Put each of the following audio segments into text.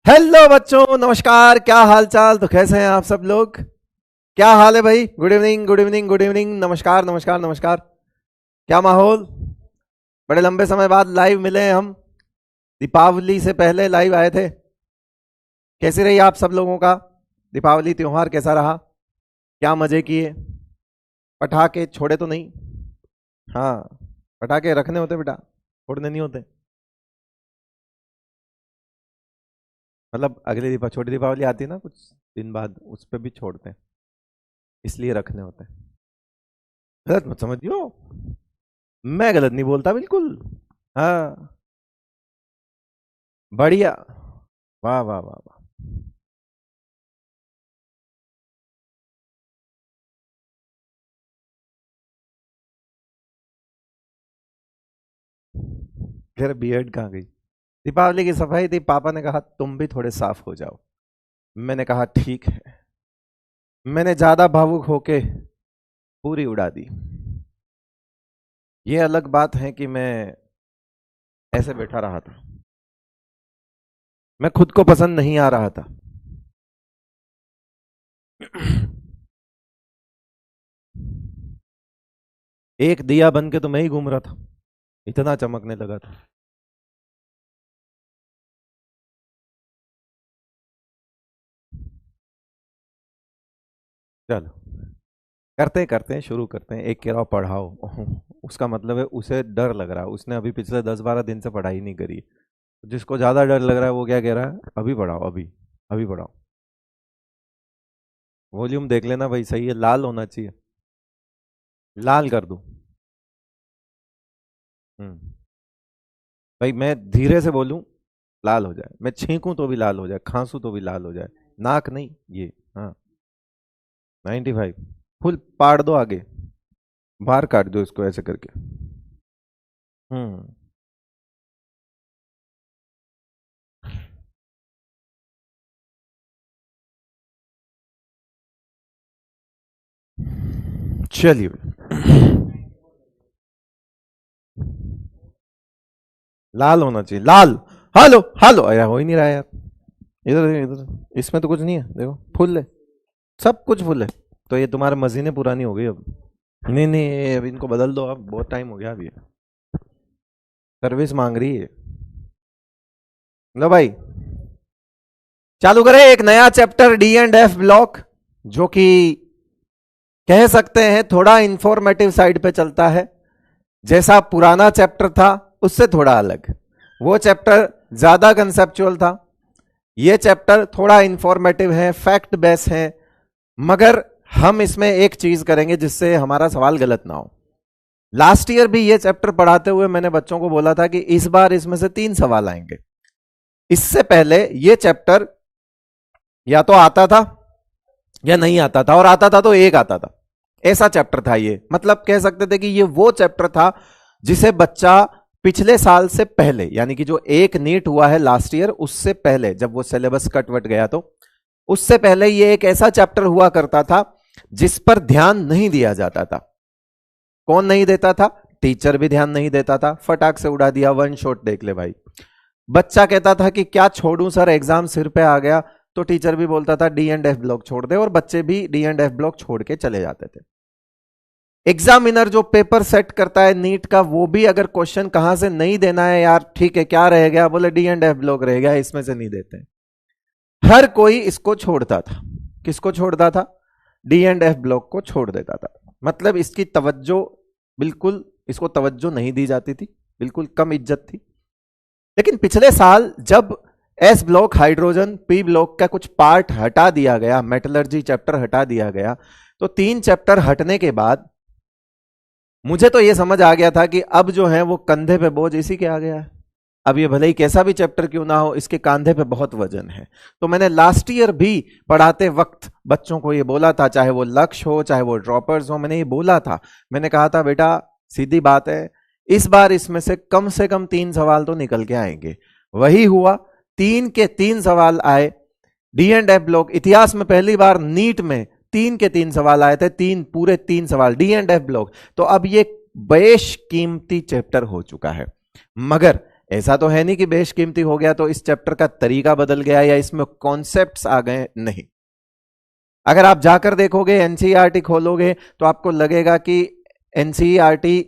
Hello बच्चों, नमस्कार। क्या हाल चाल? तो कैसे हैं आप सब लोग? क्या हाल है भाई? Good evening, good evening, good evening. नमस्कार, नमस्कार, नमस्कार। क्या माहौल? बड़े लंबे समय बाद लाइव मिले हैं हम। दीपावली से पहले लाइव आए थे। कैसी रही आप सब लोगों का दीपावली त्योहार? कैसा रहा? क्या मजे किए? पटाखे छोड़े तो नहीं? हाँ, पटाखे रखने होते बेटा, छोड़ने नहीं होते। मतलब अगली छोटी दीपावली आती है ना, कुछ दिन बाद उस पर भी छोड़ते हैं, इसलिए रखने होते हैं। गलत मत समझियो, मैं गलत नहीं बोलता बिल्कुल। हाँ, बढ़िया। वाह वाह वाह वाह। फिर बियर्ड कहाँ गई? दीपावली की सफाई थी, पापा ने कहा तुम भी थोड़े साफ हो जाओ। मैंने कहा ठीक है। मैंने ज्यादा भावुक होके पूरी उड़ा दी। ये अलग बात है कि मैं ऐसे बैठा रहा था, मैं खुद को पसंद नहीं आ रहा था। एक दिया बन के तो मैं ही घूम रहा था, इतना चमकने लगा था। चलो, करते करते हैं, शुरू करते हैं। एक कह रहा हो पढ़ाओ, उसका मतलब है उसे डर लग रहा है, उसने अभी पिछले 10-12 दिन से पढ़ाई नहीं करी। जिसको ज्यादा डर लग रहा है वो क्या कह रहा है? अभी पढ़ाओ, अभी अभी पढ़ाओ। वॉल्यूम देख लेना भाई, सही है, लाल होना चाहिए। लाल कर दूं? हम्म। भाई मैं धीरे से बोलूं, लाल हो जाए। मैं छींकूं तो भी लाल हो जाए, खांसू तो भी लाल हो जाए। नाक नहीं ये। हाँ, 95। फुल पाड़ दो आगे, बाहर काट दो इसको ऐसे करके। हम्म। चलिए, लाल होना चाहिए, लाल। हेलो हेलो, अरे हो ही नहीं रहा यार। इधर इधर, इसमें तो कुछ नहीं है, देखो फुल है, सब कुछ फुल है। तो ये तुम्हारे मशीनें पुरानी हो गई अब। नहीं नहीं, अब इनको बदल दो, अब बहुत टाइम हो गया अभी। सर्विस मांग रही है। लो भाई, चालू करें एक नया chapter D and F block, जो कि कह सकते हैं थोड़ा इंफॉर्मेटिव साइड पे चलता है। जैसा पुराना चैप्टर था उससे थोड़ा अलग। वो चैप्टर ज्यादा कंसेप्चुअल था, ये चैप्टर थोड़ा इंफॉर्मेटिव है, फैक्ट बेस है। मगर हम इसमें एक चीज करेंगे जिससे हमारा सवाल गलत ना हो। लास्ट ईयर भी ये चैप्टर पढ़ाते हुए मैंने बच्चों को बोला था कि इस बार इसमें से 3 सवाल आएंगे। इससे पहले ये चैप्टर या तो आता था या नहीं आता था, और आता था तो एक आता था। ऐसा चैप्टर था ये। मतलब कह सकते थे कि ये वो चैप्टर था जिसे बच्चा पिछले साल से पहले, यानी कि जो एक नीट हुआ है लास्ट ईयर, उससे पहले जब वो सिलेबस कटवट गया तो उससे पहले ये एक ऐसा चैप्टर हुआ करता था जिस पर ध्यान नहीं दिया जाता था। कौन नहीं देता था? टीचर भी ध्यान नहीं देता था, फटाक से उड़ा दिया, वन शॉट देख ले भाई। बच्चा कहता था कि क्या छोड़ूं सर, एग्जाम सिर पे आ गया, तो टीचर भी बोलता था डी एंड एफ ब्लॉक छोड़ दे, और बच्चे भी डी एंड एफ ब्लॉक छोड़ के चले जाते थे। एग्जामिनर जो पेपर सेट करता है नीट का, वो भी अगर क्वेश्चन कहां से नहीं देना है यार, ठीक है क्या रह गया, बोले डी एंड एफ ब्लॉक रह गया, इसमें से नहीं देते। हर कोई इसको छोड़ता था। किसको छोड़ता था? डी एंड एफ ब्लॉक को छोड़ देता था। मतलब इसकी तवज्जो, बिल्कुल इसको तवज्जो नहीं दी जाती थी, बिल्कुल कम इज्जत थी। लेकिन पिछले साल जब S block, hydrogen, P block का कुछ पार्ट हटा दिया गया, मेटलर्जी चैप्टर हटा दिया गया, तो 3 चैप्टर हटने के बाद मुझे तो यह समझ आ गया था कि अब जो है वो कंधे पे बोझ इसी के आ गया है। अब ये भले ही कैसा भी चैप्टर क्यों ना हो, इसके कांधे पे बहुत वजन है। तो मैंने लास्ट ईयर भी पढ़ाते वक्त बच्चों को ये बोला था, चाहे वो लक्ष्य हो चाहे वो ड्रॉपर्स हो, मैंने ये बोला था। मैंने कहा था बेटा सीधी बात है, इस बार इसमें से कम 3 सवाल तो निकल के आएंगे। वही हुआ, 3 के 3 सवाल आए। डी एंड एफ ब्लॉक, इतिहास में पहली बार नीट में 3 के 3 सवाल आए थे, पूरे 3 सवाल डी एंड एफ ब्लॉक। तो अब ये बेश कीमती चैप्टर हो चुका है। मगर ऐसा तो है नहीं कि बेशकीमती हो गया तो इस चैप्टर का तरीका बदल गया या इसमें कॉन्सेप्ट्स आ गए, नहीं। अगर आप जाकर देखोगे एनसीईआरटी खोलोगे तो आपको लगेगा कि एनसीईआरटी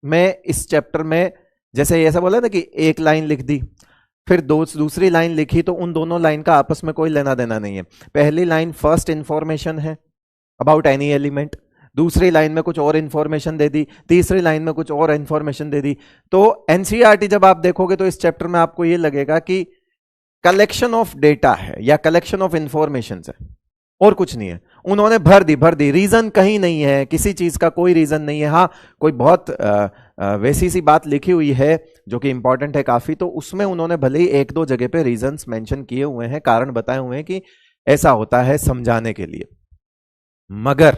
में इस चैप्टर में जैसे ऐसा बोला ना कि एक लाइन लिख दी फिर दूसरी लाइन लिखी, तो उन दोनों लाइन का आपस में कोई लेना देना नहीं है। पहली लाइन फर्स्ट इंफॉर्मेशन है अबाउट एनी एलिमेंट, दूसरी लाइन में कुछ और इंफॉर्मेशन दे दी, तीसरी लाइन में कुछ और इंफॉर्मेशन दे दी। तो एनसीईआरटी जब आप देखोगे तो इस चैप्टर में आपको यह लगेगा कि कलेक्शन ऑफ डेटा है या कलेक्शन ऑफ इंफॉर्मेशन है और कुछ नहीं है। उन्होंने भर दी, रीजन कहीं नहीं है, किसी चीज का कोई रीजन नहीं है। हाँ, कोई बहुत वैसी सी बात लिखी हुई है जो कि इंपॉर्टेंट है काफी, तो उसमें उन्होंने भले ही एक दो जगह पे रीजंस मेंशन किए हुए हैं, कारण बताए हुए हैं कि ऐसा होता है समझाने के लिए, मगर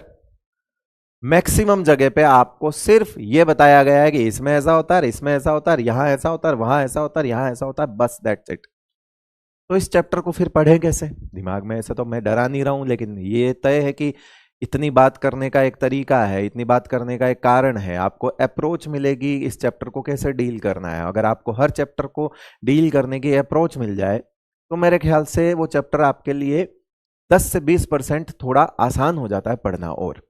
मैक्सिमम जगह पे आपको सिर्फ यह बताया गया है कि इसमें ऐसा होता है, इसमें ऐसा होता है, यहां ऐसा होता है, वहां ऐसा होता है, यहां ऐसा होता है, बस दैट्स इट। तो इस चैप्टर को फिर पढ़ें कैसे? दिमाग में ऐसा तो मैं डरा नहीं रहा हूं, लेकिन ये तय है कि इतनी बात करने का एक तरीका है, इतनी बात करने का एक कारण है, आपको अप्रोच मिलेगी इस चैप्टर को कैसे डील करना है। अगर आपको हर चैप्टर को डील करने की अप्रोच मिल जाए तो मेरे ख्याल से वो चैप्टर आपके लिए 10 से 20% थोड़ा आसान हो जाता है पढ़ना। और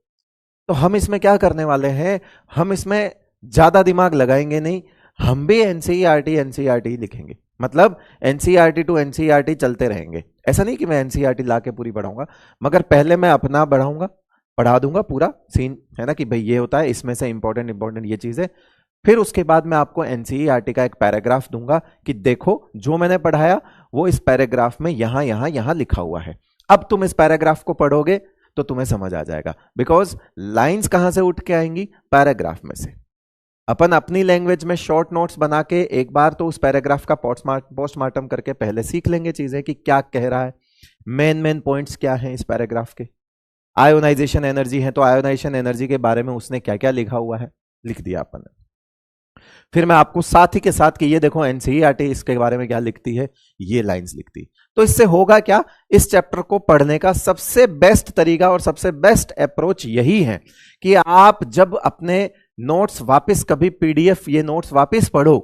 तो हम इसमें क्या करने वाले हैं, हम इसमें ज्यादा दिमाग लगाएंगे नहीं, हम भी एनसीईआरटी लिखेंगे, मतलब एनसीईआरटी टू एनसीईआरटी चलते रहेंगे। ऐसा नहीं कि मैं एनसीईआरटी लाके पूरी पढ़ाऊंगा, मगर पहले मैं अपना पढ़ा दूंगा पूरा सीन, है ना, कि भाई ये होता है, इसमें से इंपॉर्टेंट ये चीज है। फिर उसके बाद मैं आपको एनसीईआरटी का एक पैराग्राफ दूंगा कि देखो जो मैंने पढ़ाया वो इस पैराग्राफ में यहां लिखा हुआ है। अब तुम इस पैराग्राफ को पढ़ोगे तो तुम्हें समझ आ जाएगा, बिकॉज लाइंस कहां से उठ के आएंगी? पैराग्राफ में से। अपन अपनी लैंग्वेज में शॉर्ट नोट्स बना के एक बार तो उस पैराग्राफ का पोस्टमार्टम करके पहले सीख लेंगे चीजें कि क्या कह रहा है, मेन पॉइंट्स क्या हैं इस पैराग्राफ के। आयोनाइजेशन एनर्जी है तो आयोनाइजेशन एनर्जी के बारे में उसने क्या क्या लिखा हुआ है, लिख दिया अपन ने। फिर मैं आपको साथ ही के साथ कि ये देखो एनसीईआरटी इसके बारे में क्या लिखती है, ये लाइंस लिखती। तो इससे होगा क्या, इस चैप्टर को पढ़ने का सबसे बेस्ट तरीका और सबसे बेस्ट अप्रोच यही है कि आप जब अपने नोट्स वापस कभी पीडीएफ ये नोट्स वापस पढ़ो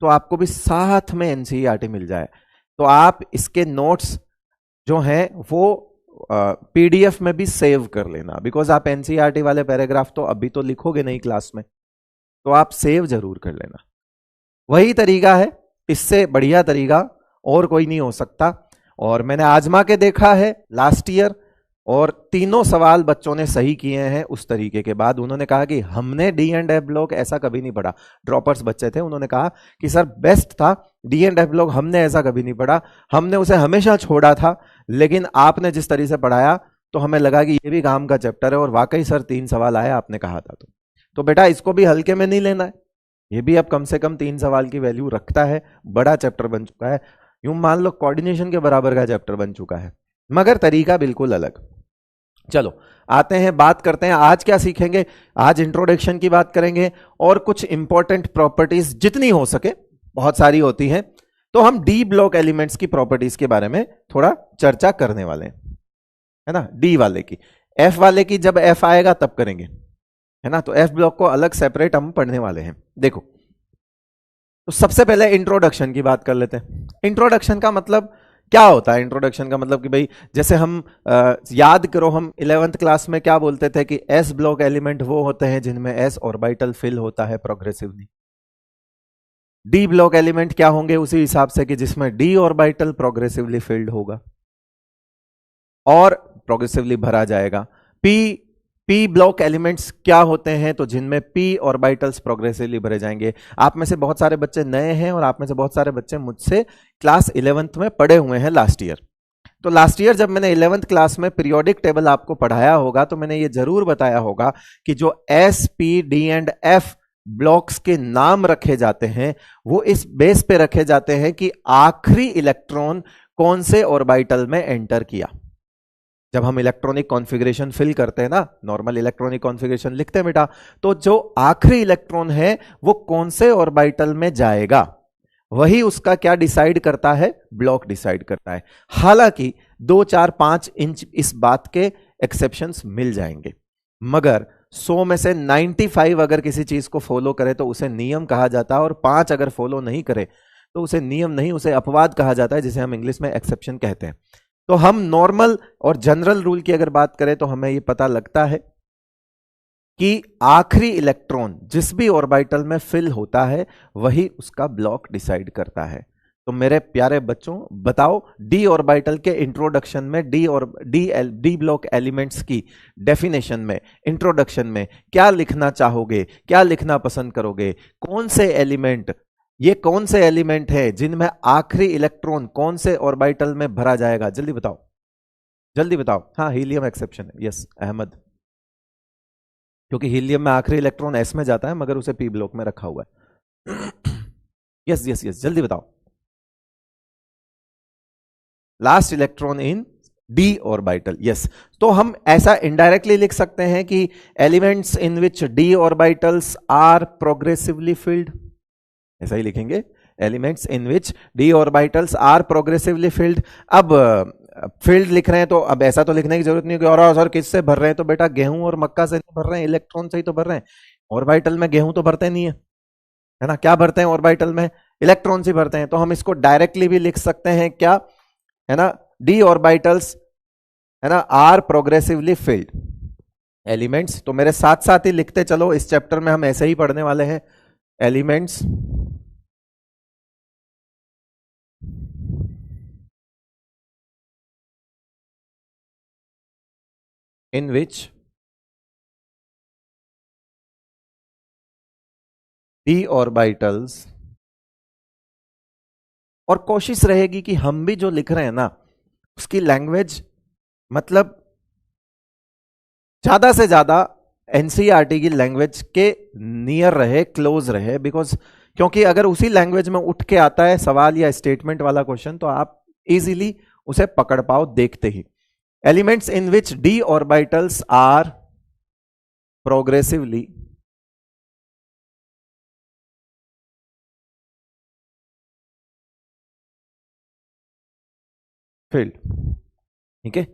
तो आपको भी साथ में एनसीईआरटी मिल जाए। तो आप इसके नोट्स जो हैं वो पीडीएफ में भी सेव कर लेना, बिकॉज आप एनसीईआरटी वाले पैराग्राफ तो अभी तो लिखोगे नहीं क्लास में, तो आप सेव जरूर कर लेना। वही तरीका है, इससे बढ़िया तरीका और कोई नहीं हो सकता। और मैंने आजमा के देखा है लास्ट ईयर, और तीनों सवाल बच्चों ने सही किए हैं। उस तरीके के बाद उन्होंने कहा कि हमने डी एंड एफ ब्लॉक ऐसा कभी नहीं पढ़ा। ड्रॉपर्स बच्चे थे, उन्होंने कहा कि सर बेस्ट था डी एंड एफ ब्लॉक, हमने ऐसा कभी नहीं पढ़ा, हमने उसे हमेशा छोड़ा था, लेकिन आपने जिस तरीके से पढ़ाया तो हमें लगा कि ये भी काम का चैप्टर है। और वाकई सर 3 सवाल आए आपने कहा था। तो बेटा इसको भी हल्के में नहीं लेना है, ये भी अब कम से कम 3 सवाल की वैल्यू रखता है, बड़ा चैप्टर बन चुका है, यूं मान लो कोऑर्डिनेशन के बराबर का चैप्टर बन चुका है, मगर तरीका बिल्कुल अलग। चलो आते हैं, बात करते हैं आज क्या सीखेंगे। आज इंट्रोडक्शन की बात करेंगे और कुछ इंपॉर्टेंट प्रॉपर्टीज जितनी हो सके, बहुत सारी होती हैं, तो हम डी ब्लॉक एलिमेंट्स की प्रॉपर्टीज के बारे में थोड़ा चर्चा करने वाले हैं, है ना। डी वाले की, एफ वाले की जब एफ आएगा तब करेंगे, है ना। तो एफ ब्लॉक को अलग सेपरेट हम पढ़ने वाले हैं। देखो, तो सबसे पहले इंट्रोडक्शन की बात कर लेते हैं। इंट्रोडक्शन का मतलब क्या होता है? इंट्रोडक्शन का मतलब कि भाई जैसे हम याद करो, हम 11th क्लास में क्या बोलते थे कि एस ब्लॉक एलिमेंट वो होते हैं जिनमें एस ऑर्बिटल फिल होता है प्रोग्रेसिवली। डी ब्लॉक एलिमेंट क्या होंगे उसी हिसाब से कि जिसमें डी ऑर्बिटल प्रोग्रेसिवली फिल्ड होगा और प्रोग्रेसिवली भरा जाएगा। पी ब्लॉक एलिमेंट्स क्या होते हैं? तो जिनमें पी ऑर्बिटल्स प्रोग्रेसिवली भरे जाएंगे। आप में से बहुत सारे बच्चे नए हैं और आप में से बहुत सारे बच्चे मुझसे क्लास 11th में पढ़े हुए हैं लास्ट ईयर। तो लास्ट ईयर जब मैंने 11th क्लास में पीरियोडिक टेबल आपको पढ़ाया होगा तो मैंने ये जरूर बताया होगा कि जो S, P, D and F blocks के नाम रखे जाते हैं वो इस बेस पे रखे जाते हैं कि आखिरी इलेक्ट्रॉन कौन से ऑर्बिटल में एंटर किया। जब हम इलेक्ट्रॉनिक कॉन्फ़िगरेशन फिल करते हैं ना, नॉर्मल इलेक्ट्रॉनिक कॉन्फ़िगरेशन लिखते हैं बेटा, तो जो आखिरी इलेक्ट्रॉन है वो कौन से ऑर्बिटल में जाएगा वही उसका क्या डिसाइड करता है? ब्लॉक डिसाइड करता है। हालांकि 2, 4, 5 इंच इस बात के एक्सेप्शंस मिल जाएंगे, मगर 100 में से 95 अगर किसी चीज को फॉलो करे तो उसे नियम कहा जाता है, और 5 अगर फॉलो नहीं करे तो उसे नियम नहीं, उसे अपवाद कहा जाता है, जिसे हम इंग्लिश में एक्सेप्शन कहते हैं। तो हम नॉर्मल और जनरल रूल की अगर बात करें तो हमें यह पता लगता है कि आखिरी इलेक्ट्रॉन जिस भी ऑर्बिटल में फिल होता है वही उसका ब्लॉक डिसाइड करता है। तो मेरे प्यारे बच्चों बताओ, डी ऑर्बिटल के इंट्रोडक्शन में डी ब्लॉक एलिमेंट्स की डेफिनेशन में, इंट्रोडक्शन में क्या लिखना चाहोगे, क्या लिखना पसंद करोगे? कौन से एलिमेंट, ये कौन से एलिमेंट है जिनमें आखिरी इलेक्ट्रॉन कौन से ऑर्बिटल में भरा जाएगा? जल्दी बताओ, जल्दी बताओ। हाँ, हीलियम एक्सेप्शन है, यस अहमद, क्योंकि हीलियम में आखिरी इलेक्ट्रॉन एस में जाता है मगर उसे पी ब्लॉक में रखा हुआ है। यस यस यस, जल्दी बताओ। Last electron in D orbital, yes. तो हम ऐसा इनडायरेक्टली लिख सकते हैं कि elements in which D orbitals are progressively filled, ऐसा ही लिखेंगे, elements in which D orbitals are progressively filled. अब फील्ड लिख रहे हैं तो अब ऐसा तो लिखने की जरूरत नहीं कि और सर किससे भर रहे हैं, तो बेटा गेहूं और मक्का से नहीं भर रहे हैं, इलेक्ट्रॉन से ही तो भर रहे हैं। ऑर्बिटल में गेहूं तो भरते नहीं है ना, क्या भरते हैं ऑर्बिटल में? इलेक्ट्रॉन से भरते हैं। तो हम इसको डायरेक्टली भी लिख सकते हैं, क्या है ना, डी ऑर्बिटल्स है ना आर प्रोग्रेसिवली फिल्ड एलिमेंट्स। तो मेरे साथ साथ ही लिखते चलो, इस चैप्टर में हम ऐसे ही पढ़ने वाले हैं, elements in which d orbitals, और कोशिश रहेगी कि हम भी जो लिख रहे हैं ना उसकी लैंग्वेज मतलब ज्यादा से ज्यादा एनसीईआरटी की लैंग्वेज के नियर रहे, क्लोज रहे, बिकॉज क्योंकि अगर उसी लैंग्वेज में उठ के आता है सवाल या स्टेटमेंट वाला क्वेश्चन तो आप इजीली उसे पकड़ पाओ देखते ही। Elements in which D orbitals are progressively filled, ठीक है।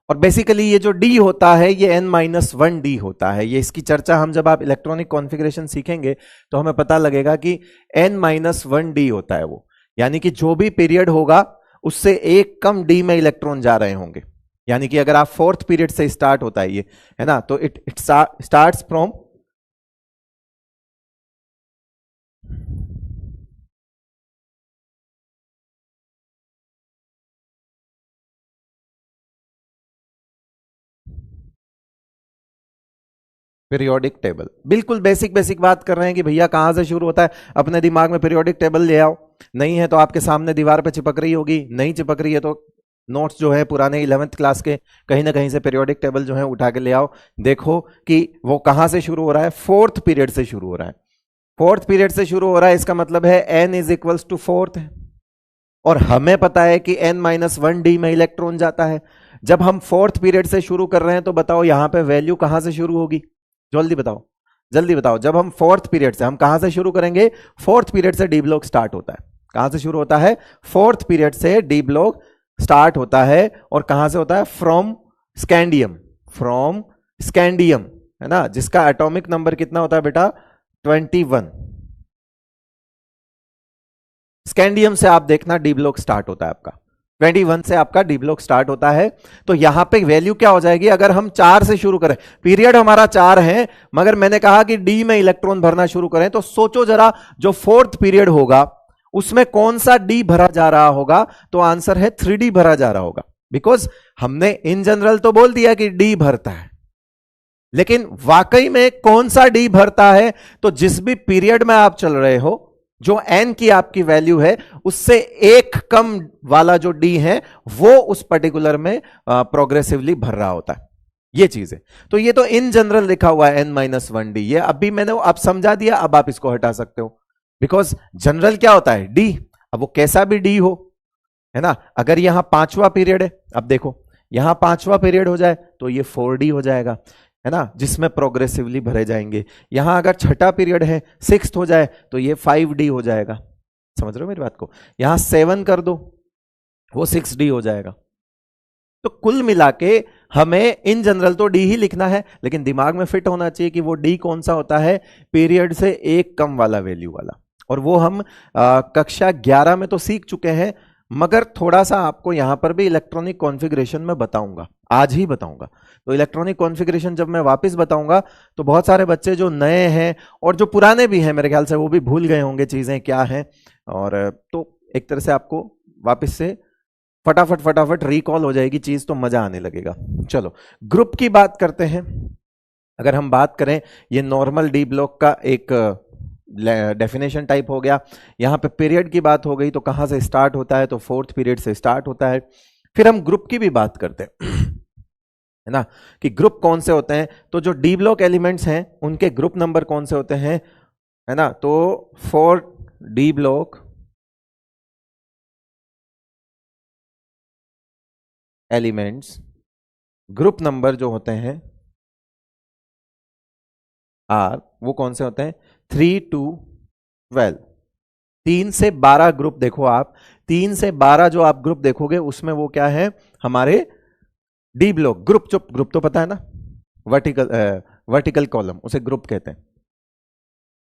और बेसिकली ये जो डी होता है ये n-1 होता है। ये इसकी चर्चा हम जब आप इलेक्ट्रॉनिक कॉन्फ़िगरेशन सीखेंगे तो हमें पता लगेगा कि n-1 होता है वो, यानी कि जो भी पीरियड होगा उससे एक कम डी में इलेक्ट्रॉन जा रहे होंगे। यानी कि अगर आप 4th पीरियड से स्टार्ट होता है ये, है ना, तो it starts from periodic table. बिल्कुल बेसिक बात कर रहे हैं कि भैया कहां से शुरू होता है, अपने दिमाग में पीरियोडिक टेबल ले आओ। नहीं है तो आपके सामने दीवार पे चिपक रही होगी, नहीं चिपक रही है तो नोट्स जो है पुराने 11th क्लास के कहीं ना कहीं से पीरियोडिक टेबल जो है उठा के ले आओ। देखो कि वो कहां से शुरू हो रहा है, 4th पीरियड से शुरू हो रहा है। 4th पीरियड से शुरू हो रहा है, इसका मतलब है n is equals to 4th, और हमें पता है कि n-1 में इलेक्ट्रॉन जाता है। जब हम 4th पीरियड से शुरू कर रहे हैं तो बताओ यहां पे वैल्यू कहां से शुरू होगी, जल्दी बताओ, जल्दी बताओ। जब हम 4th पीरियड से, हम कहां से शुरू करेंगे, 4th पीरियड से डी ब्लॉक स्टार्ट होता है। कहां से शुरू होता है, 4th पीरियड से डी ब्लॉक स्टार्ट होता है, और कहां से होता है, फ्रॉम स्कैंडियम, फ्रॉम स्कैंडियम, है ना, जिसका एटॉमिक नंबर कितना होता है बेटा, 21। स्कैंडियम से आप देखना डी ब्लॉक स्टार्ट होता है आपका, 21 से आपका डी ब्लॉक स्टार्ट होता है। तो यहां पे वैल्यू क्या हो जाएगी, अगर हम 4 से शुरू करें, पीरियड हमारा 4 है मगर मैंने कहा कि डी में इलेक्ट्रॉन भरना शुरू करें, तो सोचो जरा जो 4th पीरियड होगा उसमें कौन सा डी भरा जा रहा होगा, तो आंसर है 3D भरा जा रहा होगा। बिकॉज हमने इन जनरल तो बोल दिया कि डी भरता है, लेकिन वाकई में कौन सा डी भरता है, तो जिस भी पीरियड में आप चल रहे हो, जो n की आपकी वैल्यू है उससे एक कम वाला जो d है वो उस पर्टिकुलर में प्रोग्रेसिवली भर रहा होता है। ये चीज है। तो ये तो इन जनरल लिखा हुआ है n-1 डी, ये अभी मैंने अब समझा दिया, अब आप इसको हटा सकते हो। बिकॉज जनरल क्या होता है, डी, अब वो कैसा भी डी हो, है ना। अगर यहां 5वां पीरियड है, अब देखो यहां 5वां पीरियड हो जाए तो ये 4D हो जाएगा, है ना, जिसमें प्रोग्रेसिवली भरे जाएंगे। यहां अगर 6ठा पीरियड है, 6th हो जाए तो ये 5D हो जाएगा। समझ रहे हो मेरी बात को, यहां 7 कर दो वो 6D हो जाएगा। तो कुल मिला के हमें इन जनरल तो डी ही लिखना है, लेकिन दिमाग में फिट होना चाहिए कि वो डी कौन सा होता है, पीरियड से एक कम वाला वैल्यू वाला। और वो हम कक्षा 11 में तो सीख चुके हैं, मगर थोड़ा सा आपको यहां पर भी इलेक्ट्रॉनिक कॉन्फ़िगरेशन में बताऊंगा, आज ही बताऊंगा। तो इलेक्ट्रॉनिक कॉन्फ़िगरेशन जब मैं वापस बताऊंगा तो बहुत सारे बच्चे जो नए हैं और जो पुराने भी हैं मेरे ख्याल से वो भी भूल गए होंगे चीजें क्या हैं, और तो एक तरह से आपको वापस से फटाफट फटाफट रिकॉल हो जाएगी चीज, तो मजा आने लगेगा। चलो ग्रुप की बात करते हैं। अगर हम बात करें, ये नॉर्मल डी ब्लॉक का एक डेफिनेशन टाइप हो गया। यहां पे पीरियड की बात हो गई, तो कहां से स्टार्ट होता है, तो फोर्थ पीरियड से स्टार्ट होता है। फिर हम ग्रुप की भी बात करते हैं है ना, कि ग्रुप कौन से होते हैं। तो जो डी ब्लॉक एलिमेंट्स हैं उनके ग्रुप नंबर कौन से होते हैं, है ना। तो for D block elements group number जो होते हैं आर, वो कौन से होते हैं, 3 to 12। 3 से 12 ग्रुप देखो आप, 3 से 12 जो आप ग्रुप देखोगे उसमें वो क्या है, हमारे डी ब्लॉक ग्रुप। जो ग्रुप तो पता है ना, वर्टिकल कॉलम उसे ग्रुप कहते हैं।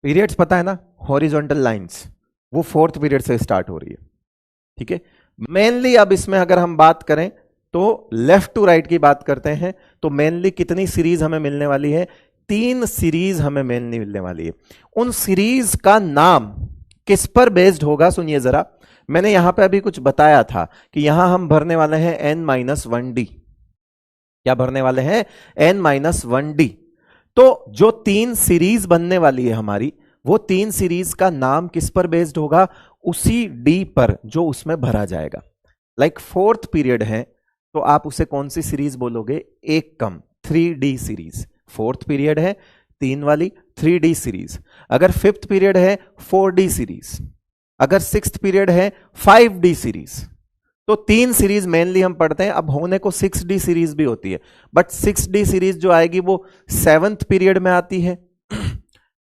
पीरियड्स पता है ना, हॉरिजॉन्टल लाइंस, वो फोर्थ पीरियड से स्टार्ट हो रही है। ठीक है, मेनली अब इसमें अगर हम बात करें तो लेफ्ट टू राइट की बात करते हैं, तो मेनली कितनी सीरीज हमें मिलने वाली है, 3 सीरीज हमें मेनली मिलने वाली है। उन सीरीज का नाम किस पर बेस्ड होगा, सुनिए जरा। मैंने यहां पे अभी कुछ बताया था कि यहां हम भरने वाले हैं n-1d। क्या भरने वाले हैं, n-1d। तो जो 3 सीरीज बनने वाली है हमारी, वो 3 सीरीज का नाम किस पर बेस्ड होगा, उसी डी पर जो उसमें भरा जाएगा। लाइक फोर्थ पीरियड है तो आप उसे कौन सी सीरीज बोलोगे, एक कम 3D सीरीज। फोर्थ पीरियड है 3 वाली 3D सीरीज। अगर फिफ्थ पीरियड है 4D सीरीज। अगर सिक्स्थ पीरियड है 5D सीरीज। तो 3 सीरीज मेनली हम पढ़ते हैं। अब होने को 6D सीरीज भी होती है, बट 6D सीरीज जो आएगी वो 7th पीरियड में आती है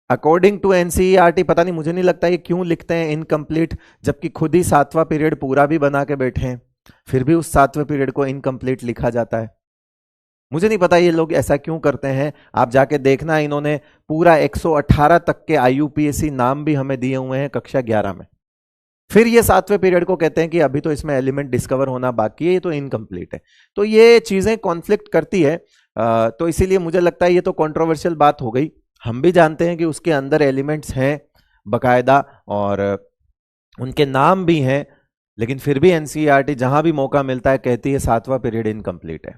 अकॉर्डिंग टू एनसीईआरटी। पता नहीं, मुझे नहीं लगता ये क्यों लिखते हैं इनकम्प्लीट, जबकि खुद ही 7वां पीरियड पूरा भी बना के बैठे हैं, फिर भी उस 7वें पीरियड को इनकम्प्लीट लिखा जाता है। मुझे नहीं पता ये लोग ऐसा क्यों करते हैं। आप जाके देखना, इन्होंने पूरा 118 तक के आईयूपीएसी नाम भी हमें दिए हुए हैं कक्षा 11 में। फिर ये 7वें पीरियड को कहते हैं कि अभी तो इसमें एलिमेंट डिस्कवर होना बाकी है, ये तो इनकम्प्लीट है। तो ये चीजें कॉन्फ्लिक्ट करती है, तो इसीलिए मुझे लगता है ये तो कंट्रोवर्शियल बात हो गई। हम भी जानते हैं कि उसके अंदर एलिमेंट्स हैं बकायदा और उनके नाम भी हैं, लेकिन फिर भी एनसीईआरटी जहां भी मौका मिलता है कहती है 7वां पीरियड इनकम्प्लीट है।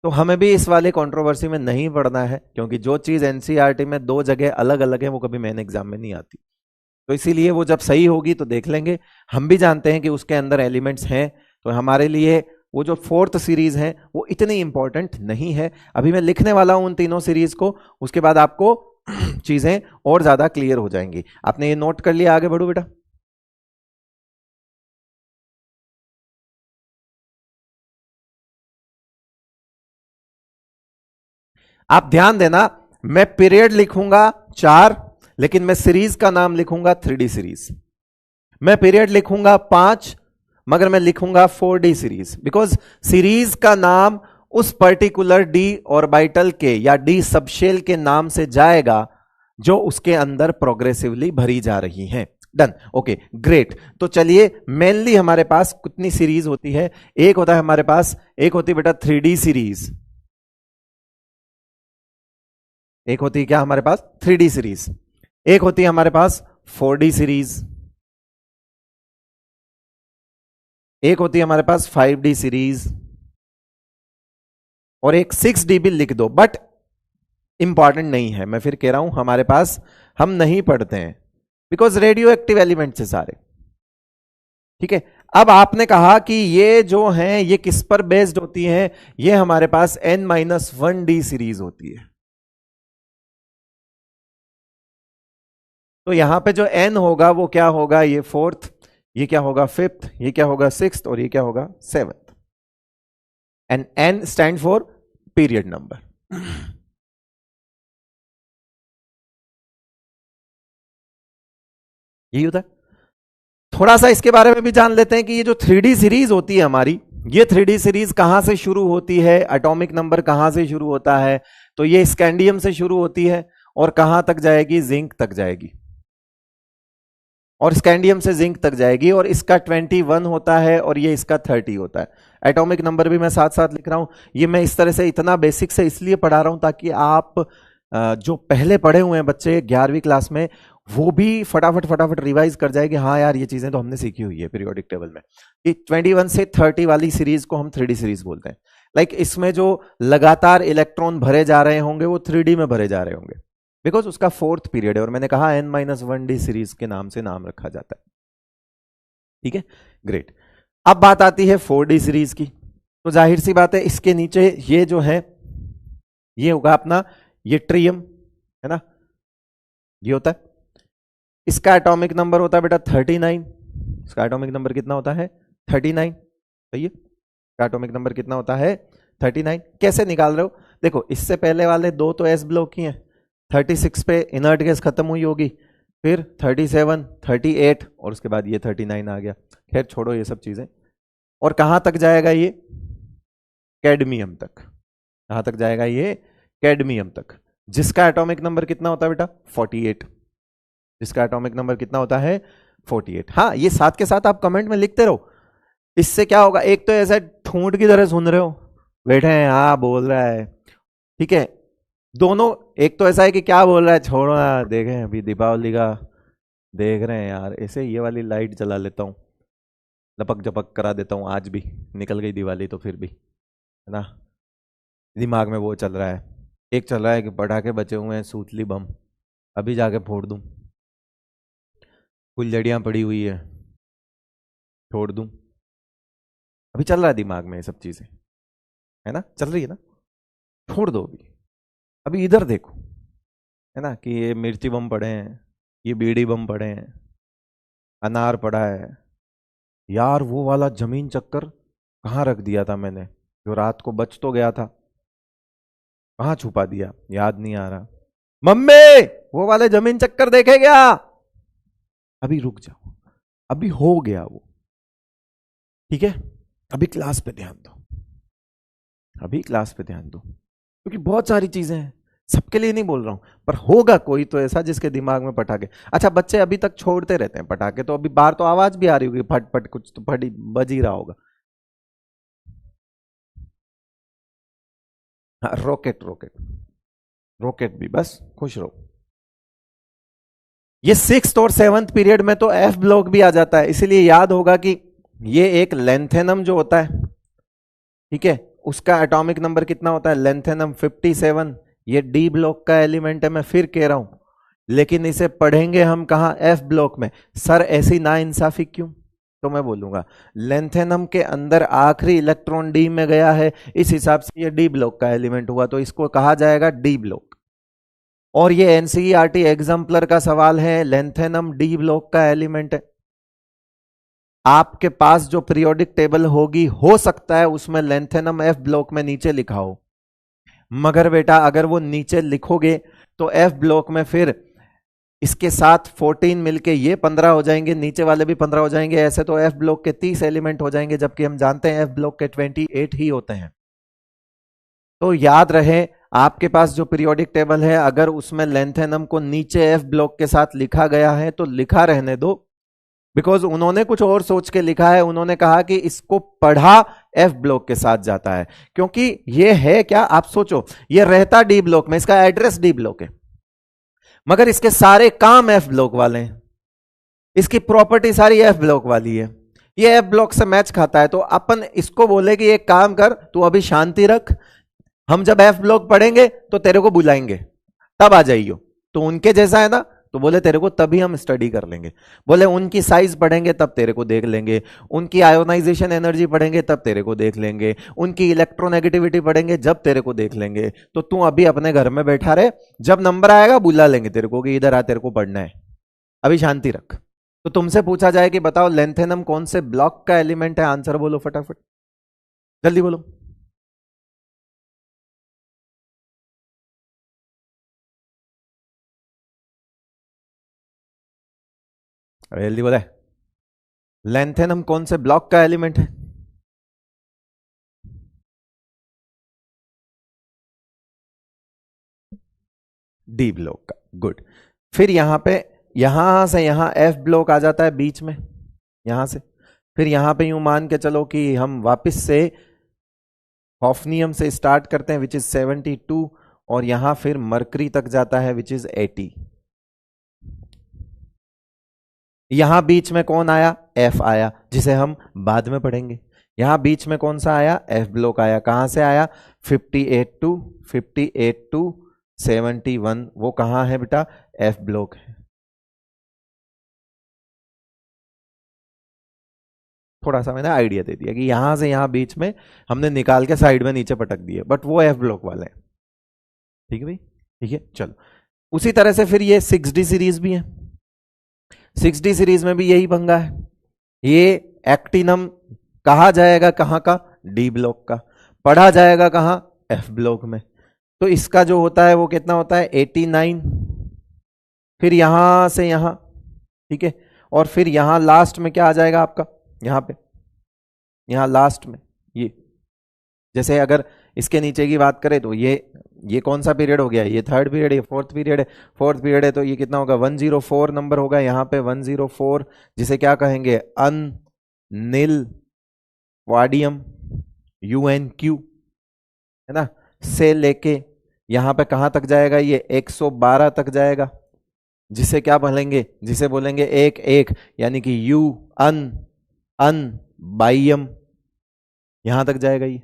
तो हमें भी इस वाले कंट्रोवर्सी में नहीं पड़ना है, क्योंकि जो चीज एनसीईआरटी में 2 जगह अलग अलग है वो कभी मेन एग्जाम में नहीं आती। तो इसीलिए वो जब सही होगी तो देख लेंगे। हम भी जानते हैं कि उसके अंदर एलिमेंट्स हैं, तो हमारे लिए वो जो 4th सीरीज है वो इतनी इंपॉर्टेंट नहीं है। अभी मैं लिखने वाला हूं उन तीनों सीरीज को, उसके बाद आपको चीजें और ज्यादा क्लियर हो जाएंगी। आपने ये नोट कर लिया, आगे बढ़ो बेटा। आप ध्यान देना, मैं पीरियड लिखूंगा 4, लेकिन मैं सीरीज का नाम लिखूंगा 3D सीरीज। मैं पीरियड लिखूंगा 5, मगर मैं लिखूंगा 4D सीरीज, बिकॉज सीरीज का नाम उस पर्टिकुलर डी ऑर्बिटल के या डी सबशेल के नाम से जाएगा जो उसके अंदर प्रोग्रेसिवली भरी जा रही है। Done, okay, great. तो चलिए, मेनली हमारे पास कितनी सीरीज होती है, एक होता है हमारे पास, एक होती है बेटा 3D सीरीज, एक होती है क्या हमारे पास 3D सीरीज, एक होती है हमारे पास 4D सीरीज, एक होती है हमारे पास 5D सीरीज, और एक 6D भी लिख दो, बट इंपॉर्टेंट नहीं है। मैं फिर कह रहा हूं हमारे पास, हम नहीं पढ़ते हैं बिकॉज रेडियो एक्टिव एलिमेंट्स है सारे। ठीक है, अब आपने कहा कि ये जो हैं ये किस पर बेस्ड होती हैं, ये हमारे पास n-1d सीरीज होती है। तो यहां पे जो n होगा वो क्या होगा, ये 4th, ये क्या होगा 5th, ये क्या होगा 6th, और ये क्या होगा 7th। And n stand for period number. यही होता है। थोड़ा सा इसके बारे में भी जान लेते हैं कि ये जो 3D सीरीज होती है हमारी, ये 3D सीरीज कहां से शुरू होती है, एटॉमिक नंबर कहां से शुरू होता है, तो ये स्कैंडियम से शुरू होती है और कहां तक जाएगी, जिंक तक जाएगी, और स्कैंडियम से जिंक तक जाएगी, और इसका 21 होता है और ये इसका 30 होता है। एटॉमिक नंबर भी मैं साथ साथ लिख रहा हूं। ये मैं इस तरह से इतना बेसिक से इसलिए पढ़ा रहा हूं ताकि आप जो पहले पढ़े हुए हैं बच्चे 11वीं क्लास में, वो भी फटाफट फटाफट रिवाइज कर जाएगी। हाँ यार, ये चीजें तो हमने सीखी हुई है पीरियोडिक टेबल में। कि 21 से 30 वाली सीरीज को हम 3D सीरीज बोलते हैं। लाइक इसमें जो लगातार इलेक्ट्रॉन भरे जा रहे होंगे वो 3D में भरे जा रहे होंगे, बिकॉज उसका 4th पीरियड है, और मैंने कहा N-1D सीरीज के नाम से नाम रखा जाता है। ठीक है, ग्रेट। अब बात आती है 4D सीरीज की। तो जाहिर सी बात है, इसके नीचे ये जो है ये होगा अपना ये ट्रियम, है ना, ये होता है। इसका एटॉमिक नंबर होता है बेटा 39। इसका एटॉमिक नंबर कितना होता है, 39। सही है, इसका एटॉमिक नंबर कितना होता है, 39। कैसे निकाल रहे हो, देखो इससे पहले वाले दो तो एस ब्लॉक की हैं, 36 पे इनर्ट गैस खत्म हुई होगी, फिर 37, 38 और उसके बाद ये 39 आ गया। खैर छोड़ो ये सब चीजें। और कहां तक जाएगा ये, कैडमियम तक। कहां तक जाएगा ये, कैडमियम तक, जिसका एटॉमिक नंबर कितना होता है बेटा, 48। जिसका एटॉमिक नंबर कितना होता है, 48। हाँ, ये साथ के साथ आप कमेंट में लिखते रहो। इससे क्या होगा, एक तो ऐसा ठूंठ की तरह सुन रहे हो, बैठे हैं हाँ बोल रहा है, ठीक है, दोनों। एक तो ऐसा है कि क्या बोल रहा है, छोड़ो ना, देखें अभी दीपावली का देख रहे हैं यार, ऐसे ये वाली लाइट जला लेता हूँ, लपक जपक करा देता हूँ। आज भी निकल गई दिवाली तो फिर भी, है ना, दिमाग में वो चल रहा है। एक चल रहा है कि पटाखे बचे हुए हैं, सूतली बम, अभी जाके फोड़ दूं, फुलझड़ियाँ पड़ी हुई है, छोड़ दूं, अभी चल रहा है दिमाग में ये सब चीजें, है ना, चल रही है ना, छोड़ दो अभी। अभी इधर देखो, है ना, कि ये मिर्ची बम पड़े हैं, ये बीड़ी बम पड़े हैं, अनार पड़ा है। यार वो वाला जमीन चक्कर कहाँ रख दिया था मैंने, जो रात को बच तो गया था, कहाँ छुपा दिया, याद नहीं आ रहा। मम्मी वो वाले जमीन चक्कर देखे क्या, अभी रुक जाओ, अभी हो गया वो, ठीक है। अभी क्लास पे ध्यान दो, अभी क्लास पे ध्यान दो, क्योंकि बहुत सारी चीजें हैं, सबके लिए नहीं बोल रहा हूं, पर होगा कोई तो ऐसा जिसके दिमाग में पटाखे। अच्छा, बच्चे अभी तक छोड़ते रहते हैं पटाखे, तो अभी बाहर तो आवाज भी आ रही होगी, फट फट कुछ तो फटी बज ही रहा होगा। हाँ, रॉकेट रॉकेट रॉकेट भी, बस खुश रहो। ये 6th और 7th पीरियड में तो एफ ब्लॉक भी आ जाता है, इसीलिए याद होगा कि ये एक लेंथेनम जो होता है, ठीक है, उसका एटॉमिक नंबर कितना होता है, लेंथेनम 57। ये डी ब्लॉक का एलिमेंट है, मैं फिर कह रहा हूं, लेकिन इसे पढ़ेंगे हम कहां, एफ ब्लॉक में। सर ऐसी ना इंसाफी क्यों, तो मैं बोलूंगा लेंथेनम के अंदर आखिरी इलेक्ट्रॉन डी में गया है, इस हिसाब से ये डी ब्लॉक का एलिमेंट हुआ, तो इसको कहा जाएगा डी ब्लॉक। और ये एनसीईआरटी एग्जाम्पलर का सवाल है, लेंथेनम डी ब्लॉक का एलिमेंट है। आपके पास जो पीरियोडिक टेबल होगी, हो सकता है उसमें लेंथेनम एफ ब्लॉक में नीचे लिखा हो, मगर बेटा अगर वो नीचे लिखोगे तो एफ ब्लॉक में फिर इसके साथ 14 मिलके ये 15 हो जाएंगे, नीचे वाले भी 15 हो जाएंगे, ऐसे तो एफ ब्लॉक के 30 एलिमेंट हो जाएंगे, जबकि हम जानते हैं एफ ब्लॉक के 28 ही होते हैं। तो याद रहे, आपके पास जो पीरियोडिक टेबल है, अगर उसमें लेंथेनम को नीचे एफ ब्लॉक के साथ लिखा गया है तो लिखा रहने दो, बिकॉज उन्होंने कुछ और सोच के लिखा है। उन्होंने कहा कि इसको पढ़ा एफ ब्लॉक के साथ जाता है, क्योंकि ये है क्या, आप सोचो, ये रहता डी ब्लॉक में, इसका एड्रेस डी ब्लॉक है, मगर इसके सारे काम एफ ब्लॉक वाले हैं, इसकी प्रॉपर्टी सारी एफ ब्लॉक वाली है, ये एफ ब्लॉक से मैच खाता है। तो अपन इसको बोले कि एक काम कर, तू अभी शांति रख, हम जब एफ ब्लॉक पढ़ेंगे तो तेरे को बुलाएंगे, तब आ जाइयो। तो उनके जैसा है ना, तो बोले तेरे को तभी हम स्टडी कर लेंगे। बोले उनकी साइज पढ़ेंगे तब तेरे को देख लेंगे, उनकी आयोनाइजेशन एनर्जी पढ़ेंगे तब तेरे को देख लेंगे, उनकी इलेक्ट्रोनेगेटिविटी पढ़ेंगे जब तेरे को देख लेंगे। तो तू अभी अपने घर में बैठा रहे, जब नंबर आएगा बुला लेंगे तेरे को कि इधर आ, तेरे को पढ़ना है, अभी शांति रख। तो तुमसे पूछा जाए कि बताओ लेंथेनम कौन से ब्लॉक का एलिमेंट है, आंसर बोलो फटाफट, जल्दी बोलो। जल्दी बोले, लेंथेनम कौन से ब्लॉक का एलिमेंट है? डी ब्लॉक का। गुड। फिर यहां पे, यहां से यहां एफ ब्लॉक आ जाता है बीच में, यहां से। फिर यहां पे यूं मान के चलो कि हम वापस से हॉफनियम से स्टार्ट करते हैं विच इज 72, और यहां फिर मरकरी तक जाता है विच इज 80। यहां बीच में कौन आया? एफ आया, जिसे हम बाद में पढ़ेंगे। यहां बीच में कौन सा आया? एफ ब्लॉक आया। कहां से आया? 58 टू 71, वो कहां है बेटा? एफ ब्लॉक है। थोड़ा सा मैंने आइडिया दे दिया कि यहां से यहां बीच में हमने निकाल के साइड में नीचे पटक दिए, बट वो एफ ब्लॉक वाले हैं। ठीक है भाई, ठीक है, चलो। उसी तरह से फिर ये 6D सीरीज भी है। 6D सीरीज में भी यही पंगा है। ये एक्टिनम कहा जाएगा कहां का? डी ब्लॉक का। पढ़ा जाएगा कहां? एफ ब्लॉक में। तो इसका जो होता है वो कितना होता है? 89। फिर यहां से यहां, ठीक है, और फिर यहां लास्ट में क्या आ जाएगा आपका? यहां पे, यहां लास्ट में ये, जैसे अगर इसके नीचे की बात करें तो ये कौन सा पीरियड हो गया? ये थर्ड पीरियड, ये फोर्थ पीरियड है। फोर्थ पीरियड है तो ये कितना होगा? 104 नंबर होगा यहां पे, 104, जिसे क्या कहेंगे? अन नील वाडियम UnQ, है ना, से लेके यहां पे कहां तक जाएगा? ये 112 तक जाएगा, जिसे क्या बोलेंगे? जिसे बोलेंगे एक एक, यानी कि यू अन अन बाइयम, यहां तक जाएगा ये।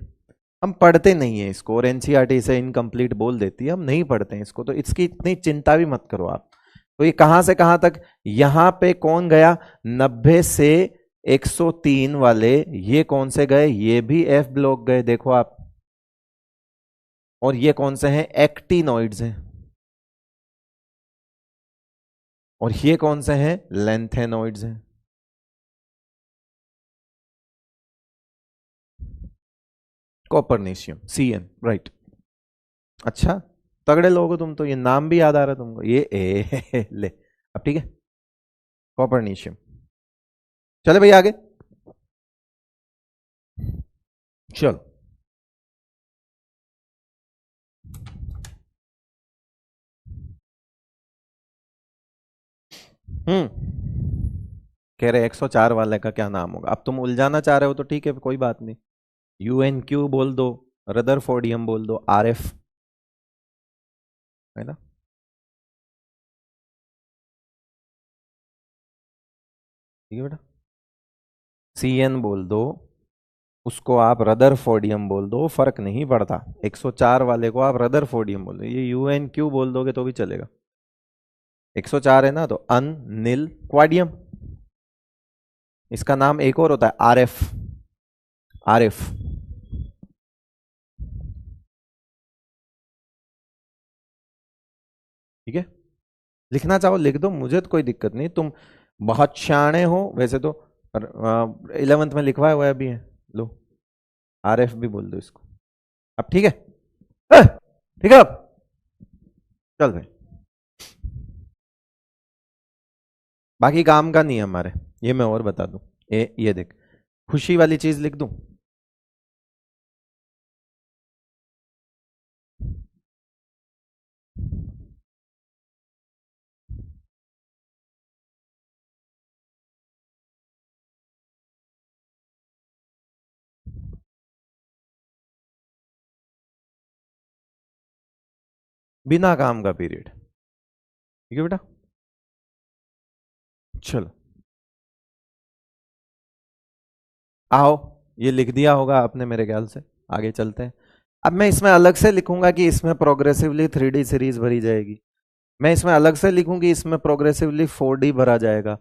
हम पढ़ते नहीं है इसको, और एनसीईआरटी इसे इनकम्प्लीट बोल देती है, हम नहीं पढ़ते हैं इसको, तो इसकी इतनी चिंता भी मत करो आप। तो ये कहां से कहां तक? यहां पे कौन गया? 90 से 103 वाले, ये कौन से गए? ये भी एफ ब्लॉक गए, देखो आप। और ये कौन से हैं? एक्टिनॉइड्स हैं। और ये कौन से हैं? लेंथेनॉइड्स हैं। कॉपरनेशियम, CN, राइट। अच्छा, तगड़े लोग हो तुम तो, ये नाम भी याद आ रहा है तुमको, ये ले। अब ठीक है, कॉपरनेशियम। चले भाई आगे, चलो। कह रहे 104 वाले का क्या नाम होगा? अब तुम उलझाना चाह रहे हो तो ठीक है, कोई बात नहीं। UnQ बोल दो, रदरफोर्डियम बोल दो, RF, है ना। ठीक है बेटा, CN बोल दो, उसको आप रदरफोर्डियम बोल दो, फर्क नहीं पड़ता। 104 वाले को आप रदरफोर्डियम बोल दो, ये UnQ बोल दोगे तो भी चलेगा। 104 है ना, तो अन नील क्वाडियम। इसका नाम एक और होता है, RF, RF। ठीक है, लिखना चाहो लिख दो, मुझे तो कोई दिक्कत नहीं, तुम बहुत शाणे हो वैसे तो। 11th में लिखवाया हुआ भी है, लो, RF भी बोल दो इसको। अब ठीक है, ठीक है, अब चल भाई, बाकी काम का नहीं है हमारे। ये मैं और बता दूं, ये देख, खुशी वाली चीज लिख दूं। बिना काम का पीरियड, ठीक है बेटा, चलो आओ। ये लिख दिया होगा आपने मेरे ख्याल से, आगे चलते हैं। अब मैं इसमें अलग से लिखूंगा कि इसमें प्रोग्रेसिवली 3D सीरीज भरी जाएगी। मैं इसमें अलग से लिखूं कि इसमें प्रोग्रेसिवली 4D भरा जाएगा।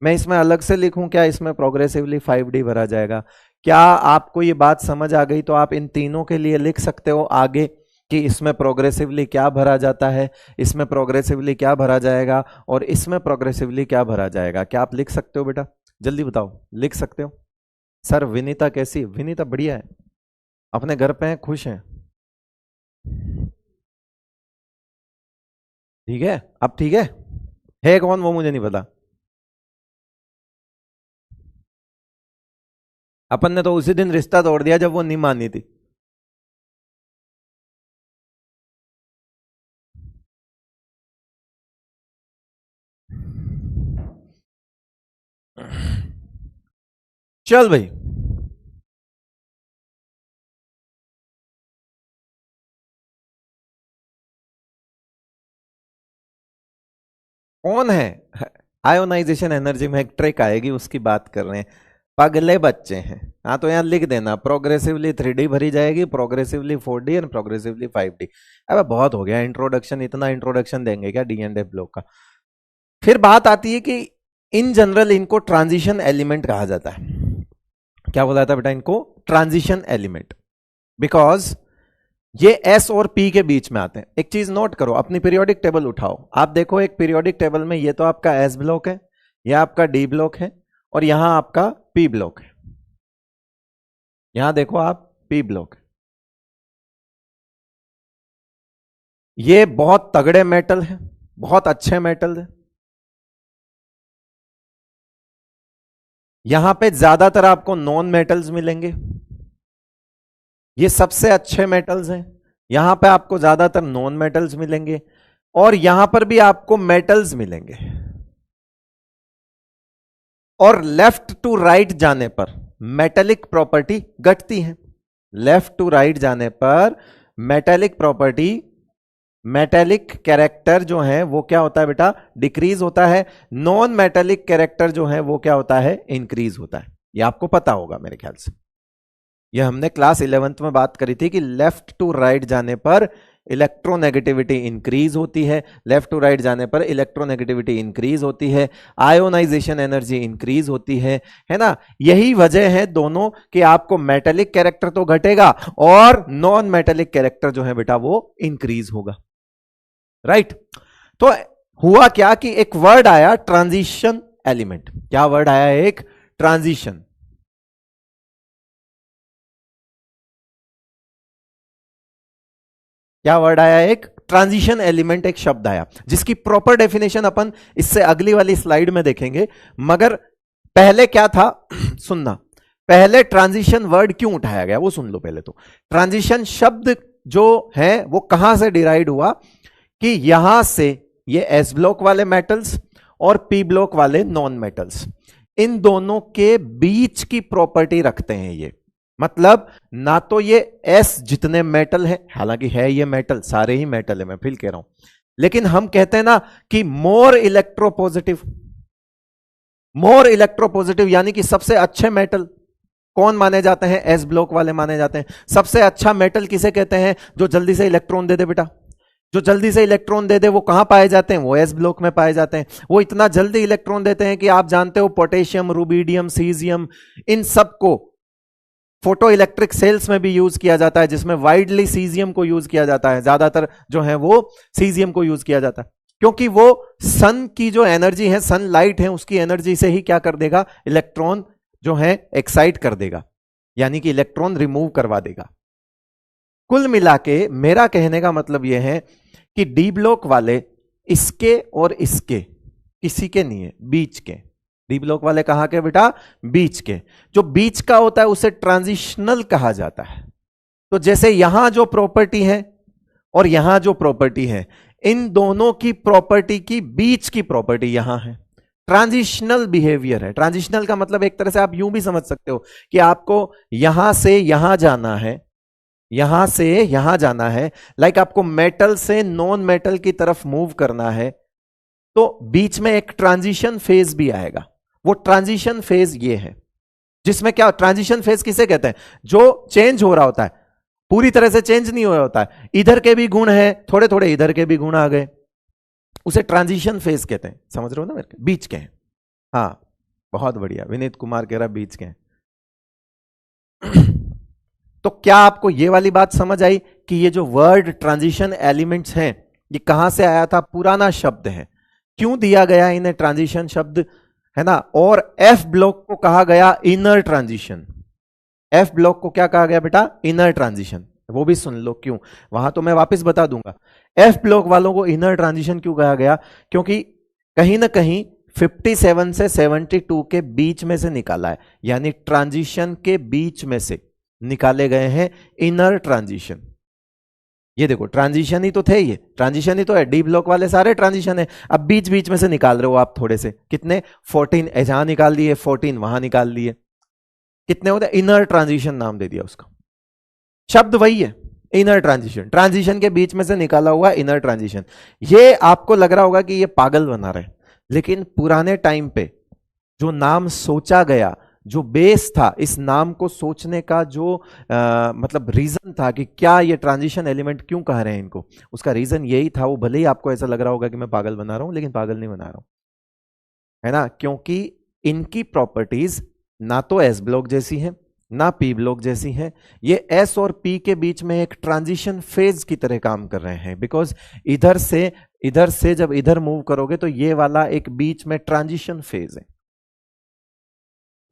मैं इसमें अलग से लिखूं क्या इसमें प्रोग्रेसिवली 5D भरा जाएगा। क्या आपको ये बात समझ आ गई? तो आप इन तीनों के लिए लिख सकते हो आगे कि इसमें प्रोग्रेसिवली क्या भरा जाता है, इसमें प्रोग्रेसिवली क्या भरा जाएगा, और इसमें प्रोग्रेसिवली क्या भरा जाएगा। क्या आप लिख सकते हो बेटा? जल्दी बताओ, लिख सकते हो? सर विनीता कैसी? विनीता बढ़िया है, अपने घर पे है, खुश है। ठीक है, अब ठीक है कौन वो मुझे नहीं पता। अपन ने तो उसी दिन रिश्ता तोड़ दिया जब वो नहीं मानी थी। चल भाई, कौन है? आयोनाइजेशन एनर्जी में एक ट्रिक आएगी, उसकी बात कर रहे हैं। पगले बच्चे हैं। हाँ तो यहां लिख देना, प्रोग्रेसिवली 3D भरी जाएगी, progressively 4D and progressively 5D। अब बहुत हो गया इंट्रोडक्शन, इतना इंट्रोडक्शन देंगे क्या डीएनडे ब्लॉक का? फिर बात आती है कि इन जनरल इनको ट्रांजिशन एलिमेंट कहा जाता है। क्या बोला जाता है बेटा इनको? Transition element. बिकॉज ये एस और पी के बीच में आते हैं। एक चीज नोट करो, अपनी पीरियोडिक टेबल उठाओ, आप देखो एक पीरियोडिक टेबल में ये तो आपका एस ब्लॉक है, यह आपका डी ब्लॉक है, और यहां आपका पी ब्लॉक है। यहां देखो आप पी ब्लॉक है। ये बहुत तगड़े मेटल है, बहुत अच्छे मेटल है। यहां पे ज्यादातर आपको नॉन मेटल्स मिलेंगे, ये सबसे अच्छे मेटल्स हैं। यहां पे आपको ज्यादातर नॉन मेटल्स मिलेंगे, और यहां पर भी आपको मेटल्स मिलेंगे। और लेफ्ट टू राइट जाने पर मेटेलिक प्रॉपर्टी घटती है। लेफ्ट टू राइट जाने पर मेटेलिक प्रॉपर्टी, मेटेलिक कैरेक्टर जो है वो क्या होता है बेटा? डिक्रीज होता है। नॉन मेटेलिक कैरेक्टर जो है वो क्या होता है? इंक्रीज होता है। ये आपको पता होगा मेरे ख्याल से, ये हमने क्लास 11th में बात करी थी कि लेफ्ट टू राइट जाने पर इलेक्ट्रोनेगेटिविटी इंक्रीज होती है, लेफ्ट टू राइट जाने पर इलेक्ट्रोनेगेटिविटी इंक्रीज होती है, आयोनाइजेशन एनर्जी इंक्रीज होती है ना? यही वजह है दोनों कि आपको मेटेलिक कैरेक्टर तो घटेगा और नॉन मेटेलिक कैरेक्टर जो है बेटा वो इंक्रीज होगा। राइट? तो हुआ क्या कि एक वर्ड आया ट्रांजिशन एलिमेंट। क्या वर्ड आया? एक ट्रांजिशन। क्या वर्ड आया? एक ट्रांजिशन एलिमेंट, एक शब्द आया जिसकी प्रॉपर डेफिनेशन अपन इससे अगली वाली स्लाइड में देखेंगे। मगर पहले क्या था सुनना, पहले ट्रांजिशन वर्ड क्यों उठाया गया वो सुन लो पहले। तो ट्रांजिशन शब्द जो है वो कहां से डिराइव हुआ कि यहां से ये एस ब्लॉक वाले मेटल्स और पी ब्लॉक वाले नॉन मेटल्स, इन दोनों के बीच की प्रॉपर्टी रखते हैं ये। मतलब ना तो ये एस जितने मेटल है, हालांकि है ये मेटल, सारे ही मेटल है, मैं फिर कह रहा हूं, लेकिन हम कहते हैं ना कि मोर इलेक्ट्रोपॉजिटिव, मोर इलेक्ट्रोपॉजिटिव यानी कि सबसे अच्छे मेटल कौन माने जाते हैं? एस ब्लॉक वाले माने जाते हैं। सबसे अच्छा मेटल किसे कहते हैं? जो जल्दी से इलेक्ट्रॉन दे दे बेटा, जो जल्दी से इलेक्ट्रॉन दे दे वो कहां पाए जाते हैं? वो एस ब्लॉक में पाए जाते हैं। वो इतना जल्दी इलेक्ट्रॉन देते हैं कि आप जानते हो पोटेशियम, रुबिडियम, सीजियम, इन सबको फोटो इलेक्ट्रिक सेल्स में भी यूज किया जाता है, जिसमें वाइडली सीजियम को यूज किया जाता है, ज्यादातर जो है वो सीजियम को यूज किया जाता है, क्योंकि वो सन की जो एनर्जी है, सन लाइट है, उसकी एनर्जी से ही क्या कर देगा? इलेक्ट्रॉन जो है एक्साइट कर देगा, यानी कि इलेक्ट्रॉन रिमूव करवा देगा। कुल मिला के मेरा कहने का मतलब यह है कि डी ब्लॉक वाले इसके और इसके किसी के नहीं है, बीच के। डी ब्लॉक वाले कहां के बेटा? बीच के। जो बीच का होता है उसे ट्रांजिशनल कहा जाता है। तो जैसे यहां जो प्रॉपर्टी है और यहां जो प्रॉपर्टी है, इन दोनों की प्रॉपर्टी की बीच की प्रॉपर्टी यहां है, ट्रांजिशनल बिहेवियर है। ट्रांजिशनल का मतलब एक तरह से आप यूं भी समझ सकते हो कि आपको यहां से यहां जाना है, यहां से यहां जाना है, लाइक आपको मेटल से नॉन मेटल की तरफ मूव करना है, तो बीच में एक ट्रांजिशन फेज भी आएगा। वो ट्रांजिशन फेज ये है, जिसमें क्या, ट्रांजिशन फेज किसे कहते हैं? जो चेंज हो रहा होता है, पूरी तरह से चेंज नहीं हो रहा होता है, इधर के भी गुण है, थोड़े थोड़े इधर के भी गुण आ गए, उसे ट्रांजिशन फेज कहते हैं। समझ रहे हो ना मेरे? बीच के हैं। हाँ बहुत बढ़िया, विनीत कुमार कह रहा बीच के हैं। तो क्या आपको ये वाली बात समझ आई कि ये जो वर्ड ट्रांजिशन एलिमेंट्स हैं ये कहां से आया था? पुराना शब्द है। क्यों दिया गया इन्हें ट्रांजिशन शब्द, है ना? और एफ ब्लॉक को कहा गया इनर ट्रांजिशन। एफ ब्लॉक को क्या कहा गया बेटा? Inner transition. वो भी सुन लो क्यों, वहां तो मैं वापस बता दूंगा। एफ ब्लॉक वालों को इनर ट्रांजिशन क्यों कहा गया? क्योंकि कहीं ना कहीं 57 से 72 के बीच में से निकाला है, यानी ट्रांजिशन के बीच में से निकाले गए हैं इनर ट्रांजिशन। ये देखो ट्रांजिशन ही तो थे, ये ट्रांजिशन ही तो है, डी ब्लॉक वाले सारे ट्रांजिशन है। अब बीच बीच में से निकाल रहे हो आप थोड़े से, कितने? 14 यहां निकाल लिए, 14 वहां निकाल लिए। कितने होते हैं? इनर ट्रांजिशन नाम दे दिया उसका, शब्द वही है, इनर ट्रांजिशन, ट्रांजिशन के बीच में से निकाला हुआ इनर ट्रांजिशन। ये आपको लग रहा होगा कि ये पागल बना रहे, लेकिन पुराने टाइम पे जो नाम सोचा गया, जो बेस था इस नाम को सोचने का, जो मतलब रीजन था कि क्या ये ट्रांजिशन एलिमेंट क्यों कह रहे हैं इनको, उसका रीजन यही था। वो भले ही आपको ऐसा लग रहा होगा कि मैं पागल बना रहा हूं, लेकिन पागल नहीं बना रहा हूं, है ना, क्योंकि इनकी प्रॉपर्टीज ना तो एस ब्लॉक जैसी हैं ना पी ब्लॉक जैसी हैं। ये एस और पी के बीच में एक ट्रांजिशन फेज की तरह काम कर रहे हैं, बिकॉज इधर से जब इधर मूव करोगे तो ये वाला एक बीच में ट्रांजिशन फेज है।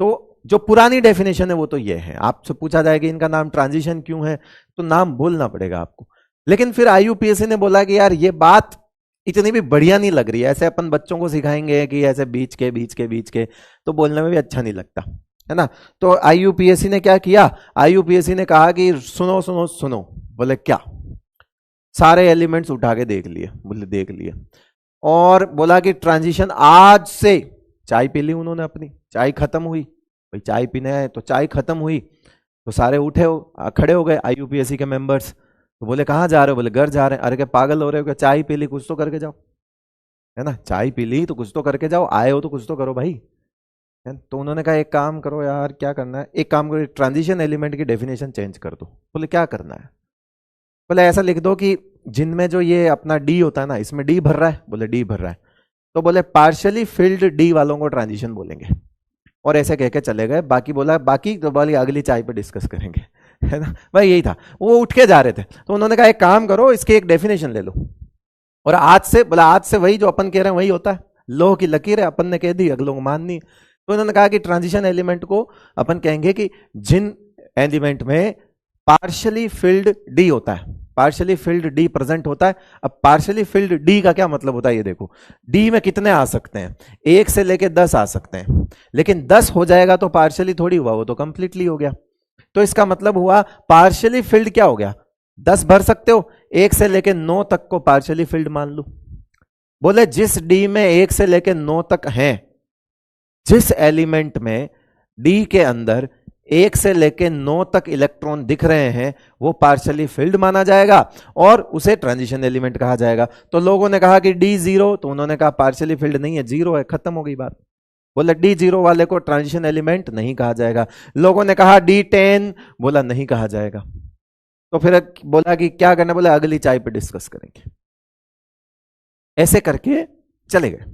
तो जो पुरानी डेफिनेशन है वो तो ये है, आपसे पूछा जाएगा इनका नाम ट्रांजिशन क्यों है, तो नाम बोलना पड़ेगा आपको। लेकिन फिर आईयूपीएससी ने बोला कि यार ये बात इतनी भी बढ़िया नहीं लग रही है, ऐसे अपन बच्चों को सिखाएंगे कि ऐसे बीच के तो बोलने में भी अच्छा नहीं लगता, है ना। तो आईयूपीएससी ने क्या किया, आईयूपीएससी ने कहा कि सुनो सुनो सुनो। बोले क्या? सारे एलिमेंट्स उठा के देख लिए, बोले देख लिए, और बोला कि ट्रांजिशन आज से, चाय पी ली उन्होंने अपनी, चाय खत्म हुई, भाई चाय पीने आए तो चाय खत्म हुई, तो सारे उठे खड़े हो गए आईयूपीएससी के मेंबर्स। तो बोले कहाँ जा रहे हो? बोले घर जा रहे हैं। अरे क्या पागल हो रहे हो क्या? चाय पी ली, कुछ तो करके जाओ, है ना, चाय पी ली तो कुछ तो करके जाओ, आए हो तो कुछ तो करो भाई, है। तो उन्होंने कहा एक काम करो यार, क्या करना है, एक काम करो, ट्रांजिशन एलिमेंट की डेफिनेशन चेंज कर दो। बोले क्या करना है? बोले ऐसा लिख दो कि जिनमें जो ये अपना डी होता है ना, इसमें डी भर रहा है, बोले डी भर रहा है, तो बोले पार्शियली फिल्ड डी वालों को ट्रांजिशन बोलेंगे, और ऐसे कह के चले गए। बाकी बोला बाकी तो बोली अगली चाय पे डिस्कस करेंगे, है ना भाई, यही था। वो उठ के जा रहे थे, तो उन्होंने कहा एक काम करो, इसकी एक डेफिनेशन ले लो, और आज से बोला आज से वही जो अपन कह रहे हैं वही होता है, लोह की लकीर है, अपन ने कह दी, अगलों को माननी। तो उन्होंने कहा कि ट्रांजिशन एलिमेंट को अपन कहेंगे कि जिन एलिमेंट में पार्शियली फिल्ड डी होता है, पार्शियली फिल्ड डी प्रेजेंट होता है। अब पार्शियली फिल्ड डी का क्या मतलब होता है, ये देखो, डी में कितने आ सकते हैं, 1 से लेके 10 आ सकते हैं, लेकिन 10 हो जाएगा तो पार्शियली थोड़ी हुआ, वो तो कंप्लीटली हो गया। तो इसका मतलब हुआ पार्शियली फिल्ड क्या हो गया, 10 भर सकते हो, 1 से लेके 9 तक को पार्शियली फिल्ड मान लो। बोले जिस डी में 1 से लेके 9 तक है, जिस एलिमेंट में डी के अंदर 1 से लेके 9 तक इलेक्ट्रॉन दिख रहे हैं, वो पार्शियली फिल्ड माना जाएगा और उसे ट्रांजिशन एलिमेंट कहा जाएगा। तो लोगों ने कहा कि डी जीरो, तो उन्होंने कहा पार्शियली फिल्ड नहीं है, जीरो है, खत्म हो गई बात। बोला डी जीरो वाले को ट्रांजिशन एलिमेंट नहीं कहा जाएगा। लोगों ने कहा डी 10, बोला नहीं कहा जाएगा। तो फिर बोला कि क्या करना, बोला अगली चाय पे डिस्कस करेंगे। ऐसे करके चले गए।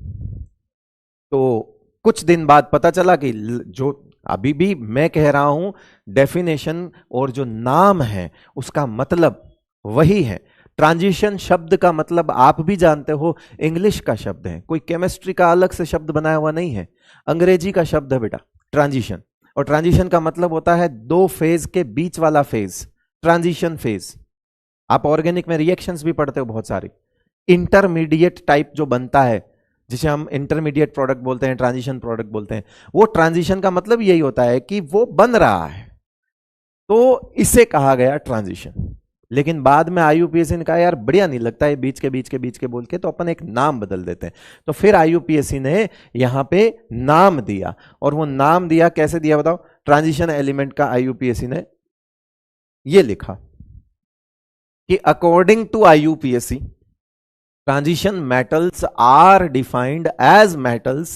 तो कुछ दिन बाद पता चला कि जो अभी भी मैं कह रहा हूं, डेफिनेशन और जो नाम है उसका मतलब वही है। ट्रांजिशन शब्द का मतलब आप भी जानते हो, इंग्लिश का शब्द है, कोई केमिस्ट्री का अलग से शब्द बनाया हुआ नहीं है, अंग्रेजी का शब्द है बेटा ट्रांजिशन। और ट्रांजिशन का मतलब होता है दो फेज के बीच वाला फेज, ट्रांजिशन फेज। आप ऑर्गेनिक में रिएक्शंस भी पढ़ते हो बहुत सारी, इंटरमीडिएट टाइप जो बनता है, जिसे हम इंटरमीडिएट प्रोडक्ट बोलते हैं, ट्रांजिशन प्रोडक्ट बोलते हैं, वो ट्रांजिशन का मतलब यही होता है कि वो बन रहा है, तो इसे कहा गया ट्रांजिशन। लेकिन बाद में आईयूपीएससी ने कहा यार बढ़िया नहीं लगता है बीच के बोल के, तो अपन एक नाम बदल देते हैं। तो फिर आईयूपीएससी ने यहां पे नाम दिया, और वो नाम दिया कैसे दिया बताओ, ट्रांजिशन एलिमेंट का आईयूपीएससी ने ये लिखा कि according to IUPSC, transition metals are defined as metals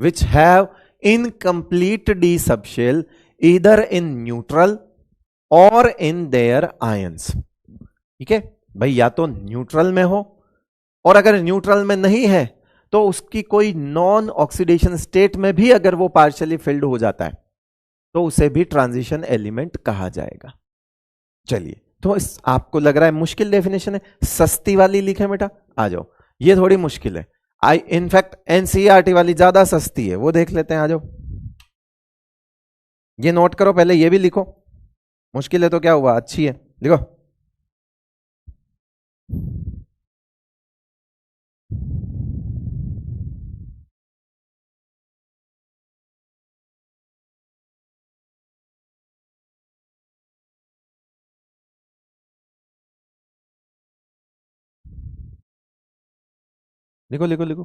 which have incomplete d subshell either in neutral or in their ions। ठीक है भाई, या तो न्यूट्रल में हो, और अगर न्यूट्रल में नहीं है तो उसकी कोई नॉन ऑक्सीडेशन स्टेट में भी अगर वो पार्शियली फिल्ड हो जाता है तो उसे भी ट्रांजिशन एलिमेंट कहा जाएगा। चलिए, तो इस आपको लग रहा है मुश्किल डेफिनेशन है, सस्ती वाली लिखे बेटा, आ जाओ, ये थोड़ी मुश्किल है। इनफैक्ट एनसीईआरटी वाली ज्यादा सस्ती है, वो देख लेते हैं, आ जाओ। ये नोट करो, पहले ये भी लिखो, मुश्किल है तो क्या हुआ, अच्छी है, लिखो। लिखो लिखो लिखो।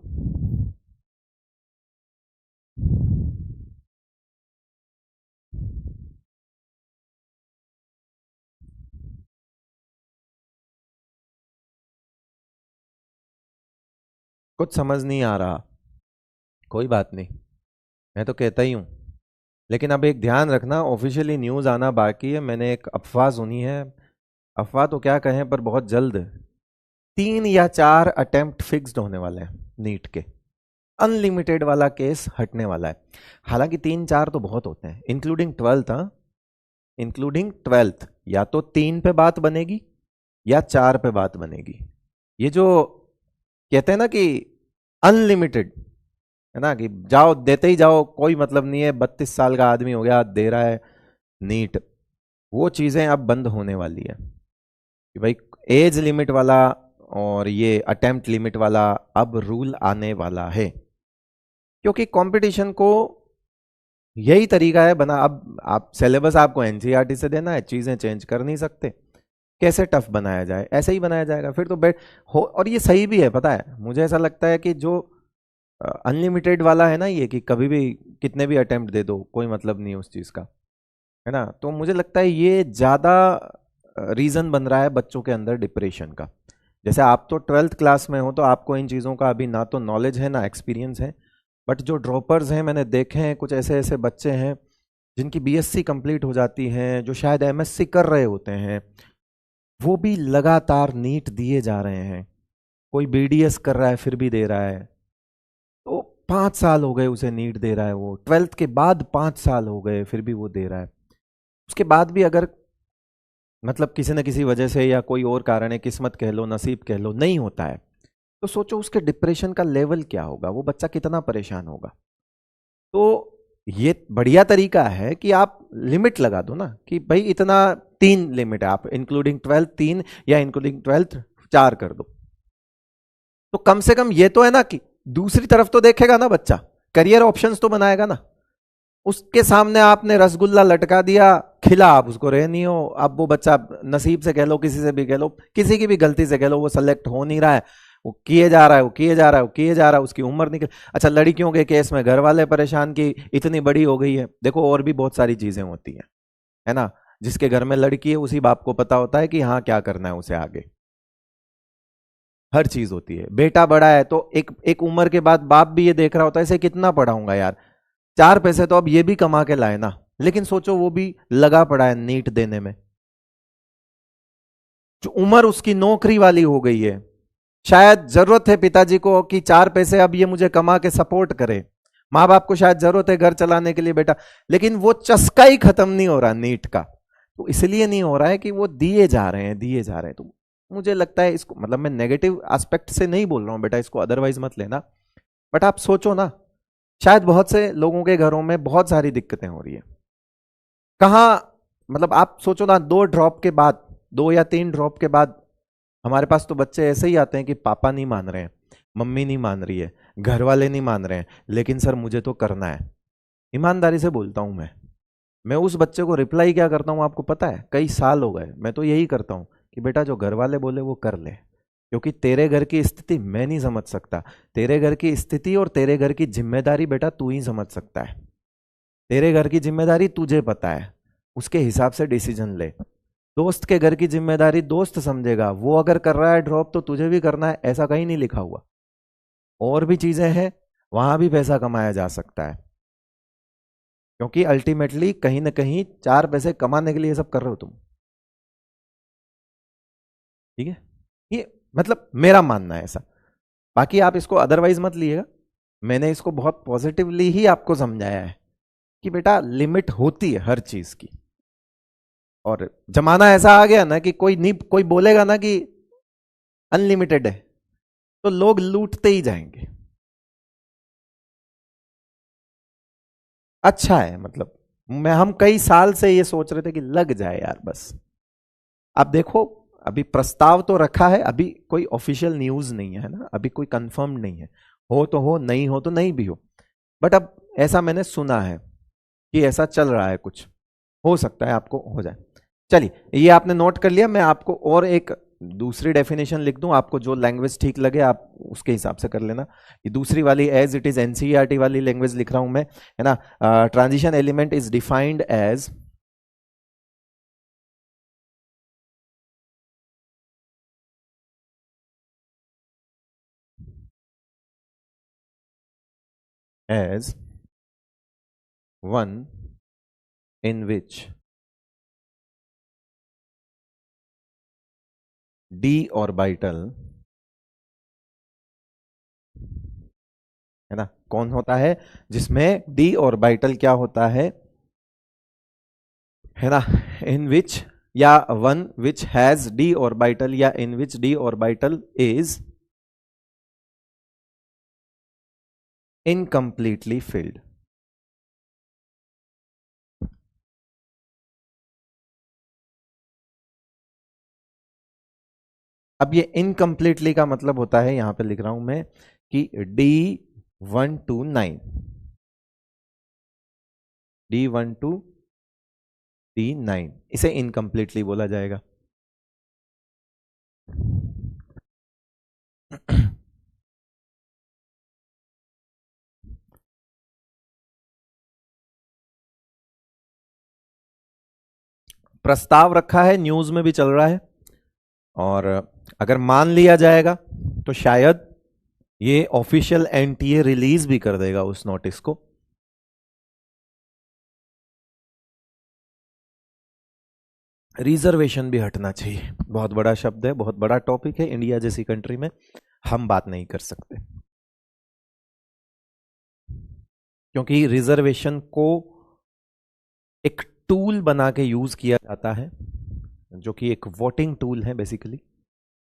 कुछ समझ नहीं आ रहा, कोई बात नहीं, मैं तो कहता ही हूँ। लेकिन अब एक ध्यान रखना, ऑफिशियली न्यूज़ आना बाकी है। मैंने एक अफवाह सुनी है, अफवाह तो क्या कहें, पर बहुत जल्द 3 या 4 अटेम्प्ट फिक्स्ड होने वाले हैं नीट के। अनलिमिटेड वाला केस हटने वाला है। हालांकि 3 4 तो बहुत होते हैं, इंक्लूडिंग ट्वेल्थ। हाँ, इंक्लूडिंग ट्वेल्थ, या तो 3 पे बात बनेगी या 4 पे बात बनेगी। ये जो कहते हैं ना कि अनलिमिटेड, है ना, कि जाओ देते ही जाओ, कोई मतलब नहीं है, 32 साल का आदमी हो गया दे रहा है नीट, वो चीजें अब बंद होने वाली है कि भाई एज लिमिट वाला और ये अटेम्प्ट लिमिट वाला अब रूल आने वाला है। क्योंकि कंपटीशन को यही तरीका है बना, अब आप सिलेबस आपको एनसीईआरटी से देना है, चीजें चेंज कर नहीं सकते, कैसे टफ बनाया जाए ऐसे ही बनाया जाएगा फिर तो बेट हो। और ये सही भी है, पता है, मुझे ऐसा लगता है कि जो अनलिमिटेड वाला है ना, ये कि कभी भी कितने भी अटेम्प्ट दे दो, कोई मतलब नहीं है उस चीज़ का, है ना, तो मुझे लगता है ये ज़्यादा रीज़न बन रहा है बच्चों के अंदर डिप्रेशन का। जैसे आप तो 12th क्लास में हो, तो आपको इन चीज़ों का अभी ना तो नॉलेज है ना एक्सपीरियंस है, बट जो ड्रॉपर्स हैं मैंने देखे हैं, कुछ ऐसे ऐसे बच्चे हैं जिनकी बीएससी कंप्लीट हो जाती हैं, जो शायद एमएससी कर रहे होते हैं, वो भी लगातार नीट दिए जा रहे हैं। कोई बीडीएस कर रहा है फिर भी दे रहा है, तो 5 साल हो गए उसे नीट दे रहा है, वो ट्वेल्थ के बाद 5 साल हो गए फिर भी वो दे रहा है। उसके बाद भी अगर मतलब किसी न किसी वजह से या कोई और कारण है, किस्मत कह लो नसीब कह लो, नहीं होता है, तो सोचो उसके डिप्रेशन का लेवल क्या होगा, वो बच्चा कितना परेशान होगा। तो ये बढ़िया तरीका है कि आप लिमिट लगा दो ना, कि भाई इतना, 3 लिमिट है, आप इंक्लूडिंग ट्वेल्थ 3 या इंक्लूडिंग ट्वेल्थ 4 कर दो। तो कम से कम ये तो है ना कि दूसरी तरफ तो देखेगा ना बच्चा, करियर ऑप्शंस तो बनाएगा ना। उसके सामने आपने रसगुल्ला लटका दिया, खिला, आप उसको रह नहीं हो, अब वो बच्चा नसीब से कह लो, किसी से भी कह लो, किसी की भी गलती से कह लो, वो सेलेक्ट हो नहीं रहा है, वो किए जा रहा है, वो किए जा रहा है, वो किए जा रहा है, उसकी उम्र निकल। अच्छा, लड़कियों के केस में घर वाले परेशान कि इतनी बड़ी हो गई है, देखो और भी बहुत सारी चीजें होती हैं, है ना, जिसके घर में लड़की है उसी बाप को पता होता है कि हाँ क्या करना है उसे आगे, हर चीज होती है। बेटा बड़ा है तो एक एक उम्र के बाद बाप भी ये देख रहा होता है, इसे कितना पढ़ाऊंगा यार, 4 पैसे तो अब ये भी कमा के लाए ना, लेकिन सोचो वो भी लगा पड़ा है नीट देने में, जो उम्र उसकी नौकरी वाली हो गई है, शायद जरूरत है पिताजी को कि 4 पैसे अब ये मुझे कमा के सपोर्ट करे, माँ बाप को शायद जरूरत है घर चलाने के लिए बेटा, लेकिन वो चस्का ही खत्म नहीं हो रहा नीट का। तो इसलिए नहीं हो रहा है कि वो दिए जा रहे हैं, दिए जा रहे हैं। तो मुझे लगता है इसको, मतलब मैं नेगेटिव एस्पेक्ट से नहीं बोल रहा हूं बेटा, इसको अदरवाइज मत लेना, बट आप सोचो ना, शायद बहुत से लोगों के घरों में बहुत सारी दिक्कतें हो रही है। कहाँ, मतलब आप सोचो ना, 2 ड्रॉप के बाद, 2 या 3 ड्रॉप के बाद हमारे पास तो बच्चे ऐसे ही आते हैं कि पापा नहीं मान रहे हैं, मम्मी नहीं मान रही है, घर वाले नहीं मान रहे हैं, लेकिन सर मुझे तो करना है। ईमानदारी से बोलता हूं मैं उस बच्चे को रिप्लाई क्या करता हूं आपको पता है, कई साल हो गए मैं तो यही करता हूं कि बेटा जो घर वाले बोले वो कर ले, क्योंकि तेरे घर की स्थिति मैं नहीं समझ सकता, तेरे घर की स्थिति और तेरे घर की जिम्मेदारी बेटा तू ही समझ सकता है, तेरे घर की जिम्मेदारी तुझे पता है, उसके हिसाब से डिसीजन ले। दोस्त के घर की जिम्मेदारी दोस्त समझेगा, वो अगर कर रहा है ड्रॉप तो तुझे भी करना है, ऐसा कहीं नहीं लिखा हुआ। और भी चीजें हैं, वहां भी पैसा कमाया जा सकता है, क्योंकि अल्टीमेटली कहीं ना कहीं 4 पैसे कमाने के लिए सब कर रहे हो तुम। ठीक है, ये मतलब मेरा मानना है ऐसा, बाकी आप इसको अदरवाइज मत लिएगा। मैंने इसको बहुत पॉजिटिवली ही आपको समझाया है कि बेटा लिमिट होती है हर चीज की, और जमाना ऐसा आ गया ना कि कोई नहीं, कोई बोलेगा ना कि अनलिमिटेड है, तो लोग लूटते ही जाएंगे। अच्छा है, मतलब मैं, हम कई साल से ये सोच रहे थे कि लग जाए यार बस। अब देखो, अभी प्रस्ताव तो रखा है, अभी कोई ऑफिशियल न्यूज नहीं है ना, अभी कोई कंफर्म नहीं है, हो तो हो, नहीं हो तो नहीं भी हो, बट अब ऐसा मैंने सुना है कि ऐसा चल रहा है कुछ, हो सकता है आपको हो जाए। चलिए, ये आपने नोट कर लिया, मैं आपको और एक दूसरी डेफिनेशन लिख दूं, आपको जो लैंग्वेज ठीक लगे आप उसके हिसाब से कर लेना। ये दूसरी वाली एज इट इज एनसीईआरटी वाली लैंग्वेज लिख रहा हूं मैं, है ना। Transition element is defined as, as one in which d orbital, है ना, कौन होता है जिसमें d ऑर्बिटल क्या होता है ना, इन विच, या one which has d orbital, या इन विच d orbital is incompletely field. अब ये इनकम्प्लीटली का मतलब होता है, यहां पे लिख रहा हूं मैं कि D1 to 9, D1 to D9, इसे इनकम्प्लीटली बोला जाएगा। प्रस्ताव रखा है, न्यूज में भी चल रहा है, और अगर मान लिया जाएगा तो शायद ये ऑफिशियल एनटीए रिलीज भी कर देगा उस नोटिस को। रिजर्वेशन भी हटना चाहिए, बहुत बड़ा शब्द है, बहुत बड़ा टॉपिक है, इंडिया जैसी कंट्री में हम बात नहीं कर सकते, क्योंकि रिजर्वेशन को एक टूल बना के यूज किया जाता है, जो कि एक वोटिंग टूल है बेसिकली।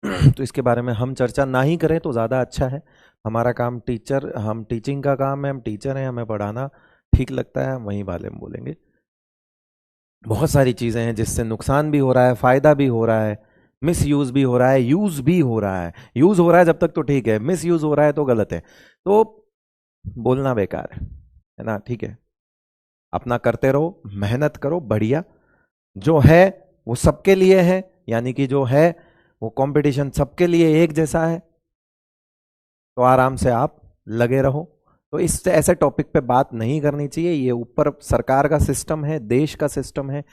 तो इसके बारे में हम चर्चा ना ही करें तो ज़्यादा अच्छा है। हमारा काम हम टीचिंग का काम है, हम टीचर हैं, हमें पढ़ाना ठीक लगता है, हम वहीं बारे में बोलेंगे। बहुत सारी चीज़ें हैं जिससे नुकसान भी हो रहा है, फ़ायदा भी हो रहा है, मिस यूज़ भी हो रहा है, यूज़ भी हो रहा है। यूज़ हो रहा है जब तक तो ठीक है, मिस यूज़ हो रहा है तो गलत है, तो बोलना बेकार है ना। ठीक है, अपना करते रहो, मेहनत करो, बढ़िया जो है वो सबके लिए है, यानी कि जो है वो कंपटीशन सबके लिए एक जैसा है, तो आराम से आप लगे रहो। तो इस ऐसे टॉपिक पे बात नहीं करनी चाहिए, ये ऊपर सरकार का सिस्टम है, देश का सिस्टम है,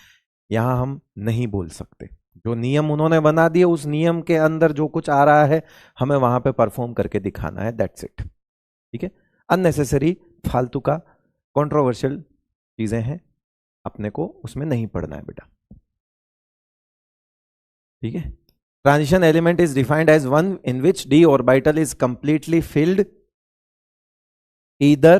यहां हम नहीं बोल सकते। जो नियम उन्होंने बना दिए उस नियम के अंदर जो कुछ आ रहा है हमें वहां पे परफॉर्म करके दिखाना है, दैट्स इट। ठीक है, अननेसेसरी फालतू का कंट्रोवर्शियल चीजें हैं, अपने को उसमें नहीं पढ़ना है बेटा। ठीक है, transition element is defined as one in which D orbital is completely filled either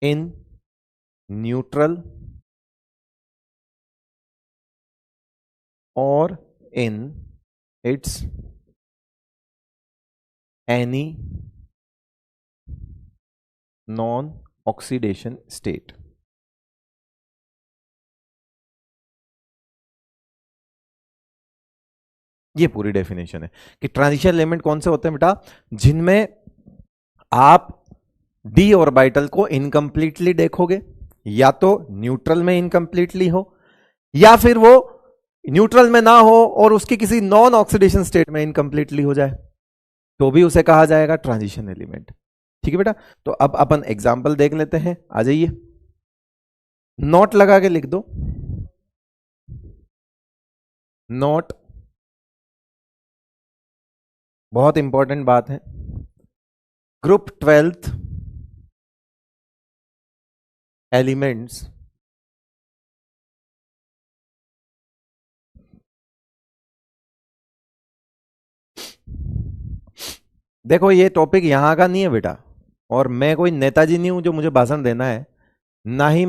in neutral or in its any non-oxidation state। ये पूरी डेफिनेशन है कि ट्रांजिशन एलिमेंट कौन से होते हैं बेटा, जिनमें आप डी ऑर्बिटल को इनकम्प्लीटली देखोगे, या तो न्यूट्रल में इनकम्प्लीटली हो, या फिर वो न्यूट्रल में ना हो और उसकी किसी नॉन ऑक्सीडेशन स्टेट में इनकम्प्लीटली हो जाए, तो भी उसे कहा जाएगा ट्रांजिशन एलिमेंट। ठीक है बेटा, तो अब अपन एग्जाम्पल देख लेते हैं, आ जाइए, नोट लगा के लिख दो, नोट बहुत इंपॉर्टेंट बात है। ग्रुप 12th एलिमेंट्स देखो, ये टॉपिक यहां का नहीं है बेटा, और मैं कोई नेताजी नहीं हूं जो मुझे भाषण देना है, ना ही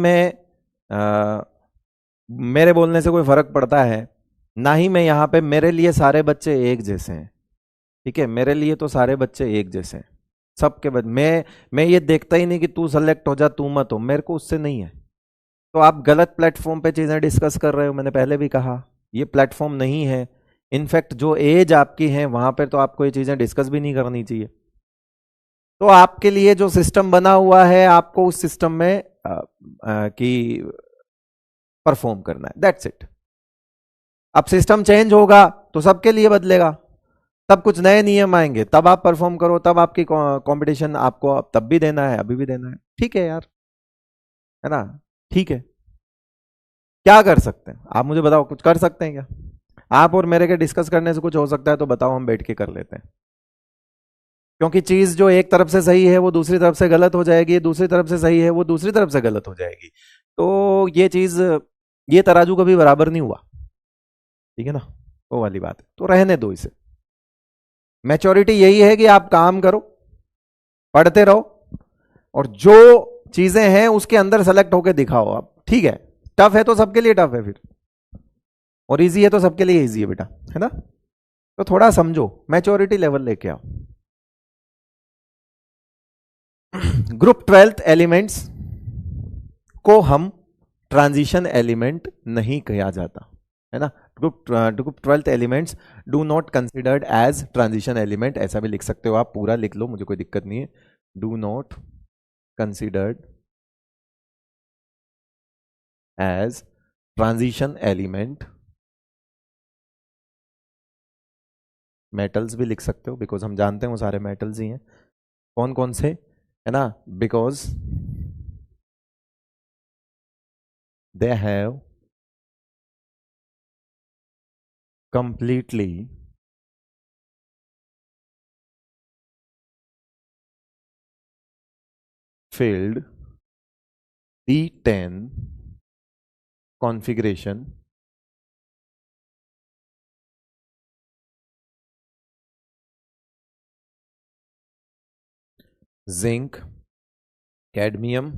मेरे बोलने से कोई फर्क पड़ता है, ना ही मैं यहां पे, मेरे लिए सारे बच्चे एक जैसे हैं। ठीक है, मेरे लिए तो सारे बच्चे एक जैसे हैं, सबके बच्चे, मैं ये देखता ही नहीं कि तू सेलेक्ट हो जा, तू मत हो, मेरे को उससे नहीं है। तो आप गलत प्लेटफॉर्म पे चीजें डिस्कस कर रहे हो, मैंने पहले भी कहा ये प्लेटफॉर्म नहीं है। इनफैक्ट जो एज आपकी है वहां पर तो आपको ये चीजें डिस्कस भी नहीं करनी चाहिए। तो आपके लिए जो सिस्टम बना हुआ है आपको उस सिस्टम में की परफॉर्म करना है, दैट्स इट। अब सिस्टम चेंज होगा तो सबके लिए बदलेगा, तब कुछ नए नियम आएंगे, तब आप परफॉर्म करो, तब आपकी कंपटीशन आपको तब भी देना है, अभी भी देना है। ठीक है यार, है ना, ठीक है, क्या कर सकते हैं आप मुझे बताओ, कुछ कर सकते हैं क्या? आप और मेरे के डिस्कस करने से कुछ हो सकता है तो बताओ, हम बैठ के कर लेते हैं। क्योंकि चीज जो एक तरफ से सही है वो दूसरी तरफ से गलत हो जाएगी, दूसरी तरफ से सही है वो दूसरी तरफ से गलत हो जाएगी। तो ये चीज, ये तराजू कभी बराबर नहीं हुआ, ठीक है ना, वो वाली बात है। तो रहने दो इसे। मैच्योरिटी यही है कि आप काम करो, पढ़ते रहो, और जो चीजें हैं उसके अंदर सेलेक्ट होकर दिखाओ आप, ठीक है। टफ है तो सबके लिए टफ है फिर, और इजी है तो सबके लिए इजी है बेटा, है ना। तो थोड़ा समझो, मैच्योरिटी लेवल लेके आओ। ग्रुप 12th एलिमेंट्स को हम ट्रांजिशन एलिमेंट नहीं कहा जाता, है ना। Group 12th elements do not considered as transition element, ऐसा भी लिख सकते हो आप, पूरा लिख लो, मुझे कोई दिक्कत नहीं है। Do not considered as transition element, metals भी लिख सकते हो, बिकॉज हम जानते हैं वो सारे मेटल्स ही हैं। कौन कौन से, है ना, because they have completely filled D10 configuration zinc, cadmium,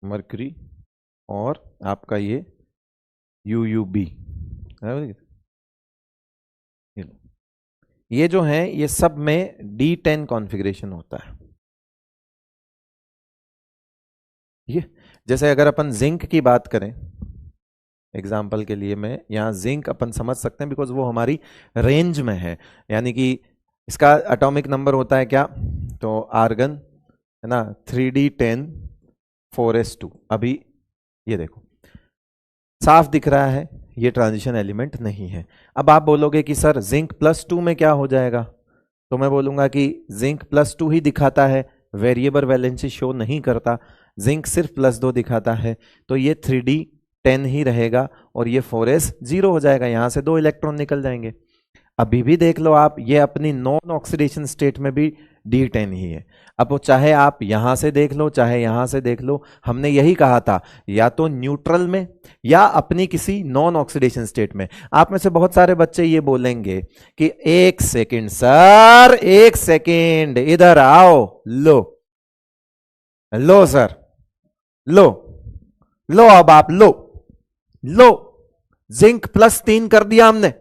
mercury, और आपका ये यूयूबी, ये जो है ये सब में D10 कॉन्फ़िगरेशन होता है। ये जैसे अगर अपन जिंक की बात करें, एग्जाम्पल के लिए मैं यहाँ जिंक अपन समझ सकते हैं, बिकॉज वो हमारी रेंज में है, यानी कि इसका एटॉमिक नंबर होता है क्या, तो आर्गन, है ना, 3D10 4s2। अभी ये देखो साफ दिख रहा है, ये ट्रांजिशन एलिमेंट नहीं है। अब आप बोलोगे कि सर जिंक +2 में क्या हो जाएगा, तो मैं बोलूंगा कि जिंक +2 ही दिखाता है, वेरिएबल वैलेंसी शो नहीं करता। जिंक सिर्फ +2 दिखाता है, तो ये 3D10 ही रहेगा, और ये 4s0 हो जाएगा, यहां से 2 इलेक्ट्रॉन निकल जाएंगे। अभी भी देख लो आप, ये अपनी नॉन ऑक्सीडेशन स्टेट में भी D10 ही है। अब वो चाहे आप यहां से देख लो चाहे यहां से देख लो, हमने यही कहा था, या तो न्यूट्रल में या अपनी किसी नॉन ऑक्सीडेशन स्टेट में। आप में से बहुत सारे बच्चे ये बोलेंगे कि 1 सेकेंड सर, 1 सेकेंड इधर आओ, लो लो सर, लो लो, अब आप लो लो, जिंक +3 कर दिया हमने,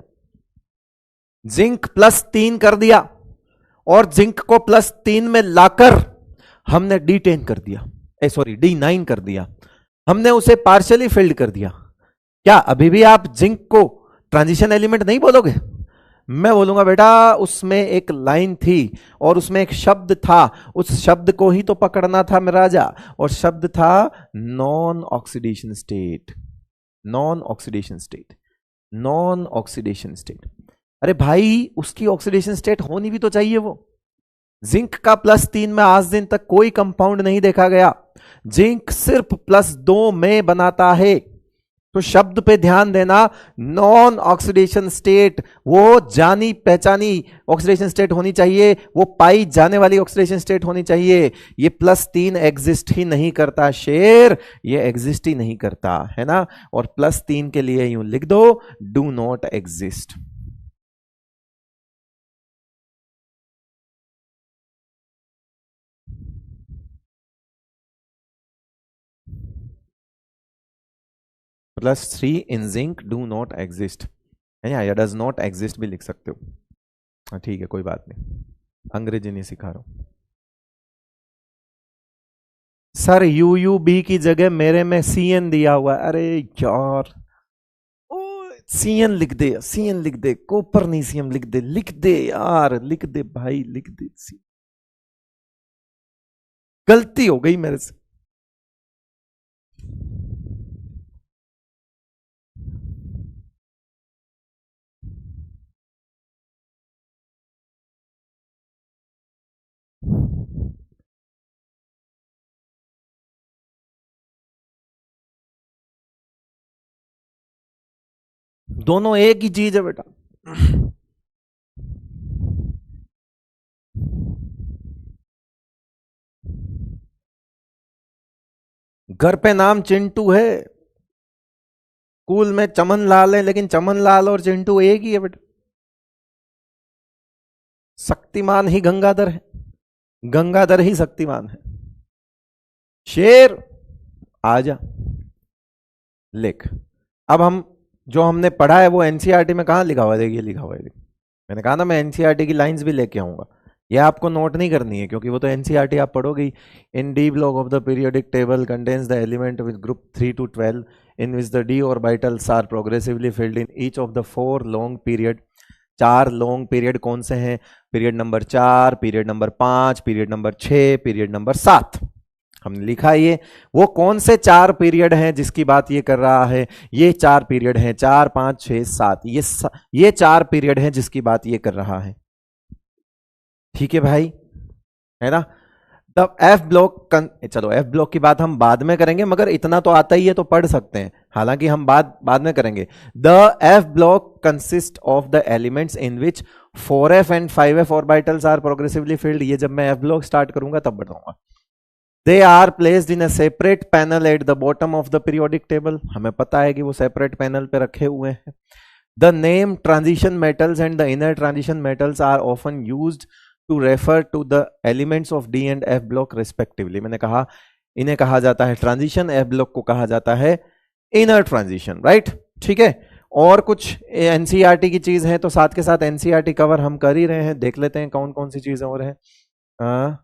जिंक +3 कर दिया, और जिंक को +3 में लाकर हमने D10 कर दिया, सॉरी D9 कर दिया, हमने उसे पार्शियली फिल्ड कर दिया। क्या अभी भी आप जिंक को ट्रांजिशन एलिमेंट नहीं बोलोगे? मैं बोलूंगा बेटा उसमें एक लाइन थी और उसमें एक शब्द था, उस शब्द को ही तो पकड़ना था मेरा राजा, और शब्द था non oxidation state, non oxidation state, non oxidation state. अरे भाई उसकी ऑक्सीडेशन स्टेट होनी भी तो चाहिए। वो जिंक का +3 में आज दिन तक कोई कंपाउंड नहीं देखा गया, जिंक सिर्फ +2 में बनाता है। तो शब्द पे ध्यान देना, नॉन ऑक्सीडेशन स्टेट, वो जानी पहचानी ऑक्सीडेशन स्टेट होनी चाहिए, वो पाई जाने वाली ऑक्सीडेशन स्टेट होनी चाहिए। ये +3 एग्जिस्ट ही नहीं करता शेर, ये एग्जिस्ट ही नहीं करता, है ना। और +3 के लिए यूं लिख दो, do not exist. +3 in zinc do not exist, है या डज नॉट एग्जिस्ट भी लिख सकते हो। हाँ ठीक है, कोई बात नहीं, अंग्रेजी नहीं सिखा रहा हूं सर। यूयूबी की जगह मेरे में CN दिया हुआ है। अरे यार, ओ CN लिख दे, CN लिख दे, कोपरनीसियम लिख दे, लिख दे यार, लिख दे भाई, लिख दे। गलती हो गई मेरे से। दोनों एक ही चीज है बेटा। घर पे नाम चिंटू है, स्कूल में चमन लाल है, लेकिन चमन लाल और चिंटू एक ही है बेटा। शक्तिमान ही गंगाधर है, गंगाधर ही शक्तिमान है। शेर आजा लिख। अब हम जो हमने पढ़ा है वो एनसीईआरटी में कहां लिखा हुआ है? देखिए लिखा हुआ है। मैंने कहा ना मैं एनसीईआरटी की लाइंस भी लेके आऊंगा, यह आपको नोट नहीं करनी है क्योंकि वो तो एनसीईआरटी आप पढ़ोगे। In d block of the periodic table contains the element with group 3 to 12 in which the d orbitals are progressively filled in each of the 4 long period। 4 long period कौन से हैं? Period number 4, period number 5, period number 6, period number 7। हमने लिखा ये वो कौन से 4 period हैं जिसकी बात ये कर रहा है? ये 4 पीरियड हैं, 4, 5, 6, 7। ये 4 पीरियड हैं जिसकी बात ये कर रहा है। ठीक है भाई, है ना? तब एफ ब्लॉक, चलो एफ ब्लॉक की बात हम बाद में करेंगे, मगर इतना तो आता ही है तो पढ़ सकते हैं, हालांकि हम बाद में करेंगे। The F block consist of the elements in which 4f and 5f orbitals are progressively filled. ये जब मैं एफ ब्लॉक स्टार्ट करूंगा तब बताऊंगा। They are placed in a separate panel at the bottom of the periodic table. हमें पता है कि वो सेपरेट पैनल पे रखे हुए हैं। The name transition metals and the inner transition metals are often used to refer to the elements of D and F block respectively. मैंने कहा इन्हें कहा जाता है ट्रांजिशन, एफ ब्लॉक को कहा जाता है इनर ट्रांजिशन, राइट? ठीक है। और कुछ एनसीईआरटी की चीज है तो साथ के साथ एनसीईआरटी कवर हम कर ही रहे हैं, देख लेते हैं कौन कौन सी चीजें और हैं।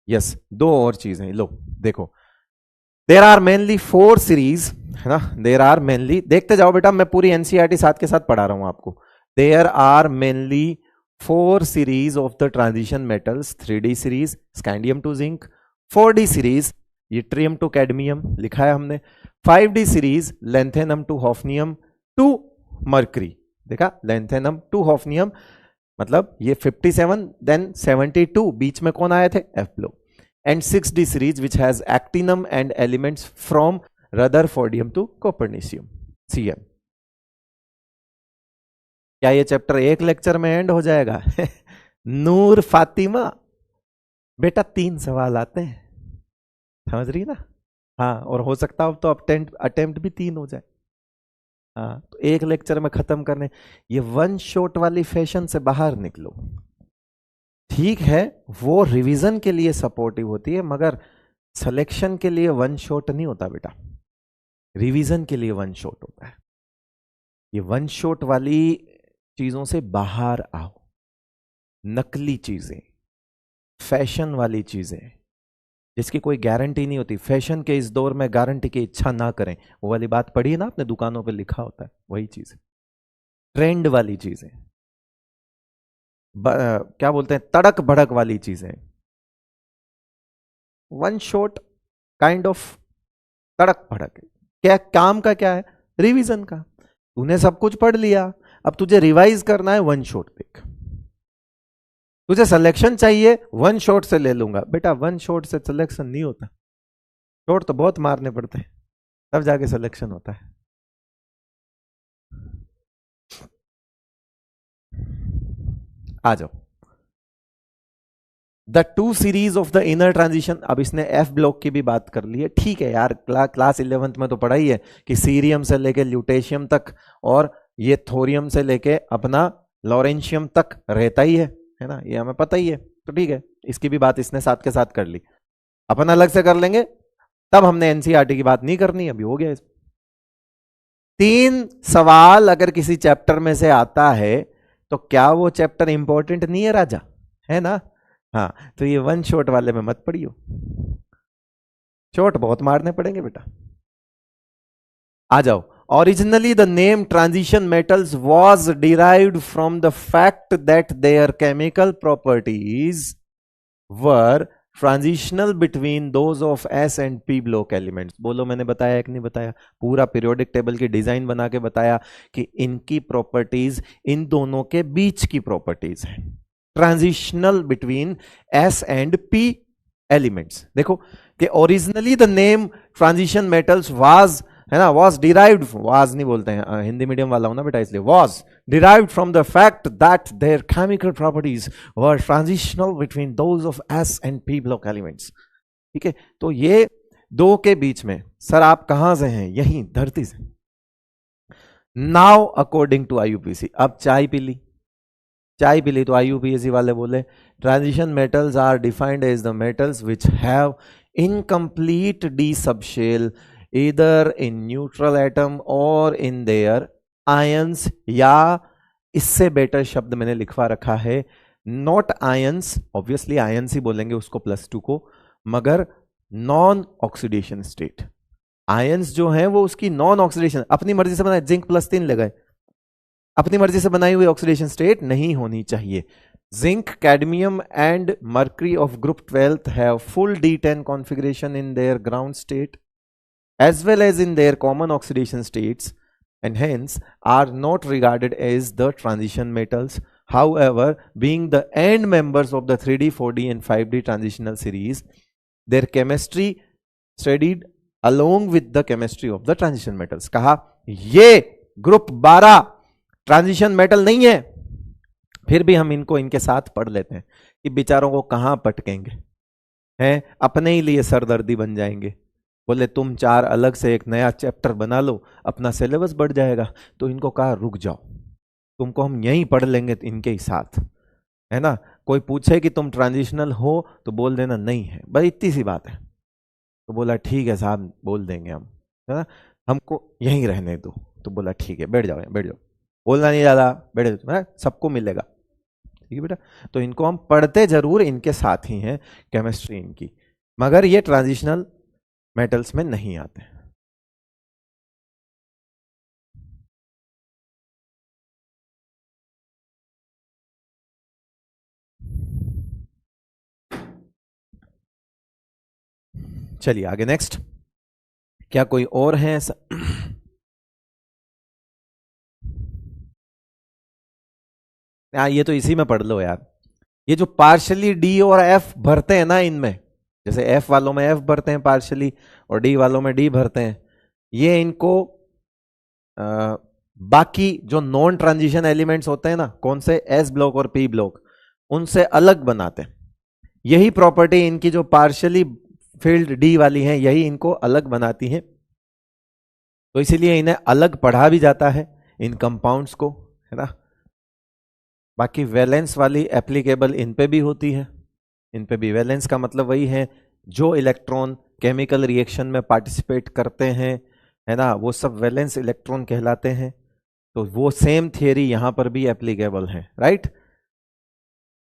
यस, 2 और चीजें लो देखो। देर आर मेनली 4 सीरीज, है ना? देर आर मेनली, देखते जाओ बेटा, मैं पूरी एनसीईआरटी साथ के साथ पढ़ा रहा हूं आपको। There are mainly 4 series of the transition metals, 3D series scandium to zinc, 4D series yttrium to cadmium लिखा है हमने, 5D series lanthanum to hafnium to mercury। देखा, lanthanum to hafnium मतलब ये 57 then 72, बीच में कौन आए थे? F block। and 6D series which has actinum and elements from rutherfordium to copernicium, Cm। क्या ये चैप्टर एक लेक्चर में एंड हो जाएगा? नूर फातिमा बेटा 3 सवाल आते हैं, समझ रही ना? हाँ, और हो सकता हो तो अटेम्प्ट भी 3 हो जाए। हाँ, तो एक लेक्चर में खत्म करने, ये 1 शॉट वाली फैशन से बाहर निकलो। ठीक है, वो रिवीजन के लिए सपोर्टिव होती है, मगर सिलेक्शन के लिए 1 शॉट नहीं होता बेटा, रिवीजन के लिए 1 शॉट होता है। ये 1 शॉट वाली चीजों से बाहर आओ। नकली चीजें, फैशन वाली चीजें जिसकी कोई गारंटी नहीं होती, फैशन के इस दौर में गारंटी की इच्छा ना करें, वो वाली बात पढ़ी है ना आपने, दुकानों पे लिखा होता है, वही चीज। ट्रेंड वाली चीजें, क्या बोलते हैं, तड़क भड़क वाली चीजें, 1 शॉट काइंड ऑफ तड़क भड़क। क्या काम का क्या है? रिवीजन का। तूने सब कुछ पढ़ लिया, अब तुझे रिवाइज करना है, 1 शॉट देख। तुझे सिलेक्शन चाहिए, 1 शॉट से ले लूंगा बेटा, 1 शॉट से सिलेक्शन नहीं होता, शॉट तो बहुत मारने पड़ते हैं तब जाके सिलेक्शन होता है। आ जाओ। The 2 series of the inner transition. अब इसने एफ ब्लॉक की भी बात कर ली है, ठीक है यार, क्लास 11th में तो पढ़ा ही है कि सीरियम से लेके ल्यूटेशियम तक और ये थोरियम से लेके अपना लॉरेंशियम तक रहता ही है ना, ये हमें पता ही है। तो ठीक है, इसकी भी बात इसने साथ के साथ कर ली, अपन अलग से कर लेंगे, तब हमने एनसीईआरटी की बात नहीं करनी, अभी हो गया। 3 सवाल अगर किसी चैप्टर में से आता है तो क्या वो चैप्टर इंपॉर्टेंट नहीं है राजा? है ना? हाँ, तो ये 1 शॉट वाले में मत पढ़ियो, शॉट बहुत मारने पड़ेंगे बेटा। आ जाओ। Originally the name transition metals was derived from the fact that their chemical properties were transitional between those of S and P block elements। बोलो मैंने बताया कि नहीं बताया? पूरा पीरियोडिक टेबल की डिजाइन बना के बताया कि इनकी प्रॉपर्टीज इन दोनों के बीच की प्रॉपर्टीज है, transitional between S and P elements. देखो कि originally the name transition metals was है ना, वॉज डिराइव्ड, वाज नहीं बोलते हैं, हिंदी मीडियम वाला हूं ना बेटा इसलिए, was derived from the fact that there chemical properties were transitional between those of S and P block elements. ठीक है, तो ये दो के बीच में, सर आप कहां से हैं, यहीं धरती से। नाउ अकॉर्डिंग टू आईयूपीएसी, अब चाय पी ली, चाय पी ली तो आईयूपीएसी वाले बोले transition metals are defined as the metals which have incomplete D subshell either in neutral atom or in their ions, या इससे बेटर शब्द मैंने लिखवा रखा है नॉट आयंस, ऑब्वियसली आयंस ही बोलेंगे उसको +2 को, मगर नॉन ऑक्सीडेशन स्टेट। आयंस जो है वो उसकी नॉन ऑक्सीडेशन, अपनी मर्जी से बनाए, जिंक +3 लगाए, अपनी मर्जी से बनाई हुई ऑक्सीडेशन स्टेट नहीं होनी चाहिए। Zinc, cadmium and mercury of group 12 have full D10 configuration in their ground state as well as in their common oxidation states, and hence are not regarded as the transition metals. However, being the end members of the 3D, 4D and 5D transitional series, their chemistry studied along with the chemistry of the transition metals. कहा ये group 12 transition metal नहीं है, फिर भी हम इनको इनके साथ पढ़ लेते हैं कि बेचारों को कहां पटकेंगे, हैं अपने ही लिए सरदर्दी बन जाएंगे। बोले तुम 4 अलग से एक नया चैप्टर बना लो, अपना सिलेबस बढ़ जाएगा, तो इनको कहा रुक जाओ, तुमको हम यहीं पढ़ लेंगे इनके ही साथ, है ना। कोई पूछे कि तुम ट्रांजिशनल हो तो बोल देना नहीं है, बस इतनी सी बात है। तो बोला ठीक है साहब बोल देंगे हम, है ना, हमको यहीं रहने दो। तो बोला ठीक है बैठ जाओ, बैठ जाओ, बोलना नहीं ज़्यादा, बैठ जाओ, सबको मिलेगा। ठीक है बेटा, तो इनको हम पढ़ते जरूर इनके साथ ही हैं, केमिस्ट्री इनकी, मगर ये ट्रांजिशनल मेटल्स में नहीं आते। चलिए आगे नेक्स्ट, क्या कोई और है ऐसा? ये तो इसी में पढ़ लो यार, ये जो पार्शली डी और एफ भरते हैं ना इनमें, जैसे एफ वालों में एफ भरते हैं पार्शली और डी वालों में डी भरते हैं, ये इनको बाकी जो नॉन ट्रांजिशन एलिमेंट्स होते हैं ना, कौन से, एस ब्लॉक और पी ब्लॉक, उनसे अलग बनाते हैं। यही प्रॉपर्टी इनकी जो पार्शली फील्ड डी वाली है, यही इनको अलग बनाती है, तो इसीलिए इन्हें अलग पढ़ा भी जाता है इन कंपाउंड्स को, है ना। बाकी वैलेंस वाली एप्लीकेबल इन पे भी होती है, इन पे भी। वैलेंस का मतलब वही है जो इलेक्ट्रॉन केमिकल रिएक्शन में पार्टिसिपेट करते हैं, है ना, वो सब वैलेंस इलेक्ट्रॉन कहलाते हैं। तो वो सेम थियरी यहां पर भी एप्लीकेबल है, राइट।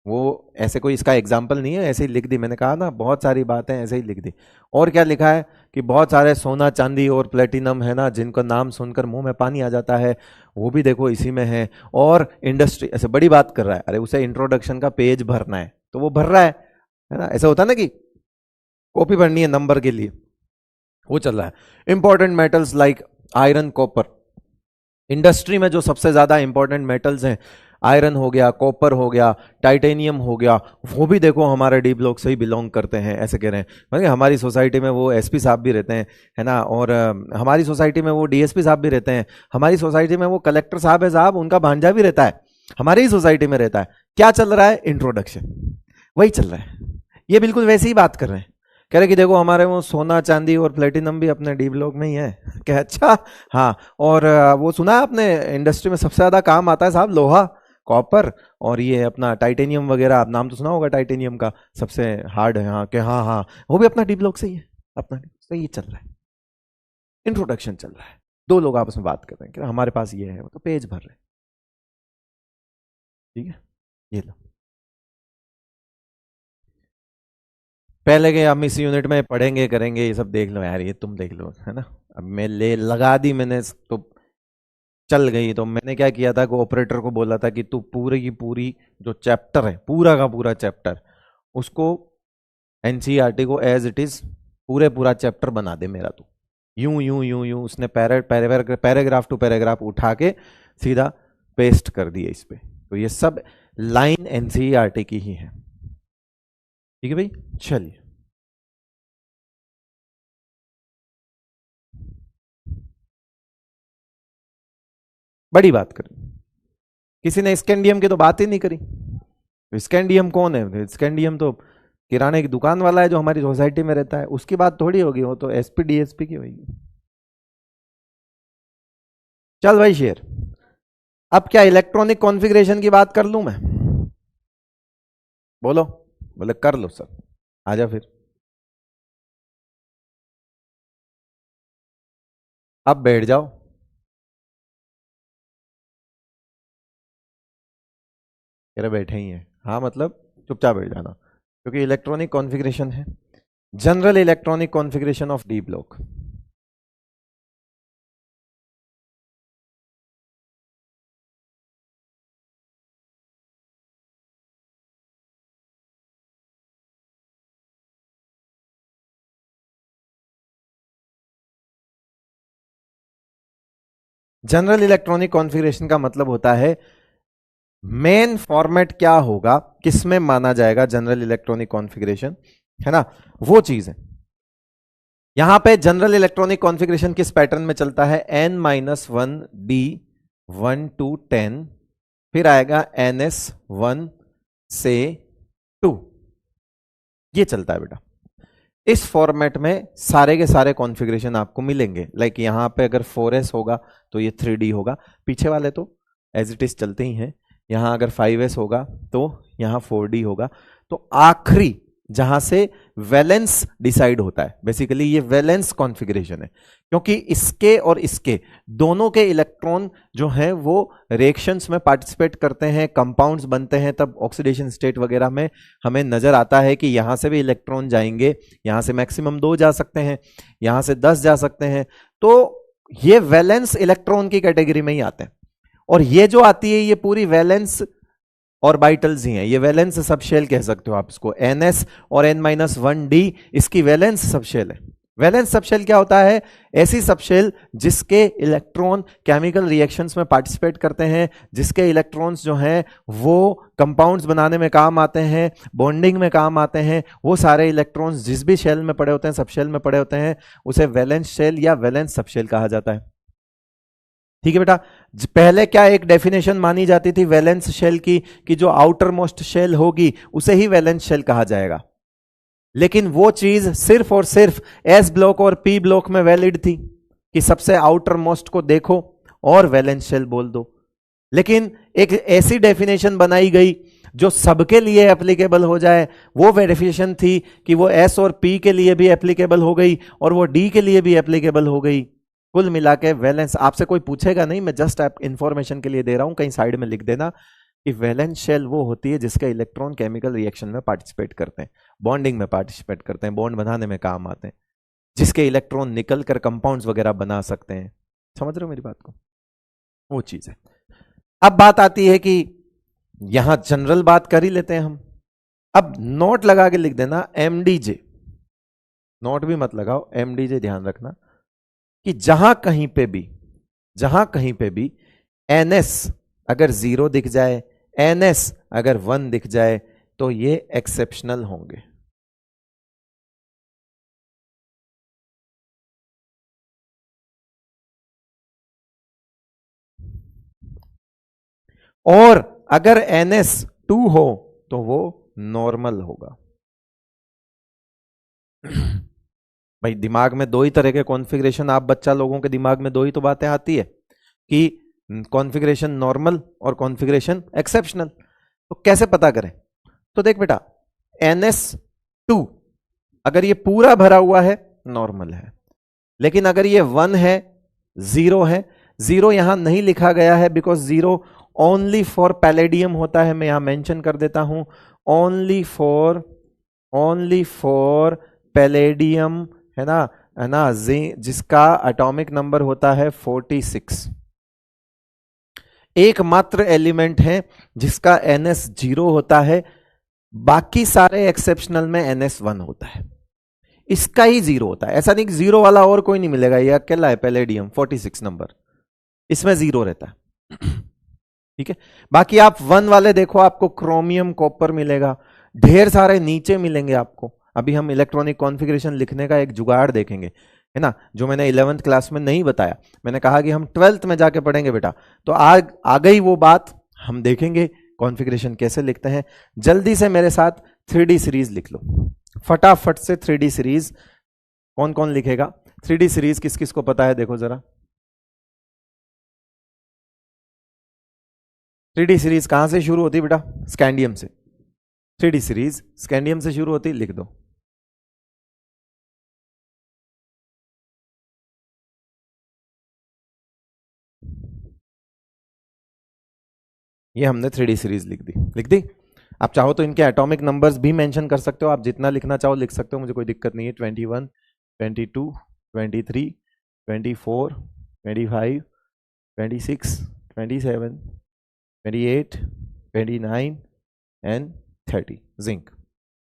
वो ऐसे कोई इसका एग्जाम्पल नहीं है, ऐसे ही लिख दी, मैंने कहा ना बहुत सारी बातें ऐसे ही लिख दी। और क्या लिखा है कि बहुत सारे सोना चांदी और प्लेटिनम, है ना, जिनका नाम सुनकर मुंह में पानी आ जाता है, वो भी देखो इसी में है। और इंडस्ट्री ऐसे बड़ी बात कर रहा है, अरे उसे इंट्रोडक्शन का पेज भरना है तो वो भर रहा है ना। ऐसा होता है ना कि कॉपी भरनी है नंबर के लिए, वो चल रहा है। Important metals like iron, copper, industry में जो सबसे ज्यादा इंपॉर्टेंट मेटल्स हैं, आयरन हो गया, कॉपर हो गया, टाइटेनियम हो गया, वो भी देखो हमारे डी ब्लॉक से ही बिलोंग करते हैं, ऐसे कह रहे हैं। मतलब हमारी सोसाइटी में वो एसपी साहब भी रहते हैं, है ना, और हमारी सोसाइटी में वो डीएसपी साहब भी रहते हैं, हमारी सोसाइटी में वो कलेक्टर साहब है साहब, उनका भांजा भी रहता है, हमारी ही सोसाइटी में रहता है। क्या चल रहा है, इंट्रोडक्शन वही चल रहा है। ये बिल्कुल वैसे ही बात कर रहे हैं, कह रहे कि देखो हमारे वो सोना चांदी और प्लेटिनम भी अपने डी ब्लॉक में ही है। क्या अच्छा, हाँ। और वो सुना है आपने, इंडस्ट्री में सबसे ज्यादा काम आता है साहब लोहा, कॉपर और ये अपना टाइटेनियम वगैरह, आप नाम तो सुना होगा टाइटेनियम का, सबसे हार्ड है। हाँ, कि हाँ हाँ वो भी अपना डी ब्लॉक से ही है, अपना से ही चल रहा है, इंट्रोडक्शन चल रहा है। दो लोग आपस में बात कर रहे हैं कि हमारे पास ये है, तो पेज भर रहे हैं। ठीक है, ये लो पहले के, हम इस यूनिट में पढ़ेंगे करेंगे, ये सब देख लो यार, ये तुम देख लो, है ना। अब मैं ले लगा दी मैंने तो चल गई। तो मैंने क्या किया था कि ऑपरेटर को बोला था कि तू पूरी की पूरी जो चैप्टर है, पूरा का पूरा चैप्टर, उसको एनसीईआरटी को एज इट इज पूरा चैप्टर बना दे मेरा। तू यूं यूं यूं यूं उसने पैराग्राफ टू पैराग्राफ उठा के सीधा पेस्ट कर दिए इस पे। तो ये सब लाइन एनसीईआरटी की ही है। ठीक है भाई, चलिए बड़ी बात करी, किसी ने स्कैंडियम की तो बात ही नहीं करी। स्कैंडियम कौन है? स्कैंडियम तो किराने की दुकान वाला है जो हमारी सोसाइटी में रहता है, उसकी बात थोड़ी होगी, वो तो एसपी डीएसपी की होगी। चल भाई शेर, अब क्या इलेक्ट्रॉनिक कॉन्फ़िगरेशन की बात कर लूं मैं? बोलो। बोले कर लो सर, आजा फिर। अब बैठ जाओ। कह रहे बैठे ही हैं, हाँ मतलब चुपचाप बैठ जाना, क्योंकि इलेक्ट्रॉनिक कॉन्फ़िगरेशन है, general electronic configuration of D block. General electronic configuration का मतलब होता है मेन फॉर्मेट क्या होगा, किसमें माना जाएगा जनरल इलेक्ट्रॉनिक कॉन्फ़िगरेशन, है ना, वो चीज है। यहां पे जनरल इलेक्ट्रॉनिक कॉन्फ़िगरेशन किस पैटर्न में चलता है? n-1 d 1 to 10, फिर आएगा ns 1 से 2, ये चलता है बेटा। इस फॉर्मेट में सारे के सारे कॉन्फ़िगरेशन आपको मिलेंगे। लाइक यहां पे अगर 4s होगा तो ये 3d होगा, पीछे वाले तो एज इट इज चलते ही हैं। यहां अगर 5s होगा तो यहां 4d होगा। तो आखिरी जहां से वैलेंस डिसाइड होता है, बेसिकली ये वैलेंस कॉन्फ़िगरेशन है, क्योंकि इसके और इसके दोनों के इलेक्ट्रॉन जो हैं वो रिएक्शंस में पार्टिसिपेट करते हैं, कंपाउंड्स बनते हैं, तब ऑक्सीडेशन स्टेट वगैरह में हमें नजर आता है कि यहां से भी इलेक्ट्रॉन जाएंगे, यहां से मैक्सिमम 2 जा सकते हैं, यहां से 10 जा सकते हैं। तो ये वैलेंस इलेक्ट्रॉन की कैटेगरी में ही आते हैं। और ये जो आती है ये पूरी वैलेंस ऑर्बिटल्स ही हैं, ये वैलेंस सबशेल कह सकते हो आप इसको। ns और n-1d इसकी वैलेंस सबशेल है। वैलेंस सबशेल क्या होता है? ऐसी सबशेल जिसके इलेक्ट्रॉन केमिकल रिएक्शंस में पार्टिसिपेट करते हैं, जिसके इलेक्ट्रॉन्स जो हैं वो कंपाउंड्स बनाने में काम आते हैं, बॉन्डिंग में काम आते हैं, वो सारे इलेक्ट्रॉन्स जिस भी शेल में पड़े होते हैं, सबशेल में पड़े होते हैं, उसे वैलेंस शेल या वैलेंस सबशेल कहा जाता है। ठीक है बेटा। पहले क्या एक डेफिनेशन मानी जाती थी वैलेंस शेल की कि जो आउटर मोस्ट शेल होगी उसे ही वैलेंस शेल कहा जाएगा, लेकिन वो चीज सिर्फ और सिर्फ एस ब्लॉक और पी ब्लॉक में वैलिड थी कि सबसे आउटर मोस्ट को देखो और वैलेंस शेल बोल दो। लेकिन एक ऐसी डेफिनेशन बनाई गई जो सबके लिए एप्लीकेबल हो जाए, वो डेफिनेशन थी कि वो एस और पी के लिए भी एप्लीकेबल हो गई और वो डी के लिए भी एप्लीकेबल हो गई। कुल मिला के वैलेंस, आपसे कोई पूछेगा नहीं, मैं जस्ट आप इंफॉर्मेशन के लिए दे रहा हूं, कहीं साइड में लिख देना कि वैलेंस शेल वो होती है जिसके इलेक्ट्रॉन केमिकल रिएक्शन में पार्टिसिपेट करते हैं, बॉन्डिंग में पार्टिसिपेट करते हैं, बॉन्ड बनाने में काम आते हैं, जिसके इलेक्ट्रॉन निकल कर कंपाउंड्स वगैरह बना सकते हैं। समझ रहे हो मेरी बात को? वो चीज है। अब बात आती है कि यहां जनरल बात कर ही लेते हैं हम। अब नोट लगा के लिख देना MDJ, नोट भी मत लगाओ, MDJ ध्यान रखना कि जहां कहीं पे भी NS अगर 0 दिख जाए, NS अगर 1 दिख जाए तो ये एक्सेप्शनल होंगे। और अगर NS 2 हो तो वो नॉर्मल होगा। भाई दिमाग में 2 ही तरह के कॉन्फ़िगरेशन, आप बच्चा लोगों के दिमाग में 2 ही तो बातें आती है कि कॉन्फ़िगरेशन नॉर्मल और कॉन्फ़िगरेशन एक्सेप्शनल। तो कैसे पता करें? तो देख बेटा, NS2 अगर ये पूरा भरा हुआ है नॉर्मल है, लेकिन अगर ये 1 है, 0 है, 0 यहां नहीं लिखा गया है बिकॉज 0 ओनली फॉर पैलेडियम होता है। मैं यहां मेंशन कर देता हूं, ओनली फॉर पैलेडियम, है ना, जिसका एटॉमिक नंबर होता है 46। एकमात्र एलिमेंट है जिसका NS 0 होता है, बाकी सारे एक्सेप्शनल में NS 1 होता है, इसका ही 0 होता है। ऐसा नहीं कि 0 वाला और कोई नहीं मिलेगा, ये अकेला है पैलेडियम 46 नंबर, इसमें 0 रहता है। ठीक है। बाकी आप 1 वाले देखो, आपको क्रोमियम कॉपर मिलेगा, ढेर सारे नीचे मिलेंगे आपको। अभी हम इलेक्ट्रॉनिक कॉन्फ़िगरेशन लिखने का एक जुगाड़ देखेंगे है ना, जो मैंने 11th क्लास में नहीं बताया। मैंने कहा कि हम 12th में जाके पढ़ेंगे बेटा, तो आ गई वो बात। हम देखेंगे कॉन्फ़िगरेशन कैसे लिखते हैं। जल्दी से मेरे साथ 3D सीरीज लिख लो, फटाफट से 3D सीरीज। कौन कौन लिखेगा 3D सीरीज, किस किस को पता है, देखो जरा। 3D सीरीज कहां से शुरू होती बेटा? स्कैंडियम से। 3D सीरीज स्कैंडियम से शुरू होती, लिख दो। ये हमने 3D सीरीज लिख दी, लिख दी। आप चाहो तो इनके एटॉमिक नंबर्स भी मेंशन कर सकते हो, आप जितना लिखना चाहो लिख सकते हो, मुझे कोई दिक्कत नहीं है। 21, 22, 23, 24, 25, 26, 27, 28, 29 एंड 30 जिंक।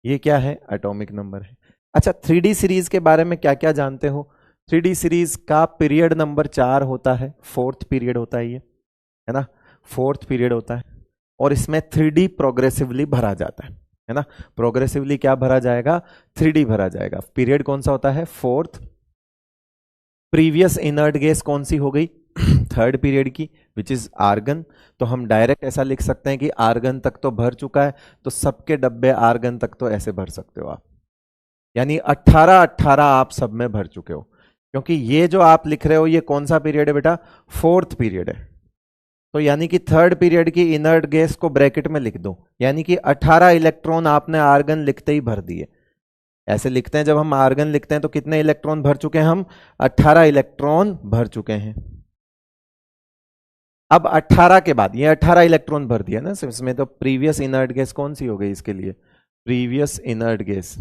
ये क्या है? एटॉमिक नंबर है। अच्छा, 3D सीरीज के बारे में क्या क्या जानते हो? 3D सीरीज का पीरियड नंबर 4 होता है, 4th पीरियड होता है ये, है ना, 4th पीरियड होता है। और इसमें 3D प्रोग्रेसिवली भरा जाता है ना। प्रोग्रेसिवली क्या भरा जाएगा? 3D भरा जाएगा। पीरियड कौन सा होता है? 4th। प्रीवियस इनर्ट गैस कौन सी हो गई? 3rd पीरियड की, विच इज आर्गन। तो हम डायरेक्ट ऐसा लिख सकते हैं कि आर्गन तक तो भर चुका है, तो सबके डब्बे आर्गन तक तो ऐसे भर सकते हो आप, यानी 18 आप सब में भर चुके हो। क्योंकि ये जो आप लिख रहे हो ये कौन सा पीरियड है बेटा? 4th पीरियड है। तो यानी कि 3rd पीरियड की इनर्ट गैस को ब्रैकेट में लिख दो, यानी कि 18 इलेक्ट्रॉन आपने आर्गन लिखते ही भर दिए। ऐसे लिखते हैं, जब हम आर्गन लिखते हैं तो कितने इलेक्ट्रॉन भर चुके हैं हम? 18 इलेक्ट्रॉन भर चुके हैं। अब 18 के बाद ये 18 इलेक्ट्रॉन भर दिया ना इसमें, तो प्रीवियस इनर्ट गैस कौन सी हो गई इसके लिए? प्रीवियस इनर्ट गैस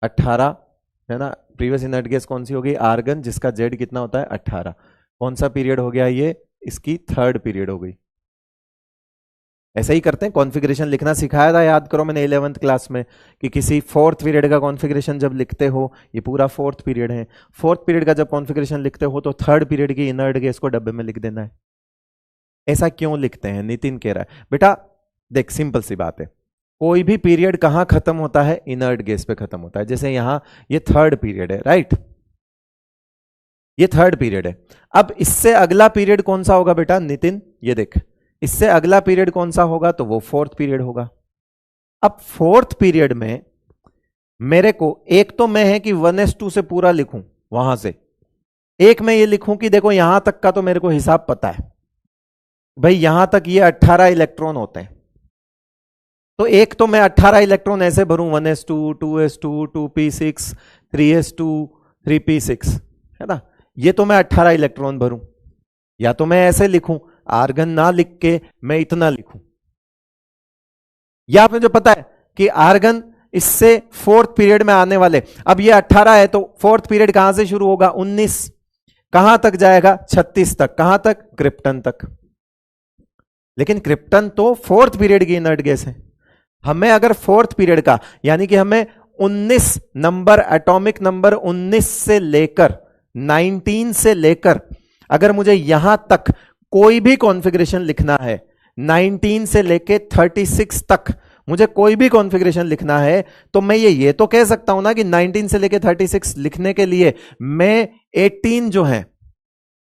18 है ना। प्रीवियस इनर्ट गैस कौन सी हो गई? आर्गन, जिसका जेड कितना होता है? 18। कौन सा पीरियड हो गया ये? इसकी 3rd पीरियड हो गई। ऐसा ही करते हैं, कॉन्फ़िगरेशन लिखना सिखाया था, याद करो मैंने 11th क्लास में, कि किसी 4th पीरियड का कॉन्फ़िगरेशन जब लिखते हो, ये पूरा 4th पीरियड है, 4th पीरियड का जब कॉन्फ़िगरेशन लिखते हो तो 3rd पीरियड की इनर्ट गैस को डब्बे में लिख देना है। ऐसा क्यों लिखते हैं? नितिन कह रहा है बेटा देख, सिंपल सी बात है, कोई भी पीरियड कहां खत्म होता है? इनर्ट गैस पे खत्म होता है। जैसे यहां ये 3rd पीरियड है, राइट, ये 3rd पीरियड है। अब इससे अगला पीरियड कौन सा होगा बेटा? नितिन ये देख, इससे अगला पीरियड कौन सा होगा? तो वो 4th पीरियड होगा। अब 4th पीरियड में मेरे को एक तो मैं है कि 1s2 से पूरा लिखूं वहां से, एक मैं ये लिखूं कि देखो यहां तक का तो मेरे को हिसाब पता है भाई, यहां तक ये 18 इलेक्ट्रॉन होते हैं, तो एक तो मैं 18 इलेक्ट्रॉन ऐसे भरूं, 1s2, 2s2, 2p6, 3s2, 3p6, है ना। ये तो मैं 18 इलेक्ट्रॉन भरूं, या तो मैं ऐसे लिखूं, आर्गन ना लिख के मैं इतना लिखूं, या मुझे पता है कि आर्गन इससे 4th पीरियड में आने वाले, अब ये 18 है तो 4th पीरियड कहां से शुरू होगा? 19, कहां तक जाएगा? 36 तक। कहां तक? क्रिप्टन तक। लेकिन क्रिप्टन तो 4th पीरियड की इनर्ट गैस है। हमें अगर 4th पीरियड का, यानी कि हमें 19 नंबर, एटॉमिक नंबर 19 से लेकर 19 से लेकर, अगर मुझे यहां तक कोई भी कॉन्फ़िगरेशन लिखना है, 19 से लेके 36 तक मुझे कोई भी कॉन्फ़िगरेशन लिखना है, तो मैं ये तो कह सकता हूं ना कि 19 से लेके 36 लिखने के लिए मैं 18 जो है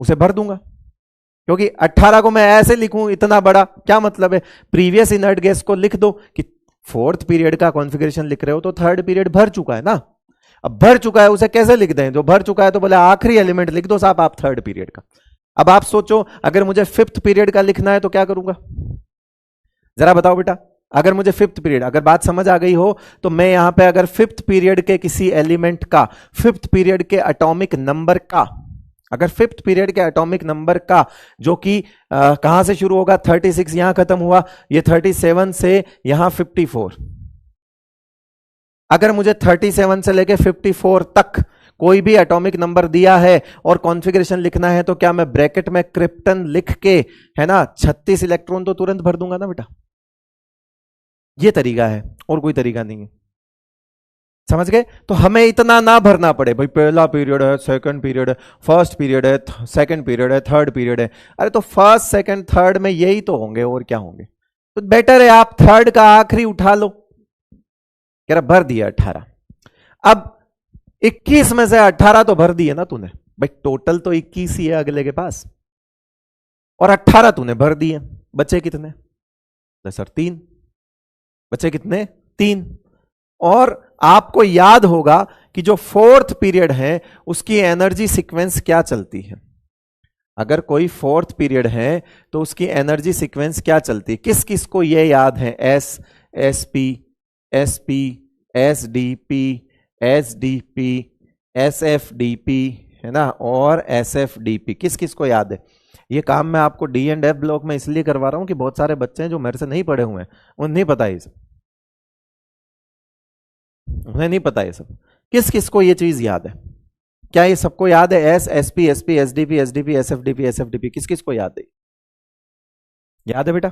उसे भर दूंगा, क्योंकि 18 को मैं ऐसे लिखूं इतना बड़ा, क्या मतलब है? प्रीवियस इनर्ट गैस को लिख दो कि 4th पीरियड का कॉन्फ़िगरेशन लिख रहे हो तो 3rd पीरियड भर चुका है ना। अब भर चुका है उसे कैसे लिख दें? जो भर चुका है तो बोले आखिरी एलिमेंट लिख दो साहब आप 3rd पीरियड का। अब आप सोचो, अगर मुझे 5th पीरियड का लिखना है तो क्या करूंगा? जरा बताओ बेटा, अगर मुझे 5th पीरियड, अगर बात समझ आ गई हो तो मैं यहां पे अगर 5th पीरियड के किसी एलिमेंट का, 5th पीरियड के एटॉमिक नंबर का, अगर 5th पीरियड के एटॉमिक नंबर का, जो कि कहां से शुरू होगा? 36 यहां खत्म हुआ, ये 37 से यहां 54, अगर मुझे 37 से लेके 54 तक कोई भी एटॉमिक नंबर दिया है और कॉन्फ़िगरेशन लिखना है, तो क्या मैं ब्रैकेट में क्रिप्टन लिख के, है ना, 36 इलेक्ट्रॉन तो तुरंत भर दूंगा ना बेटा। ये तरीका है, और कोई तरीका नहीं है, समझ गए? तो हमें इतना ना भरना पड़े भाई, पहला पीरियड है, 2nd पीरियड है, 1st पीरियड है, 2nd पीरियड है, 3rd पीरियड है। अरे तो 1st, 2nd, 3rd में यही तो होंगे, और क्या होंगे? तो बेटर है आप 3rd का आखिरी उठा लो। कह रहा भर दिया 18। अब 21 में से 18 तो भर दिए ना तूने भाई, टोटल तो 21 ही है अगले के पास, और 18 तूने भर दिए, बचे कितने? सर 3, बचे कितने? 3। और आपको याद होगा कि जो फोर्थ पीरियड है उसकी एनर्जी सीक्वेंस क्या चलती है? अगर कोई फोर्थ पीरियड है तो उसकी एनर्जी सीक्वेंस क्या चलती है? किस किस को ये याद है? S, S P, S P, S D P, S D P, S F D P, है ना, और एस एफ डी पी, किस किस को याद है? ये काम मैं आपको डी एंड एफ ब्लॉक में इसलिए करवा रहा हूं कि बहुत सारे बच्चे हैं जो मेरे से नहीं पढ़े हुए हैं, उन्हें नहीं पता ये सब, उन्हें नहीं पता ये सब। किस किस को ये चीज याद है? क्या ये सबको याद है? S, S P, S P, S D P, S D P, S F D P, S F D P, किस किस को याद है? याद है बेटा?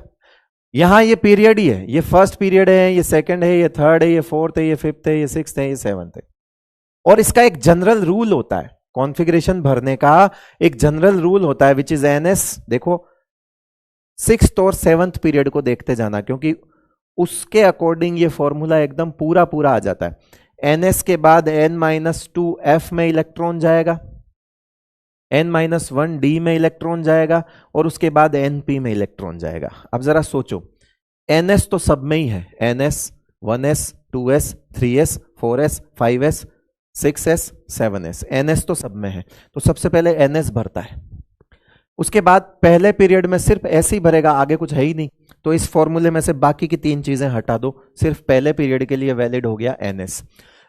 यहां ये पीरियड ही है, ये फर्स्ट पीरियड है, ये सेकंड है, ये थर्ड है, ये फोर्थ है, ये फिफ्थ है, ये सिक्स्थ है, ये सेवंथ है। और इसका एक जनरल रूल होता है, कॉन्फ़िगरेशन भरने का एक जनरल रूल होता है, विच इज एनएस। देखो सिक्स्थ और सेवंथ पीरियड को देखते जाना, क्योंकि उसके अकॉर्डिंग ये फॉर्मूला एकदम पूरा पूरा आ जाता है। एनएस के बाद n-2f में इलेक्ट्रॉन जाएगा, n-1d में इलेक्ट्रॉन जाएगा, और उसके बाद np में इलेक्ट्रॉन जाएगा। अब जरा सोचो, ns तो सब में ही है, ns 1s 2s 3s 4s 5s 6s 7s, ns तो सब में है, तो सबसे पहले ns भरता है। उसके बाद पहले पीरियड में सिर्फ s ही भरेगा, आगे कुछ है ही नहीं, तो इस फॉर्मूले में से बाकी की 3 चीजें हटा दो, सिर्फ पहले पीरियड के लिए वैलिड हो गया ns।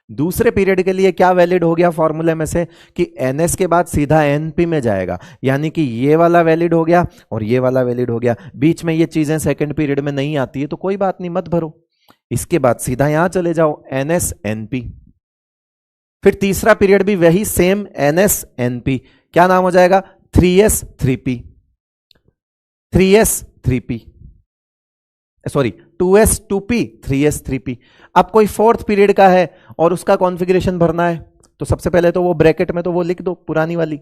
दूसरे पीरियड के लिए क्या वैलिड हो गया फॉर्मूले में से कि ns के बाद सीधा np में जाएगा, यानी कि ये वाला वैलिड हो गया और ये वाला वैलिड हो गया। बीच में ये चीजें सेकंड पीरियड में नहीं आती है तो कोई बात नहीं, मत भरो। इसके बाद सीधा यहां चले जाओ, ns np। फिर तीसरा पीरियड भी वही सेम, ns np, क्या नाम हो जाएगा? 3s 3p, 3s 3p, sorry 2s 2p, 3s 3p। अब कोई फोर्थ पीरियड का है और उसका कॉन्फ़िगरेशन भरना है, तो सबसे पहले तो वो ब्रैकेट में तो वो लिख दो, पुरानी वाली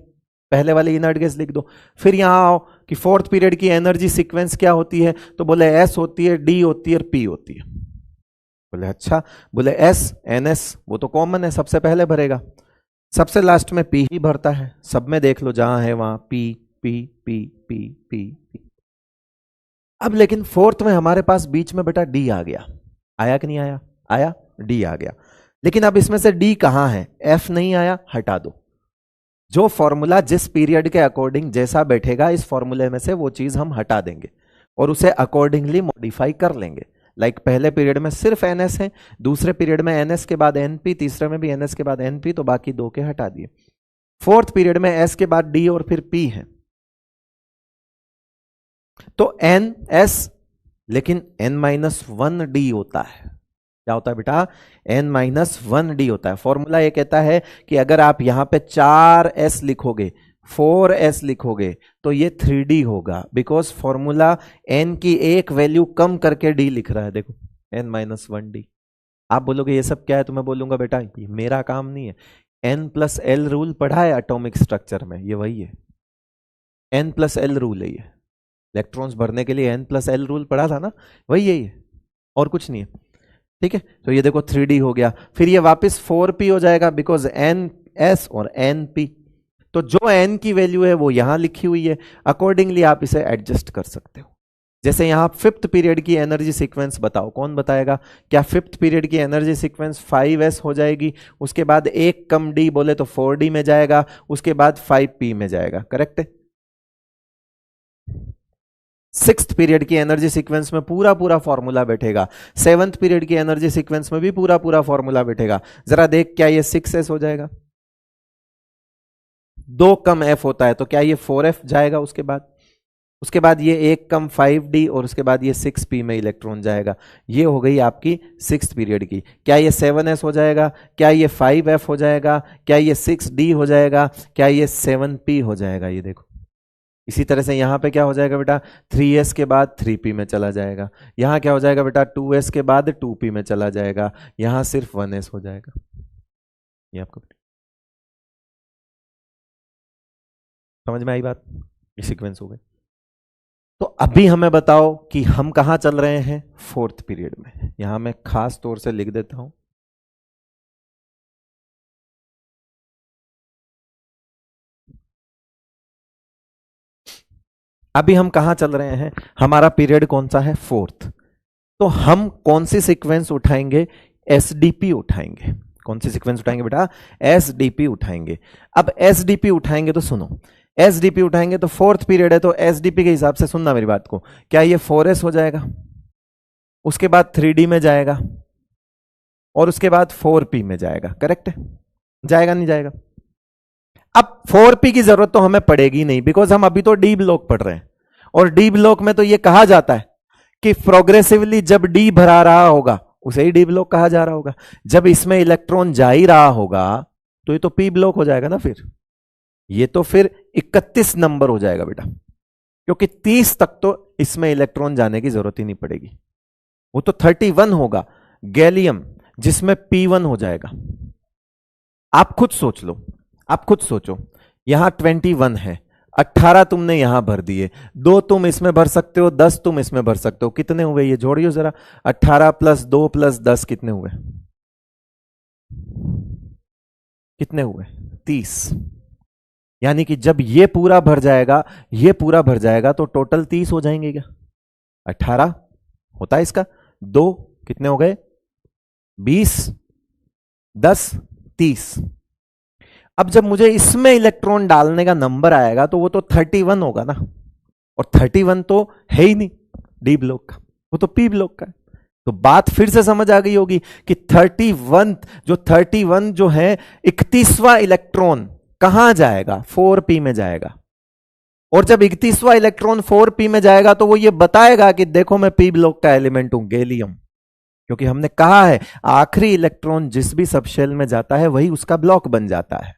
पहले वाली इनर्ट गैस लिख दो। फिर यहां आओ कि फोर्थ पीरियड की एनर्जी सीक्वेंस क्या होती है, तो बोले s होती है, d होती है और p होती है। बोले अच्छा, बोले s ns वो तो कॉमन है, सबसे पहले भरेगा, सबसे लास्ट में p ही भरता है। सब में देख लो जहां है वहां p p p p p p। अब लेकिन फोर्थ में हमारे पास बीच में बेटा डी आ गया, आया कि नहीं आया? आया, डी आ गया। लेकिन अब इसमें से डी कहां है? एफ नहीं आया, हटा दो। जो फॉर्मूला जिस पीरियड के अकॉर्डिंग जैसा बैठेगा, इस फॉर्मूले में से वो चीज हम हटा देंगे और उसे अकॉर्डिंगली मॉडिफाई कर लेंगे। लाइक पहले पीरियड में सिर्फ एनएस है, दूसरे पीरियड में एनएस के बाद एनपी, तीसरे में भी एनएस के बाद एनपी, तो बाकी 2 के हटा दिए। फोर्थ पीरियड में एस के बाद डी और फिर पी है, तो एन एस, लेकिन n-1d होता है। क्या होता है बेटा? n-1d होता है। फॉर्मूला ये कहता है कि अगर आप यहां पे 4s लिखोगे, 4s लिखोगे, तो ये 3d होगा, बिकॉज फॉर्मूला n की एक वैल्यू कम करके d लिख रहा है। देखो n-1d। आप बोलोगे ये सब क्या है, तो मैं बोलूंगा बेटा ये मेरा काम नहीं है, n+l रूल पढ़ा है एटॉमिक स्ट्रक्चर में, ये वही है, n+l रूल है, ये इलेक्ट्रॉन्स भरने के लिए n+l रूल पढ़ा था ना, वही यही है और कुछ नहीं है। ठीक है, तो ये देखो 3d हो गया, फिर ये वापस 4p हो जाएगा, बिकॉज ns और np। तो जो n की वैल्यू है वो यहां लिखी हुई है, अकॉर्डिंगली आप इसे एडजस्ट कर सकते हो। जैसे यहां फिफ्थ पीरियड की एनर्जी सीक्वेंस बताओ, कौन बताएगा? क्या फिफ्थ पीरियड की एनर्जी सीक्वेंस 5s हो जाएगी, उसके बाद एक कम d बोले तो 4d में जाएगा, उसके बाद 5p में जाएगा, करेक्ट है? सिक्स्थ पीरियड की एनर्जी सीक्वेंस में पूरा पूरा फॉर्मूला बैठेगा, सेवंथ पीरियड की एनर्जी सीक्वेंस में भी पूरा पूरा फॉर्मूला बैठेगा। जरा देख, क्या ये 6s हो जाएगा? 2 कम f होता है, तो क्या ये 4f जाएगा? उसके बाद ये 1 कम 5d और उसके बाद ये 6p में इलेक्ट्रॉन जाएगा। ये हो गई आपकी सिक्स्थ पीरियड की। क्या ये 7s हो जाएगा? क्या ये 5f हो जाएगा? क्या ये 6d हो जाएगा? क्या ये 7p हो जाएगा? ये देखो, इसी तरह से यहां पे क्या हो जाएगा बेटा? 3s के बाद 3p में चला जाएगा। यहां क्या हो जाएगा बेटा? 2s के बाद 2p में चला जाएगा। यहां सिर्फ 1s हो जाएगा। ये आपको समझ में आई बात? ये सीक्वेंस हो गई। तो अभी हमें बताओ कि हम कहां चल रहे हैं? फोर्थ पीरियड में। यहां मैं खास तौर से लिख देता हूं, अभी हम कहां चल रहे हैं, हमारा पीरियड कौन सा है, फोर्थ। तो हम कौन सी सीक्वेंस उठाएंगे, एसडीपी उठाएंगे। कौन सी सीक्वेंस उठाएंगे बेटा, एसडीपी उठाएंगे। अब एसडीपी उठाएंगे तो सुनो, एसडीपी उठाएंगे तो फोर्थ पीरियड है, तो एसडीपी के हिसाब से सुनना मेरी बात को, क्या ये 4s हो जाएगा, उसके बाद 3d में जाएगा, और उसके बाद 4p में जाएगा, करेक्ट है, जाएगा नहीं जाएगा। अब 4p की जरूरत तो हमें पड़ेगी नहीं, बिकॉज हम अभी तो डी ब्लॉक पढ़ रहे हैं, और डी ब्लॉक में तो यह कहा जाता है कि प्रोग्रेसिवली जब डी भरा रहा होगा उसे ही डी ब्लॉक कहा जा रहा होगा। जब इसमें इलेक्ट्रॉन जा ही रहा होगा तो ये तो पी ब्लॉक हो जाएगा ना, फिर ये तो फिर 31 नंबर हो जाएगा बेटा, क्योंकि 30 तक तो इसमें इलेक्ट्रॉन जाने की जरूरत ही नहीं पड़ेगी। वो तो 31 होगा गैलियम, जिसमें P1 हो जाएगा। आप खुद सोच लो, आप खुद सोचो, यहां 21 है, 18 तुमने यहां भर दिए, 2 तुम इसमें भर सकते हो, 10 तुम इसमें भर सकते हो, कितने हुए ये जोड़ियो जरा, 18 + 2 + 10 कितने हुए, कितने हुए, 30। यानी कि जब ये पूरा भर जाएगा, ये पूरा भर जाएगा, तो टोटल 30 हो जाएंगे क्या, 18 होता है इसका, 2 कितने हो गए, 20, 10, 30। अब जब मुझे इसमें इलेक्ट्रॉन डालने का नंबर आएगा तो वो तो 31 होगा ना, और 31 तो है ही नहीं डी ब्लॉक का, वो तो पी ब्लॉक का है। तो बात फिर से समझ आ गई होगी कि 31 जो है 31वां इलेक्ट्रॉन कहां जाएगा, 4p में जाएगा। और जब 31वां इलेक्ट्रॉन 4p में जाएगा तो वो ये बताएगा कि देखो मैं पी ब्लॉक का एलिमेंट हूं, गैलियम, क्योंकि हमने कहा है आखिरी इलेक्ट्रॉन जिस भी सबशेल में जाता है वही उसका ब्लॉक बन जाता है।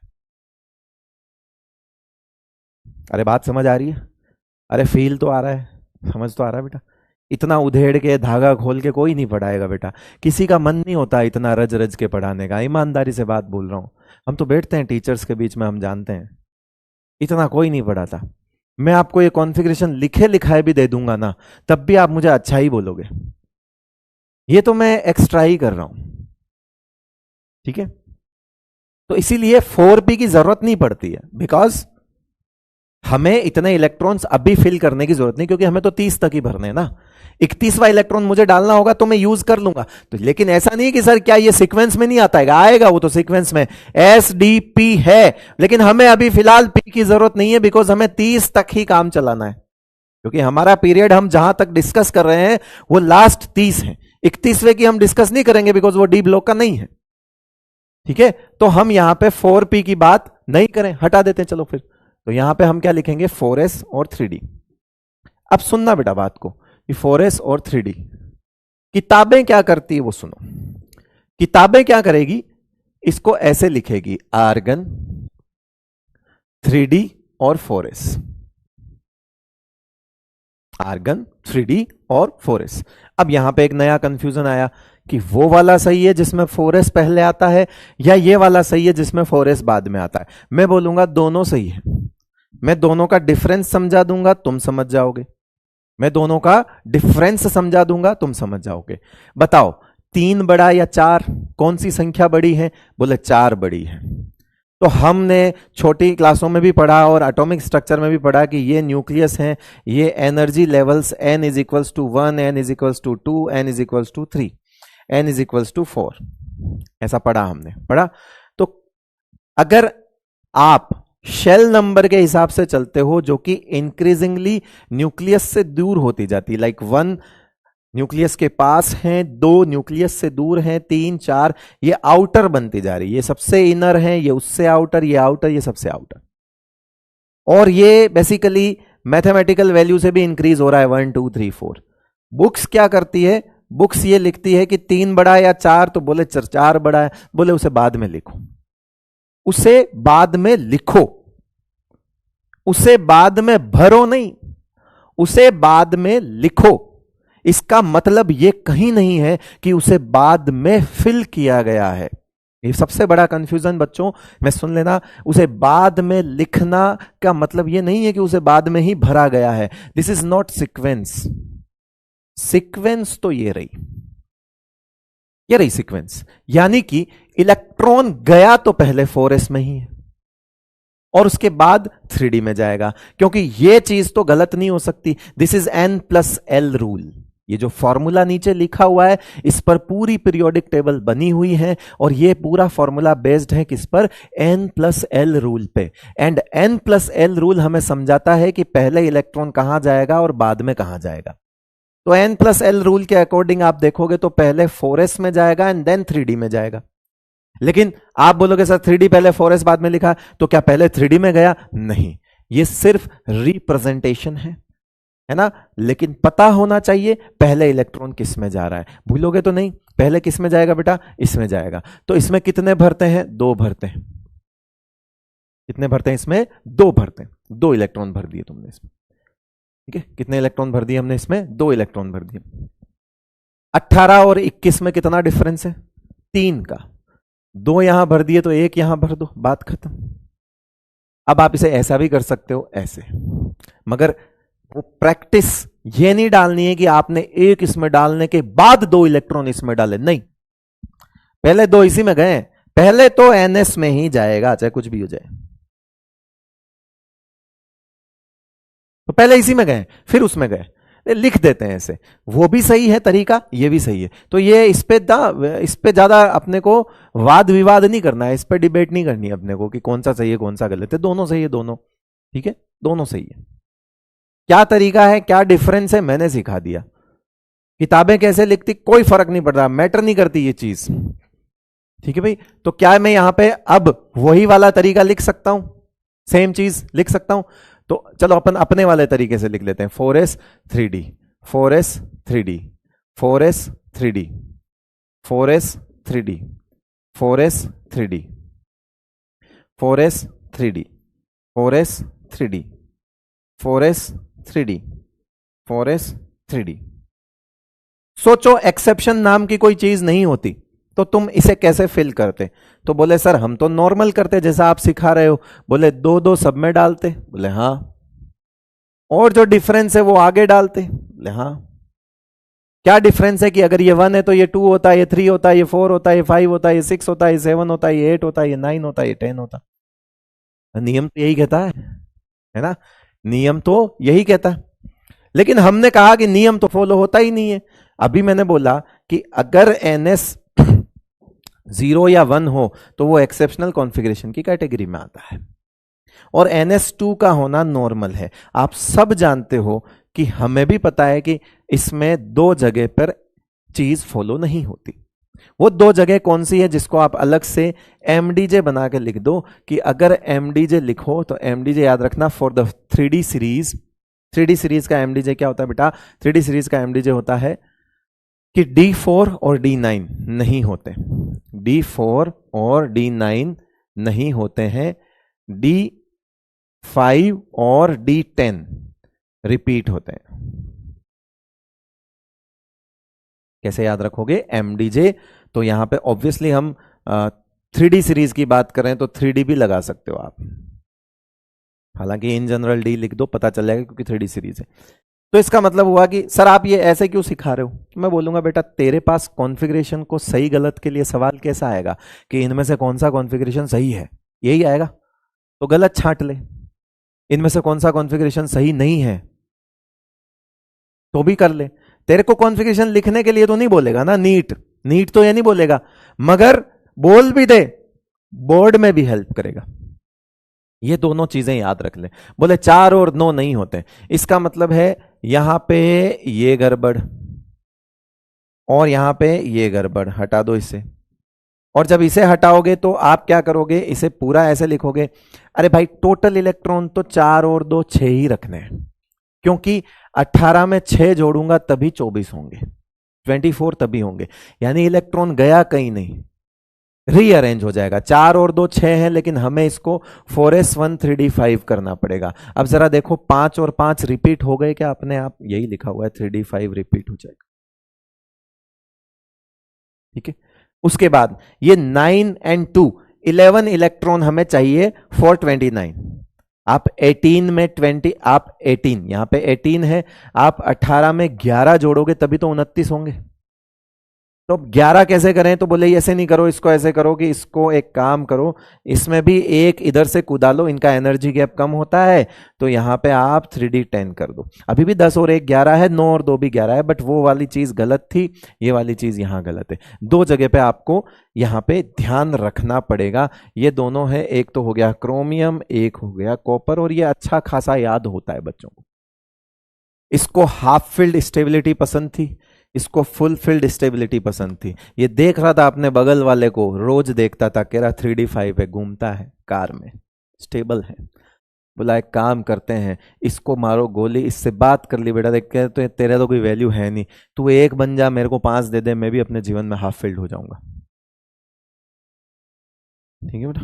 अरे बात समझ आ रही है, अरे फील तो आ रहा है, समझ तो आ रहा है बेटा। इतना उधेड़ के धागा खोल के कोई नहीं पढ़ाएगा बेटा, किसी का मन नहीं होता इतना रज रज के पढ़ाने का, ईमानदारी से बात बोल रहा हूं। हम तो बैठते हैं टीचर्स के बीच में, हम जानते हैं इतना कोई नहीं पढ़ाता। मैं आपको ये कॉन्फ़िगरेशन लिखे लिखाए भी दे दूंगा ना, तब भी आप मुझे अच्छा ही बोलोगे। ये तो मैं एक्स्ट्रा ही कर रहा हूं, ठीक है। तो इसीलिए 4p की जरूरत नहीं पड़ती है, बिकॉज हमें इतने इलेक्ट्रॉन्स अभी फिल करने की जरूरत नहीं, क्योंकि हमें तो 30 तक ही भरने हैं ना। 31वां इलेक्ट्रॉन मुझे डालना होगा तो मैं यूज कर लूंगा। तो लेकिन ऐसा नहीं कि सर क्या ये सीक्वेंस में नहीं आता है, आएगा वो तो सीक्वेंस में, एसडीपी है, लेकिन हमें अभी फिलहाल पी की जरूरत नहीं है, बिकॉज हमें 30 तक ही काम चलाना है, क्योंकि हमारा पीरियड हम जहां तक डिस्कस कर रहे हैं वो लास्ट 30 है। 31वें की हम डिस्कस नहीं करेंगे, बिकॉज वो डी ब्लॉक का नहीं है, ठीक है। तो हम यहां पे 4p की बात नहीं करें, हटा देते हैं। चलो फिर, तो यहां पे हम क्या लिखेंगे, 4s और 3d। अब सुनना बेटा बात को, कि 4s और 3d किताबें क्या करती है वो सुनो। किताबें क्या करेगी, इसको ऐसे लिखेगी, आर्गन, 3d और 4s, आर्गन, 3d और 4s। अब यहां पे एक नया कंफ्यूजन आया कि वो वाला सही है जिसमें 4s पहले आता है, या ये वाला सही है जिसमें 4s बाद में आता है। मैं बोलूंगा दोनों सही है, मैं दोनों का डिफरेंस समझा दूंगा, तुम समझ जाओगे। मैं दोनों का डिफरेंस समझा दूंगा, तुम समझ जाओगे। बताओ 3 बड़ा या 4, कौन सी संख्या बड़ी है, बोले 4 बड़ी है। तो हमने छोटी क्लासों में भी पढ़ा और एटॉमिक स्ट्रक्चर में भी पढ़ा कि ये न्यूक्लियस हैं, ये energy levels n = 1, n = 2, n = 3, n = 4, ऐसा पढ़ा हमने, पढ़ा। तो अगर आप शेल नंबर के हिसाब से चलते हो, जो कि इंक्रीजिंगली न्यूक्लियस से दूर होती जाती है, लाइक 1 न्यूक्लियस के पास हैं, 2 न्यूक्लियस से दूर हैं, 3, 4 ये आउटर बनती जा रही है, ये सबसे इनर है, ये उससे आउटर, ये आउटर, ये सबसे आउटर। और ये बेसिकली मैथमेटिकल वैल्यू से भी इंक्रीज हो रहा है, 1, 2, 3, 4। बुक्स क्या करती है, बुक्स ये लिखती है कि 3 बड़ा है या 4, तो बोले 4 बड़ा है, बोले उसे बाद में लिखो, उसे बाद में लिखो, उसे बाद में भरो नहीं, उसे बाद में लिखो। इसका मतलब यह कहीं नहीं है कि उसे बाद में फिल किया गया है। ये सबसे बड़ा कंफ्यूजन बच्चों में सुन लेना, उसे बाद में लिखना का मतलब यह नहीं है कि उसे बाद में ही भरा गया है। This is not sequence. Sequence तो ये रही सीक्वेंस, यानी कि इलेक्ट्रॉन गया तो पहले 4s में ही है, और उसके बाद 3D में जाएगा, क्योंकि ये चीज तो गलत नहीं हो सकती। This is n+l rule. ये जो फॉर्मूला नीचे लिखा हुआ है इस पर पूरी पीरियोडिक टेबल बनी हुई है, और ये पूरा फॉर्मूला बेस्ड है किस पर? n+l रूल पे। एंड n+l रूल हमें समझाता है कि पहले इलेक्ट्रॉन कहां जाएगा और बाद में कहां जाएगा। तो n+l रूल के अकॉर्डिंग आप देखोगे तो पहले 4s में जाएगा एंड देन 3D में जाएगा। लेकिन आप बोलोगे सर 3D पहले 4s बाद में लिखा, तो क्या पहले 3D में गया? नहीं, ये सिर्फ रिप्रेजेंटेशन है ना। लेकिन पता होना चाहिए पहले इलेक्ट्रॉन किस में जा रहा है। भूलोगे तो नहीं, पहले किस में जाएगा बेटा? इसमें जाएगा। तो इसमें कितने भरते हैं? 2 भरते हैं। कितने भरते हैं इसमें? 2 भरते हैं। 2 इलेक्ट्रॉन भर दिए तुमने इसमें, ठीक है। कितने इलेक्ट्रॉन भर दिए हमने इसमें? 2 इलेक्ट्रॉन भर दिए। 18 और 21 में कितना डिफरेंस है? 3 का। 2 यहां भर दिए तो 1 यहां भर दो, बात खत्म। अब आप इसे ऐसा भी कर सकते हो, ऐसे, मगर वो प्रैक्टिस ये नहीं डालनी है कि आपने 1 इसमें डालने के बाद 2 इलेक्ट्रॉन इसमें डाले, नहीं, पहले 2 इसी में गए, पहले तो ns में ही जाएगा, चाहे कुछ भी हो जाए। तो पहले इसी में गए फिर उसमें गए, लिख देते हैं ऐसे, वो भी सही है तरीका, ये भी सही है। तो ये इस पे ज्यादा अपने को वाद विवाद नहीं करना है, इस पे डिबेट नहीं करनी है अपने को कि कौन सा सही है कौन सा गलत है। दोनों सही है, दोनों ठीक है, दोनों सही है। क्या तरीका है, क्या डिफरेंस है, मैंने सिखा दिया। किताबें कैसे लिखती कोई फर्क नहीं पड़ता, मैटर नहीं करती ये चीज, ठीक है भाई। तो क्या मैं यहां पे अब वही वाला तरीका लिख सकता हूं, सेम चीज लिख सकता हूं? तो चलो अपन अपने वाले तरीके से लिख लेते हैं। 4s 3d, 4s 3d, 4s 3d, 4s 3d, 4s 3d, 4s 3d, 4s 3d, 4s 3d, 4s 3d। सोचो एक्सेप्शन नाम की कोई चीज नहीं होती तो तुम इसे कैसे फिल करते? तो बोले सर हम तो नॉर्मल करते जैसा आप सिखा रहे हो। बोले 2-2 सब में डालते? बोले हाँ। और जो डिफरेंस है वो आगे डालते? बोले हाँ। क्या डिफरेंस है कि अगर ये 1 है तो ये 2 होता है, ये 3 होता है, ये 4 होता है, ये 5 होता है, ये 6 होता है, ये 7 होता है, ये 8 होता है, ये 9 होता है, ये 10 होता है। नियम तो यही कहता है ना, नियम तो यही कहता है। लेकिन हमने कहा कि नियम तो फॉलो होता ही नहीं है। अभी मैंने बोला कि अगर ns 0 या 1 हो तो वो एक्सेप्शनल कॉन्फ़िगरेशन की कैटेगरी में आता है, और ns2 का होना नॉर्मल है। आप सब जानते हो कि हमें भी पता है कि इसमें 2 जगह पर चीज फॉलो नहीं होती। वो 2 जगह कौन सी है जिसको आप अलग से mdj बना के लिख दो कि अगर mdj लिखो तो mdj याद रखना for the 3D series. 3D series का mdj क्या होता है बेटा? 3D सीरीज का mdj होता है कि D4 और D9 नहीं होते, D4 और D9 नहीं होते हैं, D5 और D10 रिपीट होते हैं। कैसे याद रखोगे mdj? तो यहां पे ऑब्वियसली हम 3D सीरीज की बात कर रहे हैं तो 3D भी लगा सकते हो आप, हालांकि इन जनरल D लिख दो, पता चल जाएगा क्योंकि 3D सीरीज है। तो इसका मतलब हुआ कि सर आप ये ऐसे क्यों सिखा रहे हो? मैं बोलूंगा बेटा तेरे पास कॉन्फ़िगरेशन को सही गलत के लिए सवाल कैसा आएगा कि इनमें से कौन सा कॉन्फ़िगरेशन सही है, यही आएगा। तो गलत छांट ले। इनमें से कौन सा कॉन्फ़िगरेशन सही नहीं है तो भी कर ले। तेरे को कॉन्फ़िगरेशन लिखने के लिए तो नहीं बोलेगा ना, नीट तो ये नहीं बोलेगा, मगर बोल भी दे, बोर्ड में भी हेल्प करेगा। ये दोनों चीजें याद रख ले। बोले 4 और 9 नहीं होते, इसका मतलब है यहां पे ये गड़बड़ और यहां पे ये गड़बड़, हटा दो इसे। और जब इसे हटाओगे तो आप क्या करोगे, इसे पूरा ऐसे लिखोगे, अरे भाई टोटल इलेक्ट्रॉन तो 4 और 2 6 ही रखने हैं, क्योंकि 18 में 6 जोड़ूंगा तभी 24 होंगे, 24 तभी होंगे, यानी इलेक्ट्रॉन गया कहीं नहीं, रीअरेंज हो जाएगा। 4 और 2 6 है, लेकिन हमें इसको 4s1 3d 5 करना पड़ेगा। अब जरा देखो 5 और 5 रिपीट हो गए क्या अपने आप? यही लिखा हुआ है 3d 5 रिपीट हो जाएगा, ठीक है। उसके बाद ये 9 एंड 2 11 इलेक्ट्रॉन हमें चाहिए फॉर 29। आप 18 में 20, आप 18 यहां पे 18 है, आप 18 में 11 जोड़ोगे तभी तो 29 होंगे। तो 11 कैसे करें, तो बोले ऐसे नहीं करो, इसको ऐसे करो कि इसको एक काम करो, इसमें भी एक इधर से कूदा लो, इनका एनर्जी गैप कम होता है, तो यहां पे आप 3D10 कर दो। अभी भी 10 और 1 11 है, 9 और 2 भी 11 है, बट वो वाली चीज गलत थी, ये वाली चीज यहां गलत है। दो जगह पे आपको यहां पे ध्यान रखना पड़ेगा। ये दोनों है, एक तो हो गया क्रोमियम, एक हो गया कॉपर, और ये अच्छा खासा याद होता है बच्चों को। इसको हाफ फील्ड स्टेबिलिटी पसंद थी, इसको फुल फील्ड स्टेबिलिटी पसंद थी। ये देख रहा था अपने बगल वाले को, रोज देखता था, कह रहा 3D5 है, घूमता है कार में, स्टेबल है। बोला एक काम करते हैं, इसको मारो गोली, इससे बात कर ली बेटा, देख के तो तेरे तो कोई वैल्यू है नहीं, तू 1 बन जा, मेरे को 5 दे दे, मैं भी अपने जीवन में हाफ फील्ड हो जाऊंगा। ठीक है बेटा,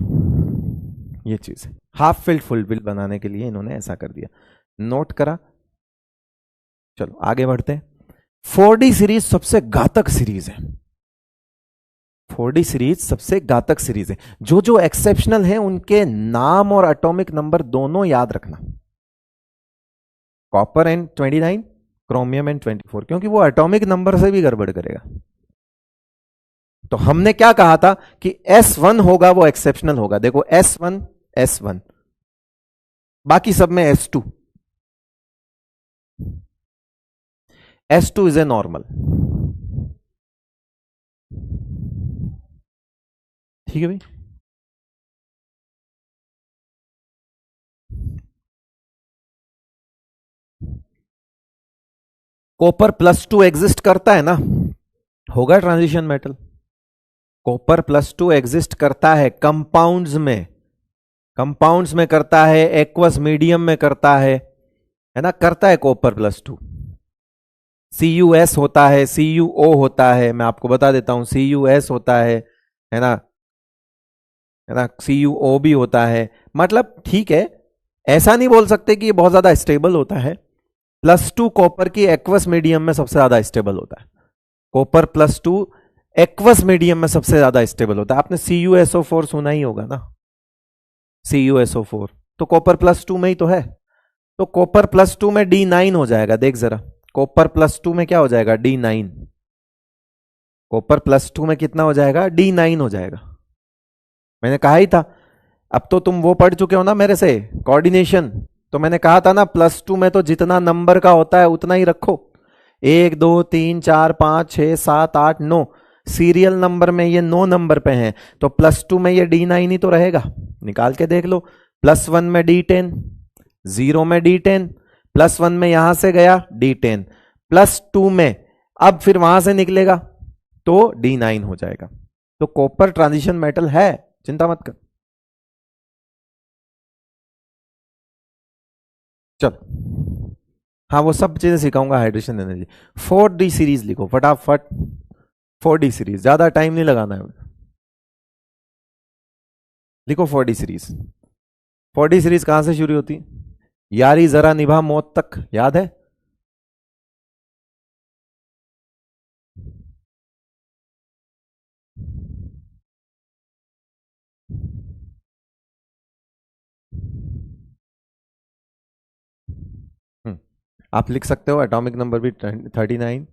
ये चीज है। हाफ फील्ड फुल फील्ड बनाने के लिए इन्होंने ऐसा कर दिया, नोट करा। चलो आगे बढ़ते हैं। 4D सीरीज सबसे घातक सीरीज है, 4D सीरीज सबसे घातक सीरीज है। जो जो एक्सेप्शनल है उनके नाम और एटॉमिक नंबर दोनों याद रखना, कॉपर एंड 29, क्रोमियम एंड 24, क्योंकि वो एटॉमिक नंबर से भी गड़बड़ करेगा। तो हमने क्या कहा था कि S1 होगा वो एक्सेप्शनल होगा, देखो S1 S1, बाकी सब में S2, S2 is a normal. ठीक है भाई, कॉपर +2 एग्जिस्ट करता है ना, होगा ट्रांजिशन मेटल। कॉपर +2 एग्जिस्ट करता है कंपाउंड्स में, कंपाउंड्स में करता है, एक्वस मीडियम में करता है ना, करता है कॉपर +2। CuS होता है, CuO होता है, मैं आपको बता देता हूं, CuS होता है ना, है ना, CuO भी होता है। मतलब ठीक है, ऐसा नहीं बोल सकते कि ये बहुत ज्यादा स्टेबल होता है। +2 कॉपर की एक्वस मीडियम में सबसे ज्यादा स्टेबल होता है, कॉपर +2 एक्वस मीडियम में सबसे ज्यादा स्टेबल होता है। आपने CuSO4 सुना ही होगा ना, CuSO4 तो कॉपर +2 में ही तो है। तो कॉपर +2 में D9 हो जाएगा, देख जरा, कॉपर +2 में क्या हो जाएगा, D9। कॉपर +2 में कितना हो जाएगा, D9 हो जाएगा। मैंने कहा ही था, अब तो तुम वो पढ़ चुके हो ना मेरे से, कोऑर्डिनेशन, तो मैंने कहा था ना +2 में तो जितना नंबर का होता है उतना ही रखो, 1 2 3 4 5 6 7 8 9, सीरियल नंबर में ये 9 नंबर पे हैं, तो +2 में ये D9 ही तो रहेगा, निकाल के देख लो। +1 में D10, 0 में D10, +1 में यहां से गया D10, +2 में अब फिर वहां से निकलेगा तो D9 हो जाएगा। तो कॉपर ट्रांजिशन मेटल है, चिंता मत कर। चलो हाँ, वो सब चीजें सिखाऊंगा, हाइड्रेशन एनर्जी। 4D सीरीज लिखो फटाफट, 4D सीरीज, ज्यादा टाइम नहीं लगाना है, लिखो 4D सीरीज। 4D सीरीज कहां से शुरू होती है, यारी जरा निभा मौत तक, याद है? आप लिख सकते हो एटॉमिक नंबर भी 39,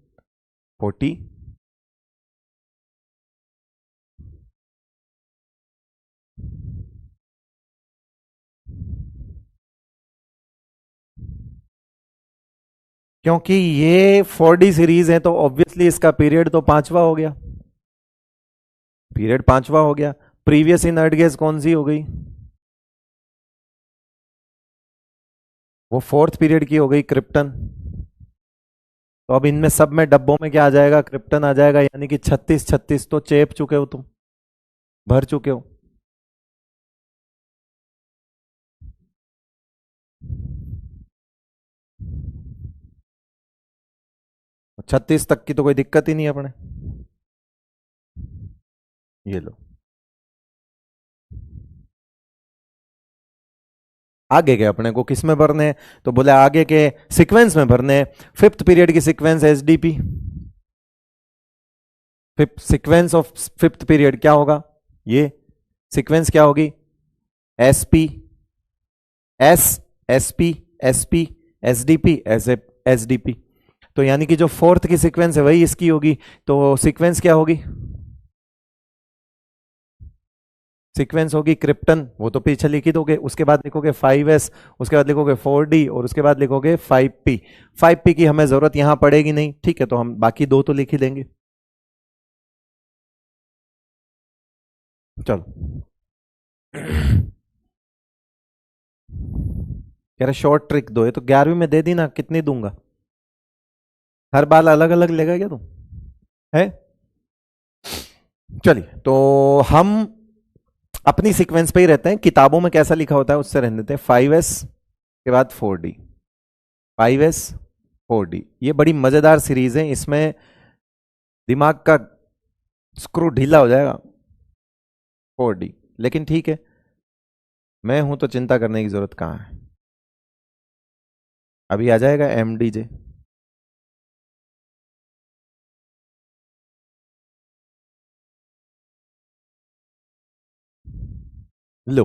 40, क्योंकि ये 4D सीरीज है तो ऑब्वियसली इसका पीरियड तो 5वां हो गया, पीरियड 5वां हो गया। प्रीवियस इनर्ट गैस कौन सी हो गई, वो 4th पीरियड की हो गई, क्रिप्टन। तो अब इनमें सब में डब्बों में क्या आ जाएगा, क्रिप्टन आ जाएगा, यानी कि 36 36 तो चेप चुके हो तुम, भर चुके हो। 36 तक की तो कोई दिक्कत ही नहीं है अपने, ये लो। आगे के अपने को किस में भरने हैं, तो बोले आगे के सीक्वेंस में भरने हैं। 5th पीरियड की sequence SDP, sequence of 5th period क्या होगा, ये सीक्वेंस क्या होगी, SP S SP SP SDP SDP। तो यानी कि जो फोर्थ की सीक्वेंस है वही इसकी होगी, तो सीक्वेंस क्या होगी? सीक्वेंस होगी क्रिप्टन, वो तो पीछे लिखी दोगे, उसके बाद लिखोगे 5s, उसके बाद लिखोगे 4d और उसके बाद लिखोगे 5p। 5p की हमें जरूरत यहां पड़ेगी नहीं, ठीक है, तो हम बाकी दो तो लिख ही देंगे। चलो कह रहे शॉर्ट ट्रिक दो, ये तो 11वीं में दे दी ना, कितनी दूंगा? हर बार अलग अलग लेगा क्या तू? है? चलिए, तो हम अपनी सीक्वेंस पे ही रहते हैं, किताबों में कैसा लिखा होता है उससे रहने देते हैं। 5s के बाद 4d, 5s 4d, ये बड़ी मजेदार सीरीज है, इसमें दिमाग का स्क्रू ढीला हो जाएगा। 4d, लेकिन ठीक है, मैं हूं तो चिंता करने की जरूरत कहां है। अभी आ जाएगा mdj। लो,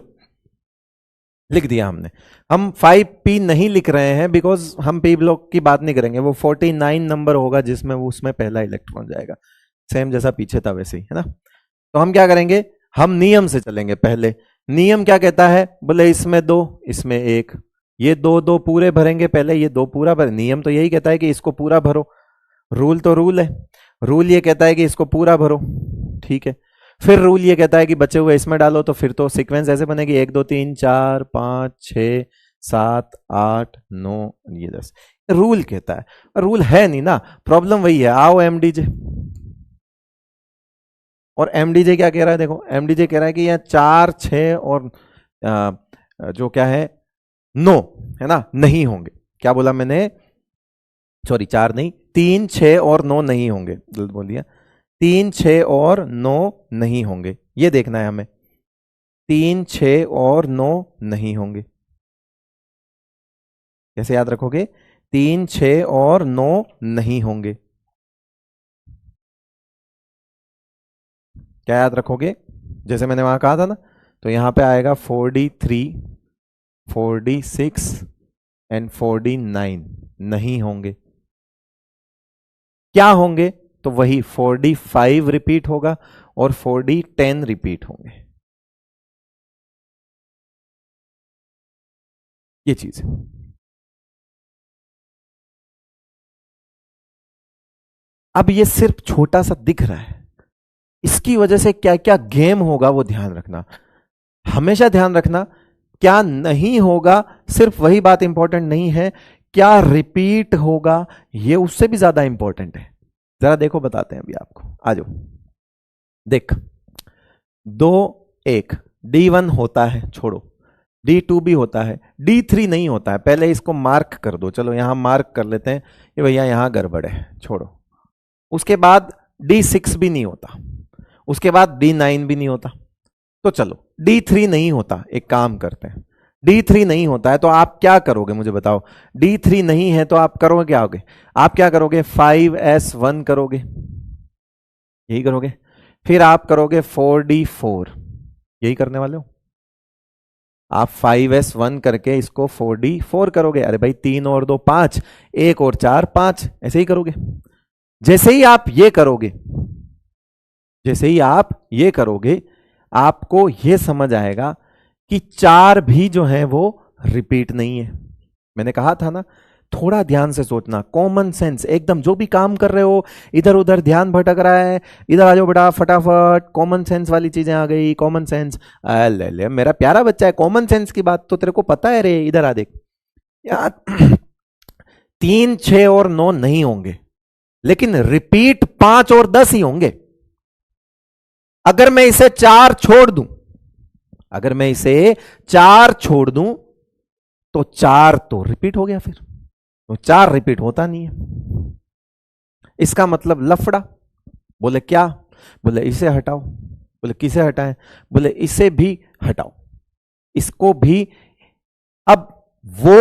लिख दिया हमने। हम 5p नहीं लिख रहे हैं बिकॉज हम p ब्लॉक की बात नहीं करेंगे, वो 49 नंबर होगा जिसमें वो उसमें पहला इलेक्ट्रॉन जाएगा, सेम जैसा पीछे था वैसे ही, है ना। तो हम क्या करेंगे, हम नियम से चलेंगे। पहले नियम क्या कहता है, बोले इसमें दो, इसमें एक, ये दो दो पूरे भरेंगे, पहले ये दो पूरा भर, नियम तो यही कहता है कि इसको पूरा भरो, रूल तो रूल है, रूल ये कहता है कि इसको पूरा भरो, ठीक है। फिर रूल ये कहता है कि बचे हुए इसमें डालो, तो फिर तो सीक्वेंस ऐसे बनेगी 1 2 3 4 5 6 7 8 9 ये 10, रूल कहता है। रूल है नहीं ना, प्रॉब्लम वही है। आओ एमडीजे, और एमडीजे क्या कह रहा है, देखो एमडीजे कह रहा है कि यह 4 6 और जो क्या है 9 है ना, नहीं होंगे। क्या बोला मैंने, सॉरी 4 नहीं, 3 6 और 9 नहीं होंगे, गलत बोल दिया। 3 6 और 9 नहीं होंगे, ये देखना है हमें। 3 6 और 9 नहीं होंगे, कैसे याद रखोगे? 3 6 और 9 नहीं होंगे, क्या याद रखोगे? जैसे मैंने वहां कहा था ना, तो यहां पे आएगा 4d3 4d6 एंड 4d9 नहीं होंगे। क्या होंगे? तो वही 4d5 रिपीट होगा और 4d10 रिपीट होंगे, ये चीज है। अब ये सिर्फ छोटा सा दिख रहा है, इसकी वजह से क्या क्या गेम होगा वो ध्यान रखना, हमेशा ध्यान रखना। क्या नहीं होगा, सिर्फ वही बात इंपॉर्टेंट नहीं है, क्या रिपीट होगा ये उससे भी ज्यादा इंपॉर्टेंट है। जरा देखो, बताते हैं अभी आपको, आ जाओ। देख, 2 1 D1 होता है, छोड़ो, D2 भी होता है, D3 नहीं होता है, पहले इसको मार्क कर दो, चलो यहां मार्क कर लेते हैं, ये भैया यहां गड़बड़ है, छोड़ो। उसके बाद D6 भी नहीं होता, उसके बाद D9 भी नहीं होता, तो चलो D3 नहीं होता, एक काम करते हैं, D3 नहीं होता है तो आप क्या करोगे मुझे बताओ। D3 नहीं है तो आप करोगे क्या, होगे आप क्या करोगे, 5s1 करोगे, यही करोगे। फिर आप करोगे 4d4, यही करने वाले हो। आप 5s1 करके इसको 4d4 करोगे, अरे भाई 3 और 2 5, 1 और 4 5, ऐसे ही करोगे। जैसे ही आप ये करोगे, जैसे ही आप ये करोगे, आपको ये समझ आएगा कि 4 भी जो है वो रिपीट नहीं है। मैंने कहा था ना, थोड़ा ध्यान से सोचना, कॉमन सेंस एकदम, जो भी काम कर रहे हो इधर उधर ध्यान भटक रहा है, इधर आ जाओ बेटा फटाफट, कॉमन सेंस वाली चीजें आ गई, कॉमन सेंस। ले ले मेरा प्यारा बच्चा है, कॉमन सेंस की बात तो तेरे को पता है रे, इधर आ देख यार। 3 6 और 9 नहीं होंगे, लेकिन रिपीट 5 और 10 ही होंगे। अगर मैं इसे 4 छोड़ दूं, अगर मैं इसे 4 छोड़ दूं तो 4 तो रिपीट हो गया, फिर तो 4 रिपीट होता नहीं है, इसका मतलब लफड़ा। बोले क्या, बोले इसे हटाओ, बोले किसे हटाएं, बोले इसे भी हटाओ, इसको भी। अब वो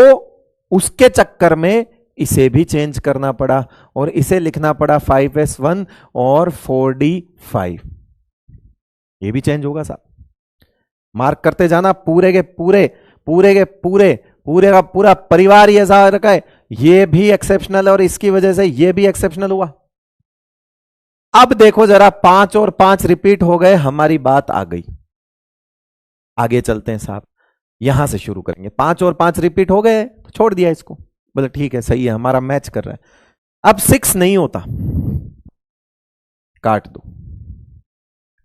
उसके चक्कर में इसे भी चेंज करना पड़ा और इसे लिखना पड़ा 5s1 और 4d5, ये भी चेंज होगा साहब। मार्क करते जाना, पूरे के पूरे पूरे के पूरे पूरे का पूरा परिवार ये ऐसा रखा है, ये भी एक्सेप्शनल और इसकी वजह से ये भी एक्सेप्शनल हुआ। अब देखो जरा, 5 और 5 रिपीट हो गए, हमारी बात आ गई। आगे चलते हैं साहब, यहां से शुरू करेंगे। 5 और 5 रिपीट हो गए तो छोड़ दिया इसको, बोले ठीक है सही है, हमारा मैच कर रहा है। अब 6 नहीं होता, काट दो।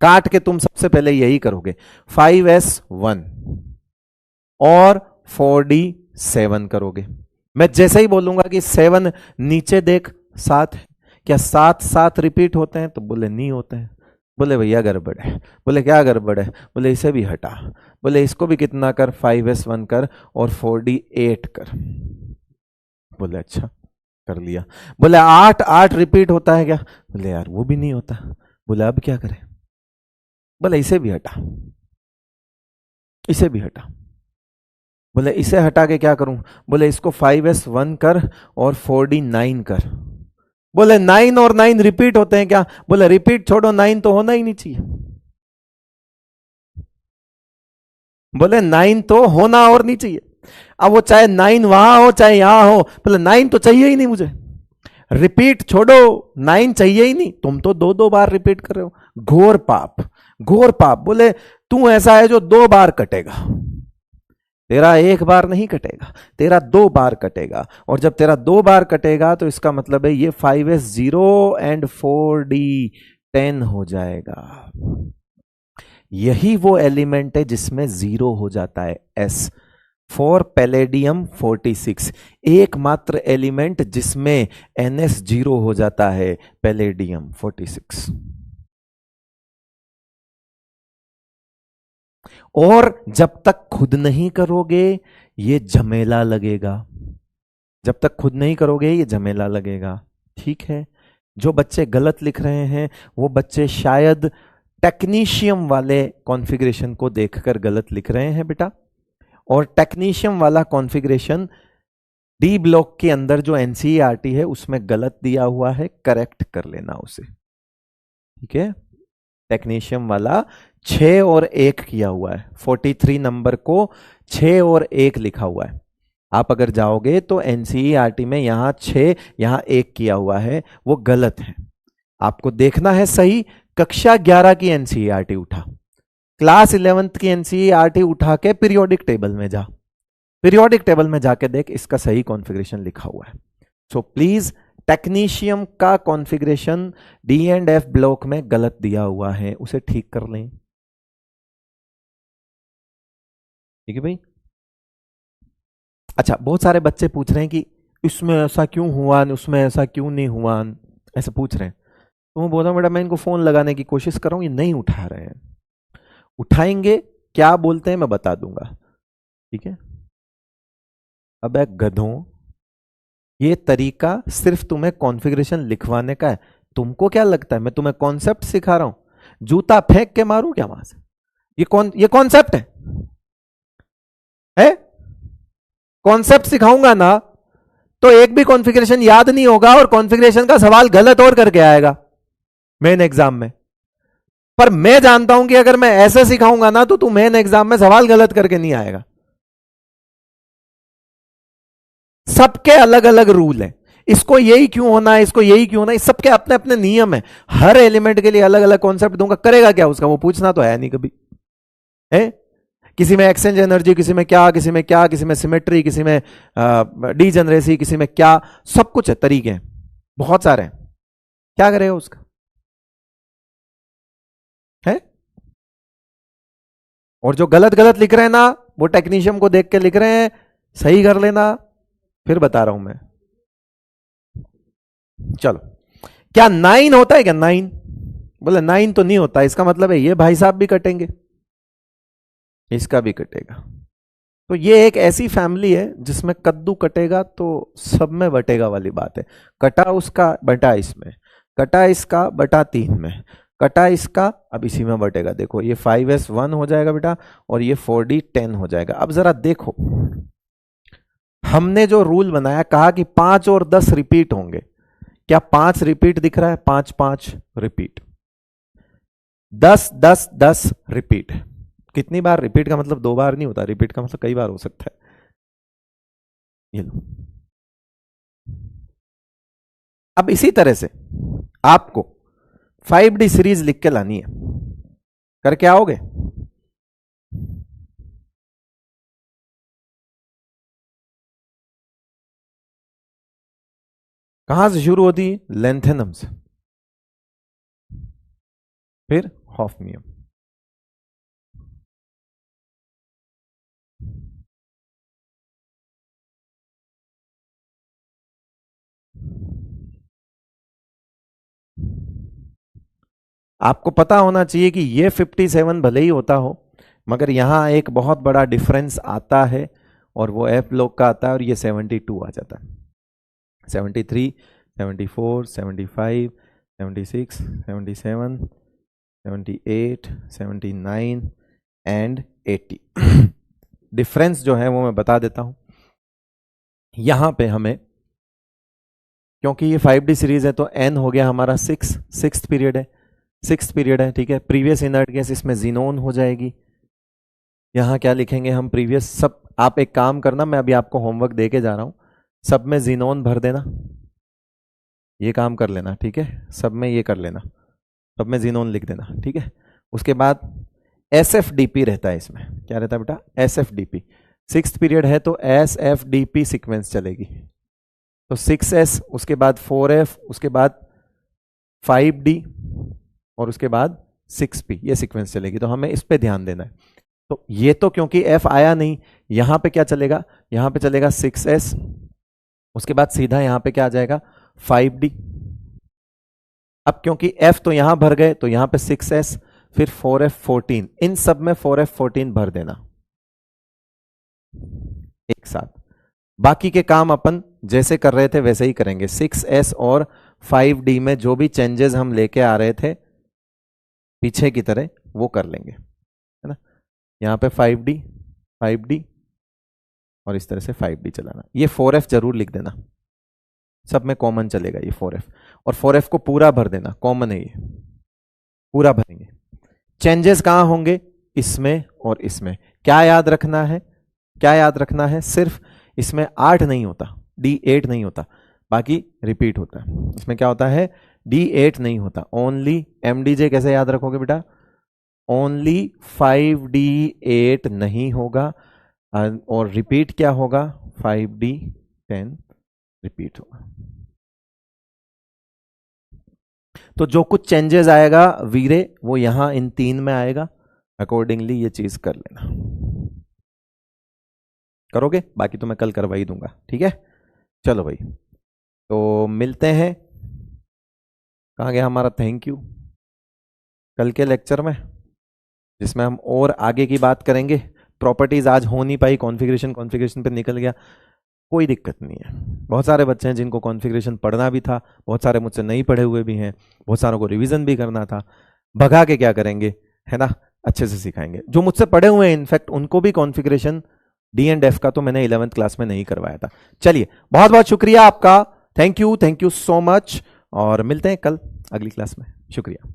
काट के तुम सबसे पहले यही करोगे, 5s1 और 4d7 करोगे। मैं जैसे ही बोलूंगा कि 7 नीचे देख 7 है, क्या 7 7 रिपीट होते हैं? तो बोले नहीं होते हैं। बोले भैया गड़बड़ है। बोले क्या गड़बड़ है? बोले इसे भी हटा। बोले इसको भी कितना कर, 5s1 कर और 4d8 कर। बोले अच्छा, कर लिया। बोले 8 8 रिपीट होता है क्या? बोले यार वो भी नहीं होता। बोले अब क्या करें? बोले इसे भी हटा, इसे भी हटा। बोले इसे हटा के क्या करूं? बोले इसको 5s1 कर और 4d9 कर। बोले 9 और 9 रिपीट होते हैं क्या? बोले रिपीट छोड़ो, 9 तो होना ही नहीं चाहिए। बोले 9 तो होना और नहीं चाहिए। अब वो चाहे 9 वहां हो चाहे यहां हो, बोले 9 तो चाहिए ही नहीं मुझे। रिपीट छोड़ो, 9 चाहिए ही नहीं। तुम तो 2 2 बार रिपीट कर रहे हो, घोर पाप, घोर पाप। बोले तू ऐसा है जो 2 बार कटेगा, तेरा 1 बार नहीं कटेगा, तेरा 2 बार कटेगा। और जब तेरा 2 बार कटेगा तो इसका मतलब है ये 5s0 एंड 4d10 हो जाएगा। यही वो एलिमेंट है जिसमें 0 हो जाता है, s फॉर पैलेडियम 46। एकमात्र एलिमेंट जिसमें ns 0 हो जाता है, पैलेडियम 46। और जब तक खुद नहीं करोगे ये झमेला लगेगा, जब तक खुद नहीं करोगे ये झमेला लगेगा। ठीक है, जो बच्चे गलत लिख रहे हैं वो बच्चे शायद टेक्नीशियम वाले कॉन्फ़िगरेशन को देखकर गलत लिख रहे हैं बेटा। और टेक्नीशियम वाला कॉन्फ़िगरेशन डी ब्लॉक के अंदर जो एनसीईआरटी है उसमें गलत दिया हुआ है, करेक्ट कर लेना उसे। ठीक है, टेक्नीशियम वाला 6 और 1 किया हुआ है, 43 नंबर को 6 और 1 लिखा हुआ है। आप अगर जाओगे तो एनसीईआरटी में यहां 6 यहां 1 किया हुआ है, वो गलत है। आपको देखना है सही। कक्षा 11 की एनसीईआरटी उठा, क्लास 11th की एनसीईआरटी उठा के पीरियोडिक टेबल में जा, पीरियोडिक टेबल में जाके देख इसका सही कॉन्फ़िगरेशन लिखा हुआ है। सो प्लीज, टेक्नीशियम का configuration D and F block में गलत दिया हुआ है, उसे ठीक कर लें। ठीक है भाई। अच्छा, बहुत सारे बच्चे पूछ रहे हैं कि इसमें ऐसा क्यों हुआ, उसमें ऐसा क्यों नहीं हुआ, ऐसे पूछ रहे हैं। तो मैं बोल रहा हूं बेटा, मैं इनको फोन लगाने की कोशिश कर रहा हूं, ये नहीं उठा रहे हैं। उठाएंगे, क्या बोलते हैं मैं बता दूंगा। ठीक है। अब एक गधों, ये तरीका सिर्फ तुम्हें कॉन्फ़िगरेशन लिखवाने का है। तुमको क्या लगता है मैं तुम्हें कॉन्सेप्ट सिखा रहा हूं? जूता फेंक के मारूं क्या वहां से? ये कॉन्सेप्ट है? कॉन्सेप्ट सिखाऊंगा ना तो एक भी कॉन्फ़िगरेशन याद नहीं होगा और कॉन्फ़िगरेशन का सवाल गलत और करके आएगा मेन एग्जाम में। पर मैं जानता हूं कि अगर मैं ऐसे सिखाऊंगा ना तो तू मेन एग्जाम में सवाल गलत करके नहीं आएगा। सबके अलग अलग रूल है, इसको यही क्यों होना है, इसको यही क्यों होना है, सबके अपने अपने नियम है। हर एलिमेंट के लिए अलग अलग कॉन्सेप्ट दूंगा, करेगा क्या उसका? वो पूछना तो है नहीं कभी है। किसी में एक्सचेंज एनर्जी, किसी में क्या, किसी में क्या, किसी में सिमेट्री, किसी में डीजनरेसी, किसी में क्या, सब कुछ है, तरीके हैं बहुत सारे हैं। क्या करेगा उसका है? और जो गलत गलत लिख रहे हैं ना, वो टेक्नीशियन को देख के लिख रहे हैं, सही कर लेना। फिर बता रहा हूं मैं। चलो, क्या 9 होता है क्या? 9? बोले 9 तो नहीं होता, इसका मतलब है ये भाई साहब भी कटेंगे, इसका भी कटेगा। तो ये एक ऐसी फैमिली है जिसमें कद्दू कटेगा तो सब में बटेगा वाली बात है। कटा उसका बटा इसमें, कटा इसका बटा 3 में, कटा इसका, अब इसी में बटेगा। देखो ये 5s1 हो जाएगा बेटा और ये 4d10 हो जाएगा। अब जरा देखो, हमने जो रूल बनाया, कहा कि 5 और 10 रिपीट होंगे। क्या 5 रिपीट दिख रहा है? 5 5 रिपीट, 10 10 10 रिपीट। कितनी बार? रिपीट का मतलब 2 बार नहीं होता, रिपीट का मतलब कई बार हो सकता है। ये लो, अब इसी तरह से आपको 5D सीरीज लिख के लानी है, करके आओगे? कहां से शुरू होती है? लेंथेनम से, फिर हॉफनियम, आपको पता होना चाहिए कि ये 57 भले ही होता हो, मगर यहां एक बहुत बड़ा डिफरेंस आता है, और वो एफ ब्लॉक का आता है, और ये 72 आ जाता है। 73, 74, 75, 76, 77, 78, 79 एंड 80। डिफरेंस जो है वो मैं बता देता हूं। यहां पे हमें, क्योंकि ये 5D सीरीज है, तो एन हो गया हमारा 6th पीरियड है, 6th पीरियड है, ठीक है। प्रीवियस इनर्ट गैस इसमें जीनोन हो जाएगी। यहां क्या लिखेंगे हम? प्रीवियस सब, आप एक काम करना, मैं अभी आपको होमवर्क दे के जा रहा हूं, सब में जीनोन भर देना, ये काम कर लेना, ठीक है। सब में ये कर लेना, सब में जीनोन लिख देना, ठीक है। उसके बाद SFDP रहता है इसमें, क्या रहता है बेटा? SFDP। 6th पीरियड है तो SFDP सीक्वेंस चलेगी, तो 6S, उसके बाद 4F, उसके बाद 5D, और उसके बाद 6P, ये सीक्वेंस चलेगी। तो हमें इस पे ध्यान देना है। तो ये तो क्योंकि F आया नहीं, यहां पे क्या चलेगा? यहां पे चलेगा 6S, उसके बाद सीधा यहां पे क्या आ जाएगा? 5D। अब क्योंकि F तो यहां भर गए, तो यहां पे 6S, फिर 4F14, इन सब में 4F14 भर देना एक साथ। बाकी के काम अपन जैसे कर रहे थे वैसे ही करेंगे। 6S और 5D में जो भी चेंजेस हम लेके आ रहे थे पीछे की तरह, वो कर लेंगे, है ना। यहां पे 5D और इस तरह से 5D चलाना। ये 4F जरूर लिख देना, सब में कॉमन चलेगा ये 4F, और 4F को पूरा भर देना, कॉमन है ये, पूरा भरेंगे। चेंजेस कहां होंगे? इसमें और इसमें। क्या याद रखना है? क्या याद रखना है? सिर्फ इसमें 8 नहीं होता, D8 नहीं होता, बाकी रिपीट होता है। इसमें क्या होता है? D8 नहीं होता, ओनली MDJ। कैसे याद रखोगे बेटा? ओनली 5D8 नहीं होगा, और रिपीट क्या होगा? 5D10 रिपीट होगा। तो जो कुछ चेंजेस आएगा वीरे, वो यहां इन 3 में आएगा। अकॉर्डिंगली ये चीज कर लेना, करोगे? बाकी तो मैं कल करवा ही दूंगा, ठीक है। चलो भाई, तो मिलते हैं। कहाँ गया हमारा थैंक यू? कल के लेक्चर में, जिसमें हम और आगे की बात करेंगे। प्रॉपर्टीज आज हो नहीं पाई, कॉन्फ़िगरेशन पे निकल गया, कोई दिक्कत नहीं है। बहुत सारे बच्चे हैं जिनको कॉन्फ़िगरेशन पढ़ना भी था, बहुत सारे मुझसे नहीं पढ़े हुए भी हैं, बहुत सारों को रिवीजन भी करना था। भगा के क्या करेंगे, है ना, अच्छे से सिखाएंगे। जो मुझसे पढ़े हुए हैं इनफैक्ट, उनको भी कॉन्फ़िगरेशन D एंड F का तो मैंने 11th क्लास में नहीं करवाया था। चलिए, बहुत बहुत शुक्रिया आपका, थैंक यू सो मच, और मिलते हैं कल अगली क्लास में। शुक्रिया।